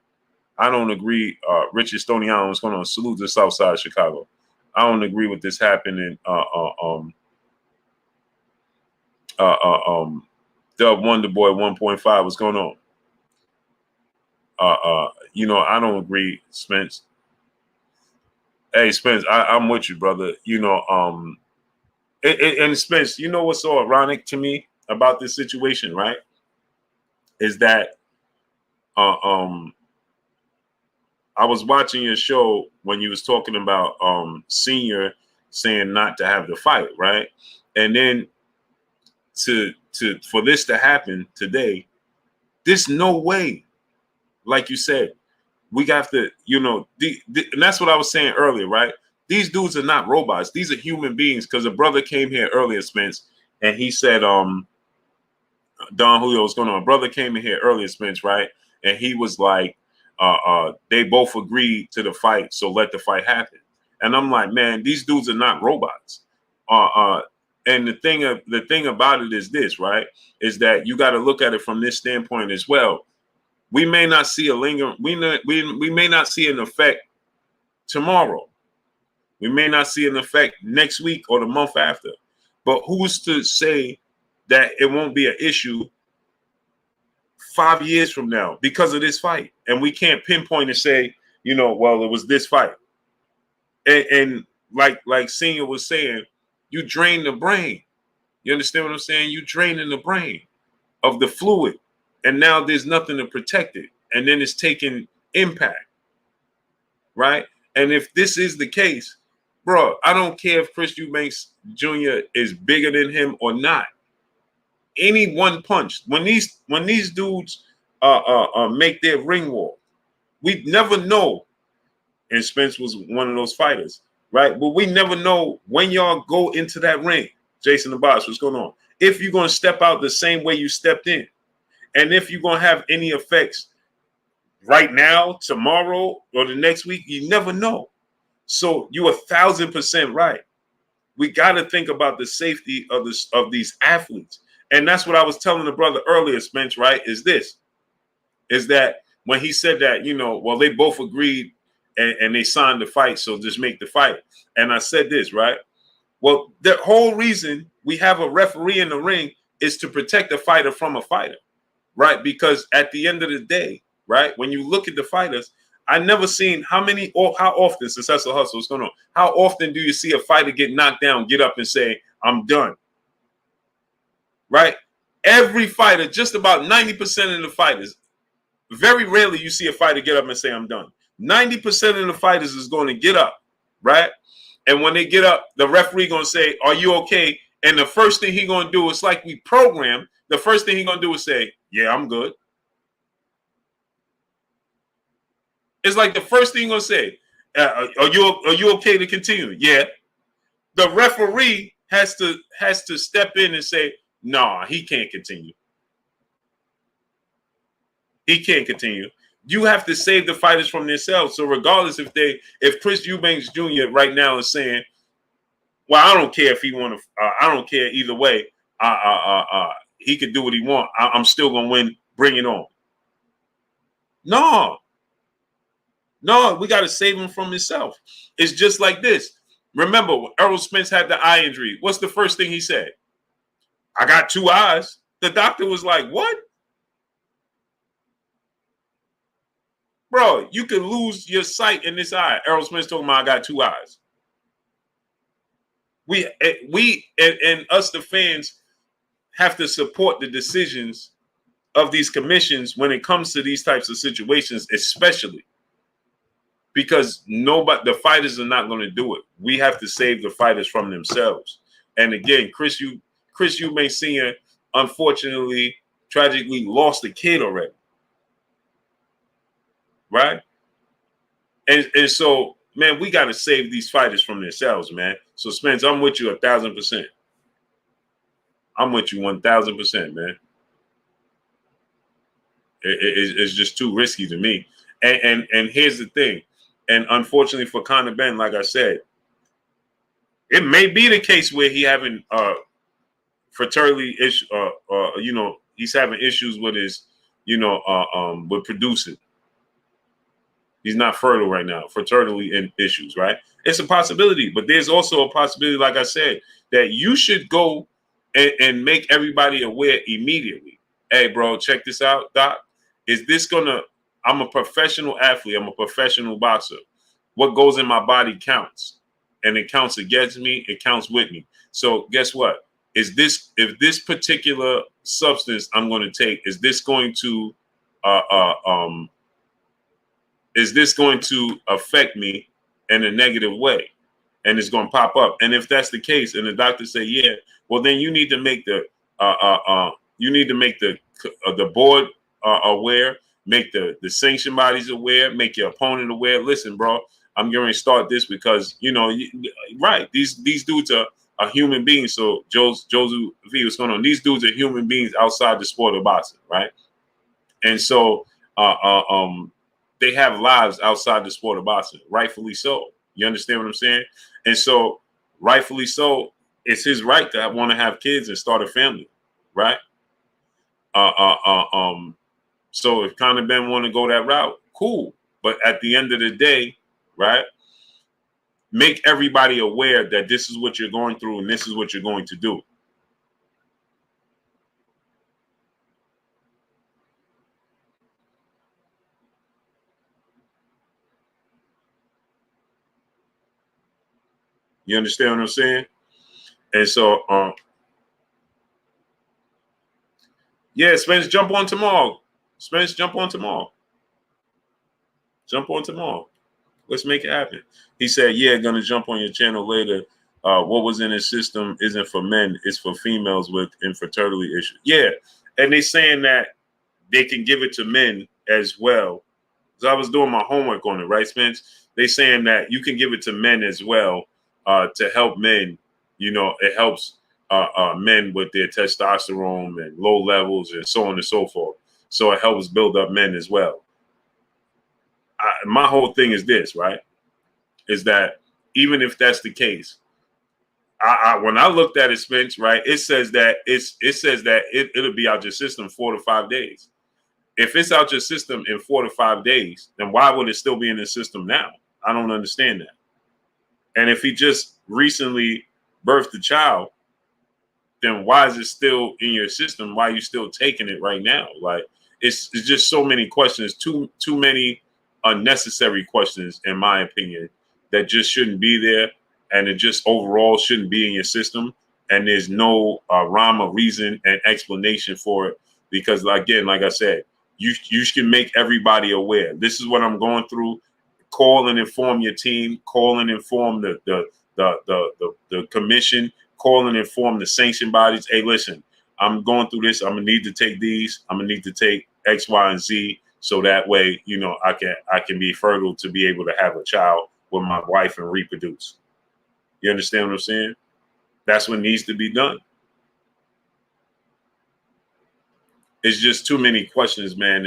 Speaker 1: I don't agree. Richard Stoniano, what's going on? Salute to the South Side of Chicago. I don't agree with this happening. Dub Wonderboy 1.5. What's going on? I don't agree, Spence. Hey, Spence, I'm with you, brother. And Spence, you know what's so ironic to me about this situation, right? Is that I was watching your show when you was talking about Senior saying not to have the fight, right? And then for this to happen today, there's no way, like you said, we got to, and that's what I was saying earlier, right? These dudes are not robots. These are human beings. Because a brother came here earlier, Spence, and he said, Don Julio was going on. A brother came in here earlier, Spence, right? And he was like, they both agreed to the fight, so let the fight happen. And I'm like, man, these dudes are not robots. And the thing about it is this, right? Is that you got to look at it from this standpoint as well. We may not see we may not see an effect tomorrow. We may not see an effect next week or the month after. But who's to say that it won't be an issue 5 years from now because of this fight. And we can't pinpoint and say, you know, well, it was this fight. And like Senior was saying, you drain the brain. You understand what I'm saying? You draining the brain of the fluid. And now there's nothing to protect it. And then it's taking impact. Right? And if this is the case, bro, I don't care if Chris Eubanks Jr. is bigger than him or not. Any one punch, when these dudes make their ring walk, we never know. And Spence was one of those fighters, right? But we never know when y'all go into that ring. Jason the Boss, what's going on? If you're gonna step out the same way you stepped in, and if you're gonna have any effects right now, tomorrow, or the next week, you never know. So you're 1,000% right. We got to think about the safety of these athletes. And that's what I was telling the brother earlier, Spence, right? Is that when he said that, you know, well, they both agreed and they signed the fight, so just make the fight. And I said this, right? Well, the whole reason we have a referee in the ring is to protect a fighter from a fighter, right? Because at the end of the day, right, when you look at the fighters, I never seen how often, Successful Hustle, what's going on? How often do you see a fighter get knocked down, get up and say, I'm done? Right? Every fighter, just about 90% of the fighters, very rarely you see a fighter get up and say, I'm done. 90% of the fighters is going to get up, right? And when they get up, the referee going to say, are you okay? And the first thing he going to do is like we program, the first thing he going to do is say, yeah, I'm good. It's like the first thing he's going to say, are you okay to continue? Yeah. The referee has to step in and say, nah, he can't continue. He can't continue. You have to save the fighters from themselves. So regardless if Chris Eubanks Jr. right now is saying, well, I don't care if he want to, I don't care either way. He could do what he want. I'm still gonna win. Bring it on. No, we got to save him from himself. It's just like this. Remember, Errol Spence had the eye injury. What's the first thing he said? I got 2 eyes. The doctor was like, what? Bro, you could lose your sight in this eye. Errol Spence talking about I got 2 eyes. We and us, the fans, have to support the decisions of these commissions when it comes to these types of situations, especially because the fighters are not going to do it. We have to save the fighters from themselves. And again, Chris Eubanks Sr. unfortunately, tragically lost a kid already. Right? And so, man, we got to save these fighters from themselves, man. So, Spence, I'm with you 1,000%. I'm with you 1,000%, man. It's just too risky to me. And here's the thing. And unfortunately for Conor Benn, like I said, it may be the case where he having fertility issue, he's having issues with his, with producing. He's not fertile right now, fertility issues, right? It's a possibility, but there's also a possibility, like I said, that you should go and make everybody aware immediately. Hey, bro, check this out, Doc. I'm a professional athlete. I'm a professional boxer. What goes in my body counts, and it counts against me. It counts with me. So guess what? If this particular substance I'm going to take, is this going to affect me in a negative way? And it's going to pop up. And if that's the case, and the doctor say, yeah, well, then you need to make the board aware, make the sanction bodies aware, make your opponent aware. Listen, bro, I'm going to start this because, right, these dudes are human beings. So Josu V, what's going on? These dudes are human beings outside the sport of boxing, right? And so they have lives outside the sport of boxing, rightfully so. You understand what I'm saying? And so, rightfully so, it's his right to want to have kids and start a family, right? So if Conor Benn want to go that route, cool. But at the end of the day, right, make everybody aware that this is what you're going through and this is what you're going to do. You understand what I'm saying? And so, yeah, Spence, jump on tomorrow. Spence, jump on tomorrow. Jump on tomorrow. Let's make it happen. He said, yeah, gonna jump on your channel later. What was in his system isn't for men, it's for females with infertility issues. Yeah. And they're saying that they can give it to men as well. So I was doing my homework on it, right, Spence? They saying that you can give it to men as well to help men. You know, it helps men with their testosterone and low levels and so on and so forth. So it helps build up men as well. My whole thing is this, right? Is that even if that's the case, when I looked at it, Spence, right, it says that it'll be out your system 4 to 5 days. If it's out your system in 4 to 5 days, then why would it still be in the system now? I don't understand that. And if he just recently birthed a child, then why is it still in your system? Why are you still taking it right now? Like it's just so many questions, too many unnecessary questions, in my opinion, that just shouldn't be there, and it just overall shouldn't be in your system. And there's no rhyme or reason and explanation for it, because again, like I said, you can make everybody aware. This is what I'm going through. Call and inform your team. Call and inform the commission. Call and inform the sanction bodies. Hey, listen, I'm going through this. I'm gonna need to take these. I'm gonna need to take X, Y, and Z, so that way, you know, I can be fertile to be able to have a child with my wife and reproduce. You understand what I'm saying? That's what needs to be done. It's just too many questions, man.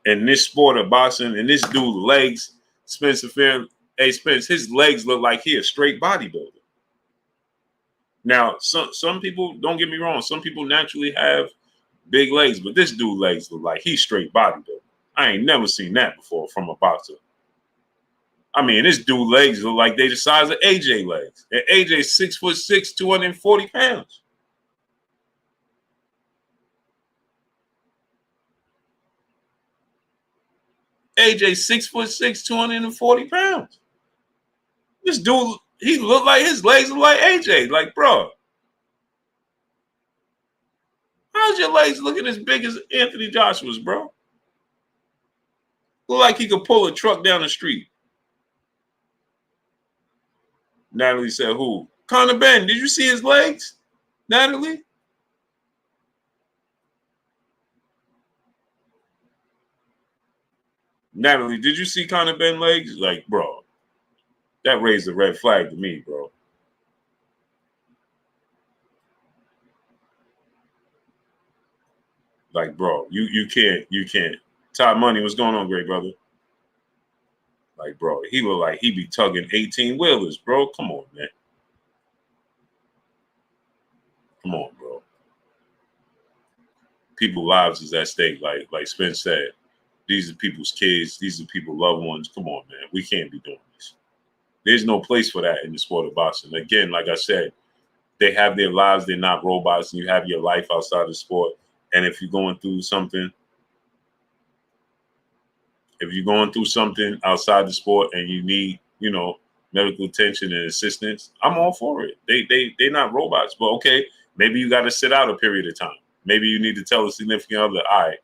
Speaker 1: And this sport of boxing, and this dude legs, Spencer Fair. Hey, Spence, his legs look like he a straight bodybuilder. Now, some people, don't get me wrong, some people naturally have big legs, but this dude legs look like he's straight bodybuilder. I ain't never seen that before from a boxer. I mean, this dude legs look like they the size of AJ legs. And AJ's 6'6", 240 pounds. AJ 6'6", 240 pounds. This dude, he look like his legs look like AJ. Like, bro, how's your legs looking as big as Anthony Joshua's, bro? Look like he could pull a truck down the street. Natalie said, who? Conor Benn. Did you see his legs, Natalie? Natalie, did you see Conor Benn legs? Like, bro, that raised a red flag to me, bro. Like, bro, you can't. Todd Money, what's going on, great brother? Like, bro, he look like he be tugging 18 wheelers, bro. Come on, man. Come on, bro. People's lives is at stake, like Spence said. These are people's kids. These are people's loved ones. Come on, man. We can't be doing this. There's no place for that in the sport of boxing. Again, like I said, they have their lives. They're not robots, and you have your life outside the sport. And if you're going through something, outside the sport and you need, you know, medical attention and assistance, I'm all for it. They're not robots, but okay, maybe you got to sit out a period of time. Maybe you need to tell a significant other, all right,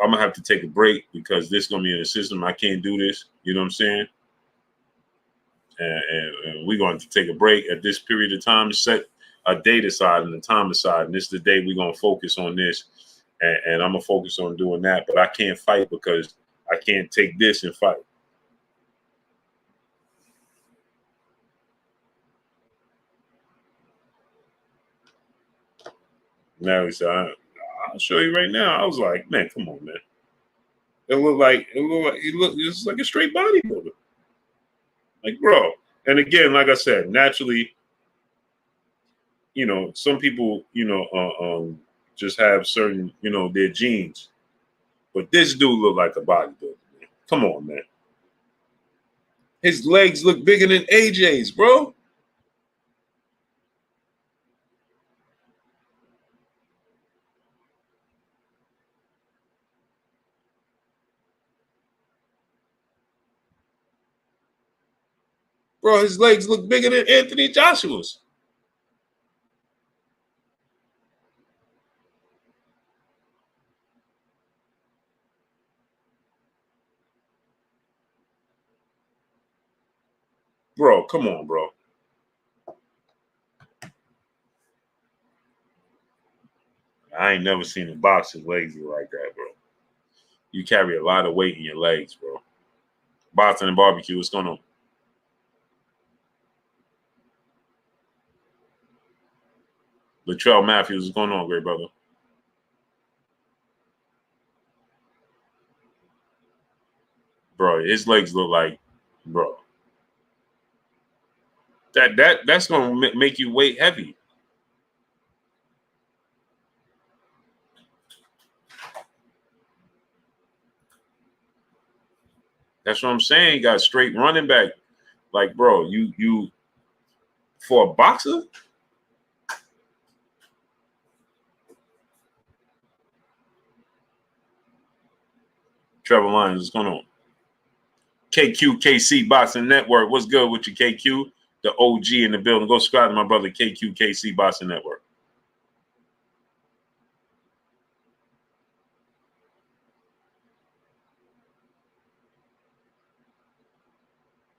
Speaker 1: I'm gonna have to take a break because this is gonna be in the system. I can't do this. You know what I'm saying? And we're going to take a break at this period of time, set a date aside and a time aside. And this is the day we're going to focus on this. And I'm going to focus on doing that. But I can't fight because I can't take this and fight. Now he said, I'll show you right now. I was like, man, come on, man. He looked just like a straight bodybuilder. Like, bro. And again, like I said, naturally, you know, some people, you know, just have certain, you know, their genes. But this dude look like a bodybuilder, man. Come on, man. His legs look bigger than AJ's, bro. Bro, his legs look bigger than Anthony Joshua's. Bro, come on, bro. I ain't never seen a boxer's legs look like that, bro. You carry a lot of weight in your legs, bro. Boxing and barbecue, what's going on? Latrell Matthews, what's going on, great brother? Bro, his legs look like, bro. That's gonna make you weight heavy. That's what I'm saying. You got straight running back. Like, bro, you for a boxer? Trevor Lyons, what's going on? KQKC Boxing Network. What's good with you, KQ? The OG in the building. Go subscribe to my brother KQKC Boxing Network.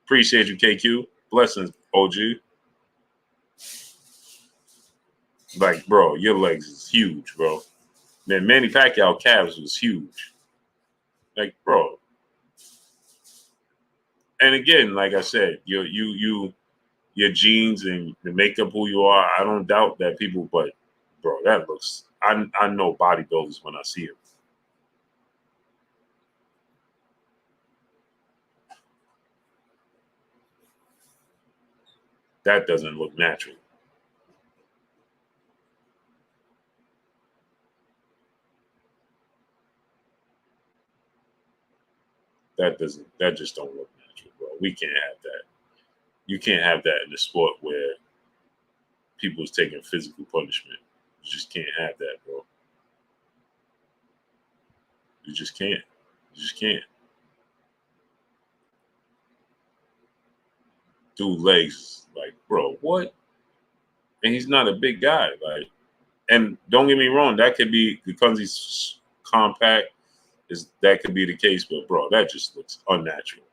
Speaker 1: Appreciate you, KQ. Blessings, OG. Like, bro, your legs is huge, bro. Man, Manny Pacquiao calves was huge. Like, bro. And again, like I said, your genes and the makeup who you are, I don't doubt that people, but bro, that looks I know bodybuilders when I see them. That doesn't look natural. That just don't look natural, bro. We can't have that. You can't have that in a sport where people's taking physical punishment. You just can't have that, bro. You just can't. You just can't. Dude, legs, like, bro, what? And he's not a big guy, like. And don't get me wrong, that could be because he's compact. That could be the case, but bro, that just looks unnatural.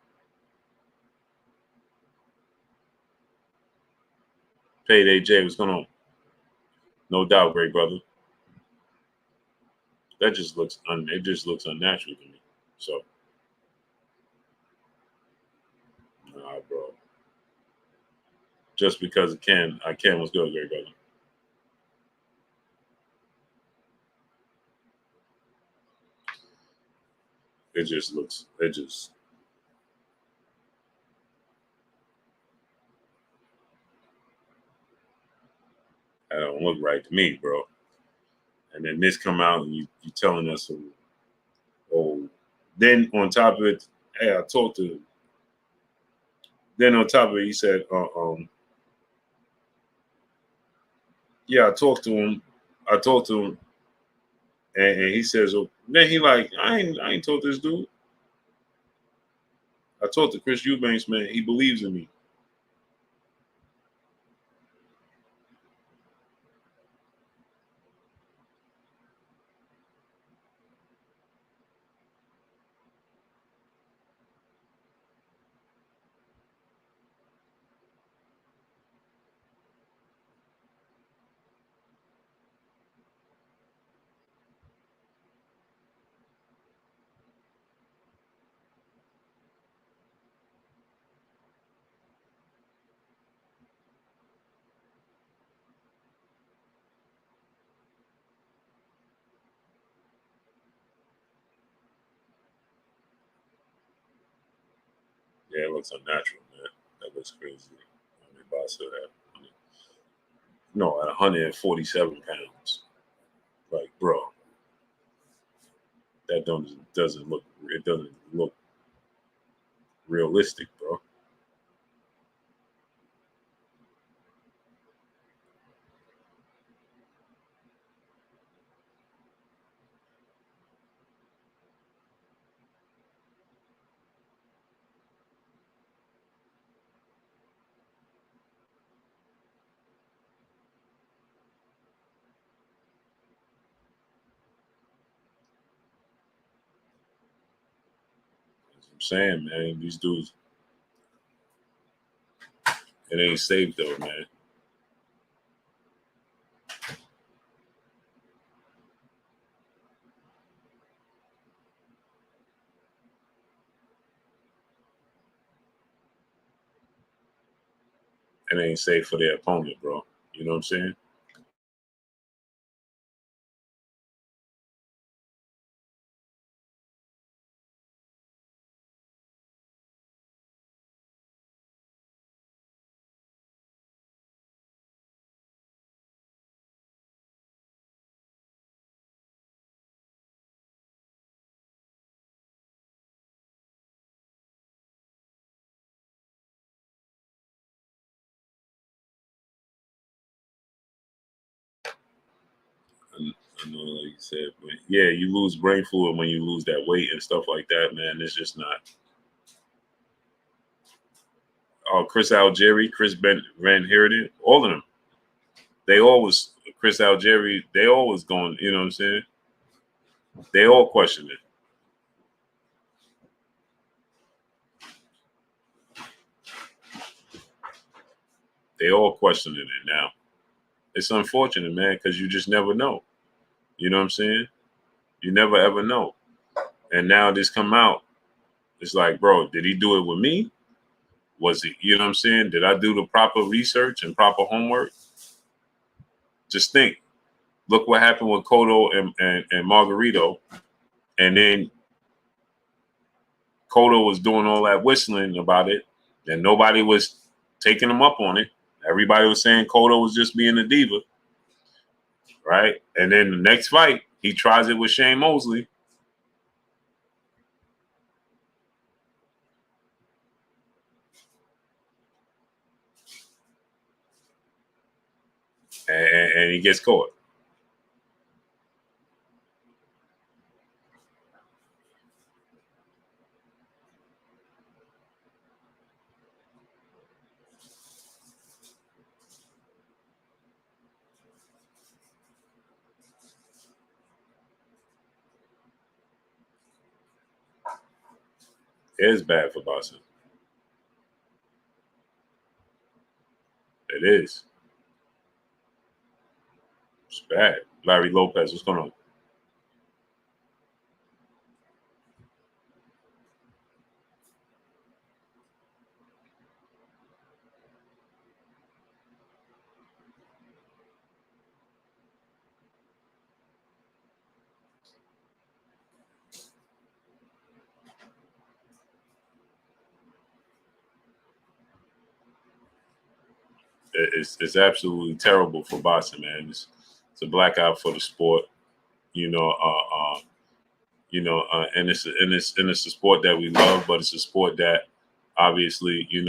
Speaker 1: Payday J, what's going on? No doubt, great brother. That just looks it just looks unnatural to me. So, nah, bro. Just because I can was good, great brother. It just looks. That don't look right to me, bro. And then this come out and you telling us, oh, then on top of it, hey, I talked to. Then on top of it, he said, yeah, I talked to him. And he says, oh, then he like, I ain't told this dude. I talked to Chris Eubanks, man. He believes in me. Yeah, it looks unnatural, man. That looks crazy. I mean, boss said that. No, at 147 pounds. Like, bro, that doesn't look. It doesn't look realistic, bro. I'm saying, man, these dudes, it ain't safe though, man. It ain't safe for their opponent, bro. You know what I'm saying? I know, like you said, but yeah, you lose brain fluid when you lose that weight and stuff like that, man. It's just not. Oh, Chris Algieri, Chris Ben Van Heerden, all of them. They always Chris Algieri. They always going. You know what I'm saying? They all question it. They all questioning it now. It's unfortunate, man, because you just never know. You know what I'm saying? You never ever know. And now this come out. It's like, bro, did he do it with me? Was he? You know what I'm saying? Did I do the proper research and proper homework? Just think. Look what happened with Cotto and Margarito. And then Cotto was doing all that whistling about it, and nobody was taking him up on it. Everybody was saying Cotto was just being a diva, right? And then the next fight, he tries it with Shane Mosley. And he gets caught. It is bad for boxing. It is. It's bad. Larry Lopez, what's going on? It's absolutely terrible for boxing, man. It's a blackout for the sport. You know, and it's a sport that we love, but it's a sport that obviously, you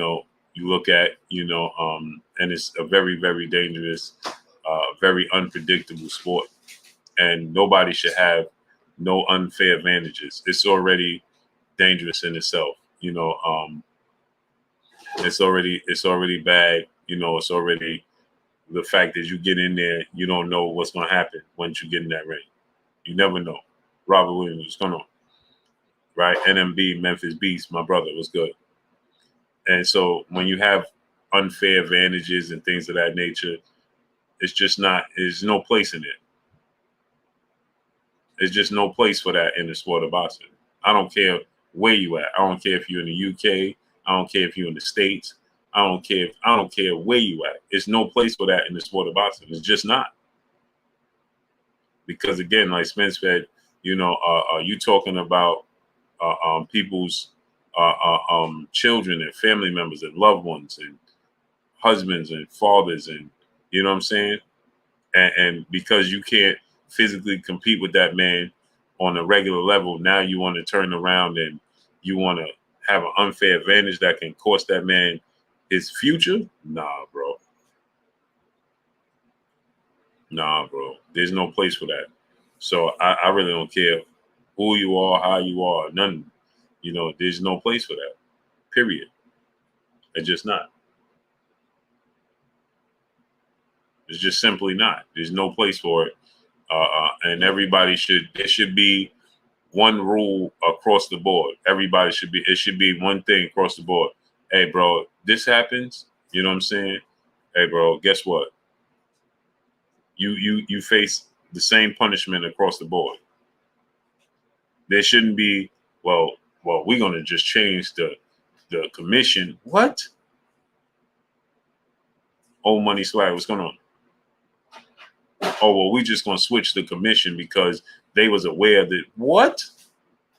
Speaker 1: look at, and it's a very, very dangerous, very unpredictable sport, and nobody should have no unfair advantages. It's already dangerous in itself. It's already bad. It's already the fact that you get in there, you don't know what's going to happen once you get in that ring. You never know. Robert Williams, what's going on? Right? NMB, Memphis Beast, my brother, was good. And so when you have unfair advantages and things of that nature, it's just not, there's no place in it. There's just no place for that in the sport of boxing. I don't care where you at. I don't care if you're in the UK. I don't care if you're in the States. I don't care where you at. It's no place for that in the sport of boxing. It's just not. Because again, like Spence said, you talking about people's children and family members and loved ones and husbands and fathers, and you know what I'm saying? And because you can't physically compete with that man on a regular level, now you want to turn around and you want to have an unfair advantage that can cost that man his future? Nah, bro. Nah, bro. There's no place for that. So I really don't care who you are, how you are, none. There's no place for that. Period. It's just not. It's just simply not. There's no place for it. And everybody should. There should be one rule across the board. It should be one thing across the board. Hey, bro, this happens. You know what I'm saying? Hey, bro, guess what? You face the same punishment across the board. There shouldn't be, well, we're gonna just change the commission. What? Old money swag, what's going on? Oh, well, we just gonna switch the commission because they was aware that what?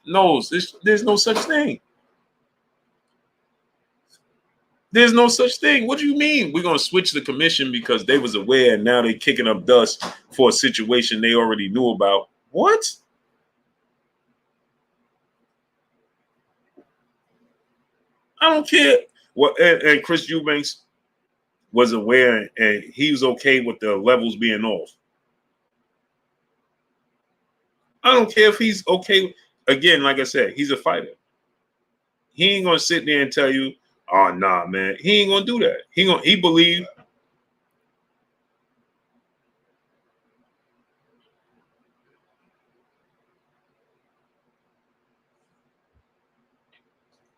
Speaker 1: No, there's no such thing. There's no such thing. What do you mean? We're gonna switch the commission because they was aware and now they kicking up dust for a situation they already knew about. What? I don't care. Well, and Chris Eubanks was aware and he was okay with the levels being off. I don't care if he's okay. Again, like I said, he's a fighter. He ain't gonna sit there and tell you, "Oh, nah, man." He ain't gonna do that. He believe.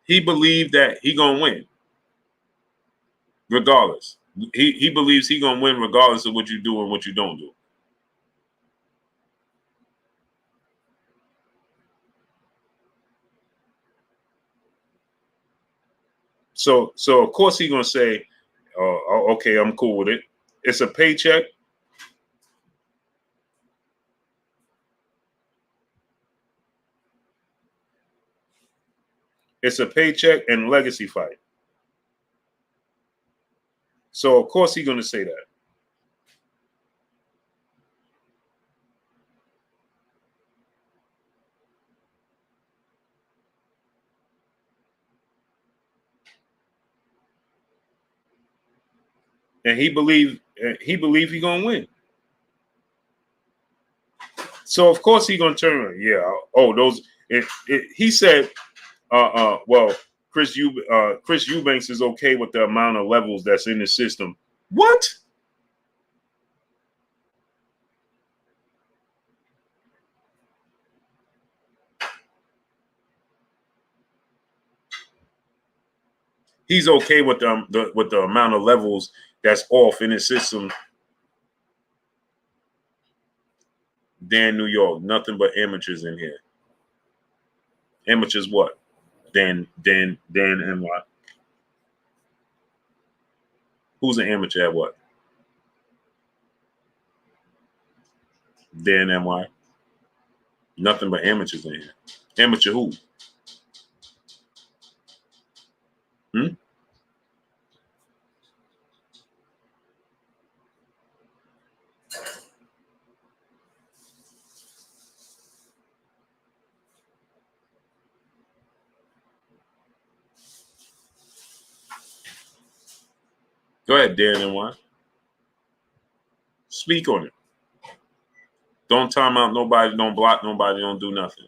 Speaker 1: He believed that he gonna win, regardless. He believes he gonna win regardless of what you do and what you don't do. So of course he gonna say, "Okay, I'm cool with it. It's a paycheck." It's a paycheck and legacy fight. So of course he's gonna say that. And he believe he gonna win. So of course he gonna turn around. Yeah. Oh, those. He said, well, Chris Eubanks is okay with the amount of levels that's in the system. What? He's okay with the amount of levels that's off in his system. Dan New York, nothing but amateurs in here. Amateurs what? Dan NY. Who's an amateur at what? Dan NY. Nothing but amateurs in here. Amateur who? Hmm? Go ahead, Dan NY. Speak on it. Don't time out nobody, don't block nobody, don't do nothing.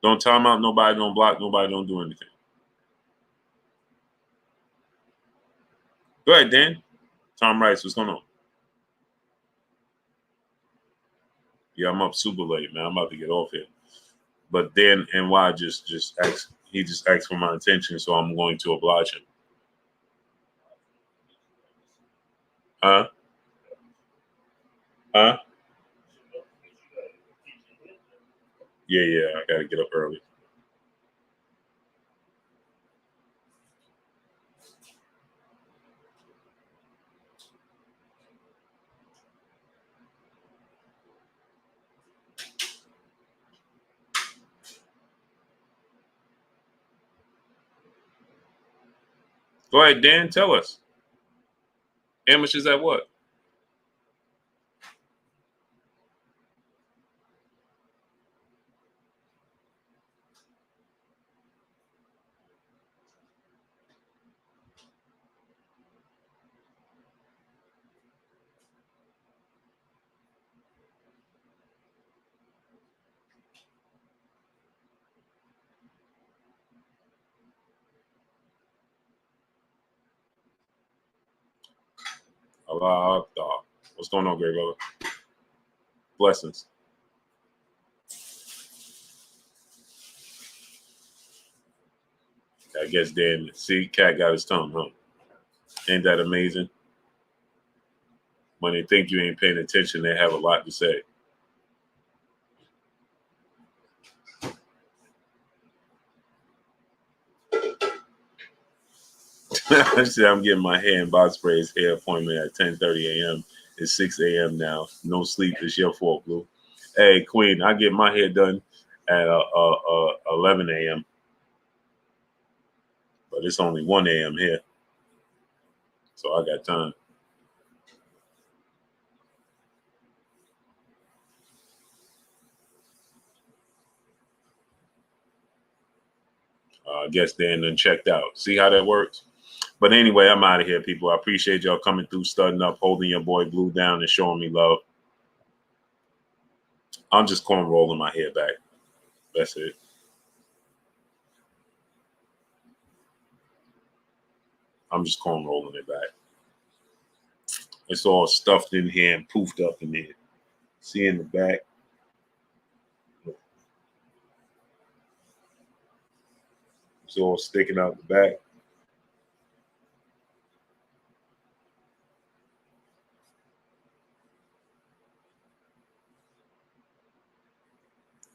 Speaker 1: Don't time out nobody, don't block nobody, don't do anything. Go ahead, Dan. Tom Rice, what's going on? Yeah, I'm up super late, man. I'm about to get off here. But Dan NY just asked for my attention, so I'm going to oblige him. Huh? Huh? Yeah, I gotta get up early. Go ahead, Dan, tell us. Amateurs at what? Allah, what's going on, Greg? Blessings. I guess Dan, see, cat got his tongue, huh? Ain't that amazing? When they think you ain't paying attention, they have a lot to say. I said I'm getting my hair and body sprays hair appointment at 10:30 a.m. It's 6 a.m. now. No sleep. It's your fault, Blue. Hey, Queen, I get my hair done at 11 a.m. But it's only 1 a.m. here, so I got time. I guess Dan done checked out. See how that works? But anyway, I'm out of here, people. I appreciate y'all coming through, studding up, holding your boy Blue down, and showing me love. I'm just corn rolling my hair back. That's it. I'm just corn rolling it back. It's all stuffed in here and poofed up in here. See in the back? It's all sticking out the back.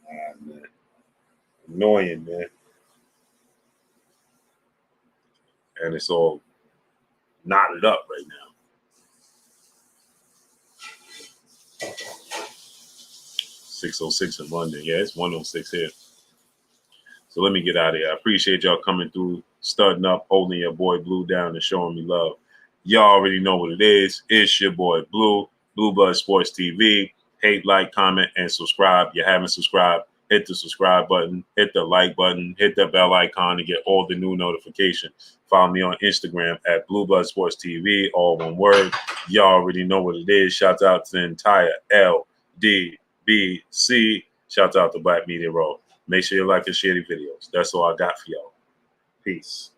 Speaker 1: Ah, man. Annoying, man. And it's all knotted up right now. 6:06 in London. Yeah, it's 1:06 here. So let me get out of here. I appreciate y'all coming through, studding up, holding your boy Blue down, and showing me love. Y'all already know what it is. It's your boy Blue, Blue Blood Sports TV. Hate, like, comment, and subscribe. You haven't subscribed, hit the subscribe button, hit the like button, hit the bell icon to get all the new notifications. Follow me on Instagram at Blue Blood Sports TV, all one word. Y'all already know what it is. Shout out to the entire LDBC. Shout out to Black Media Row. Make sure you like and share the videos. That's all I got for y'all. Peace.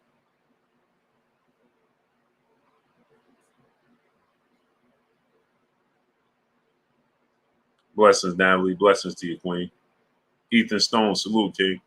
Speaker 1: Blessings, Natalie. Blessings to you, Queen. Ethan Stone, salute, King.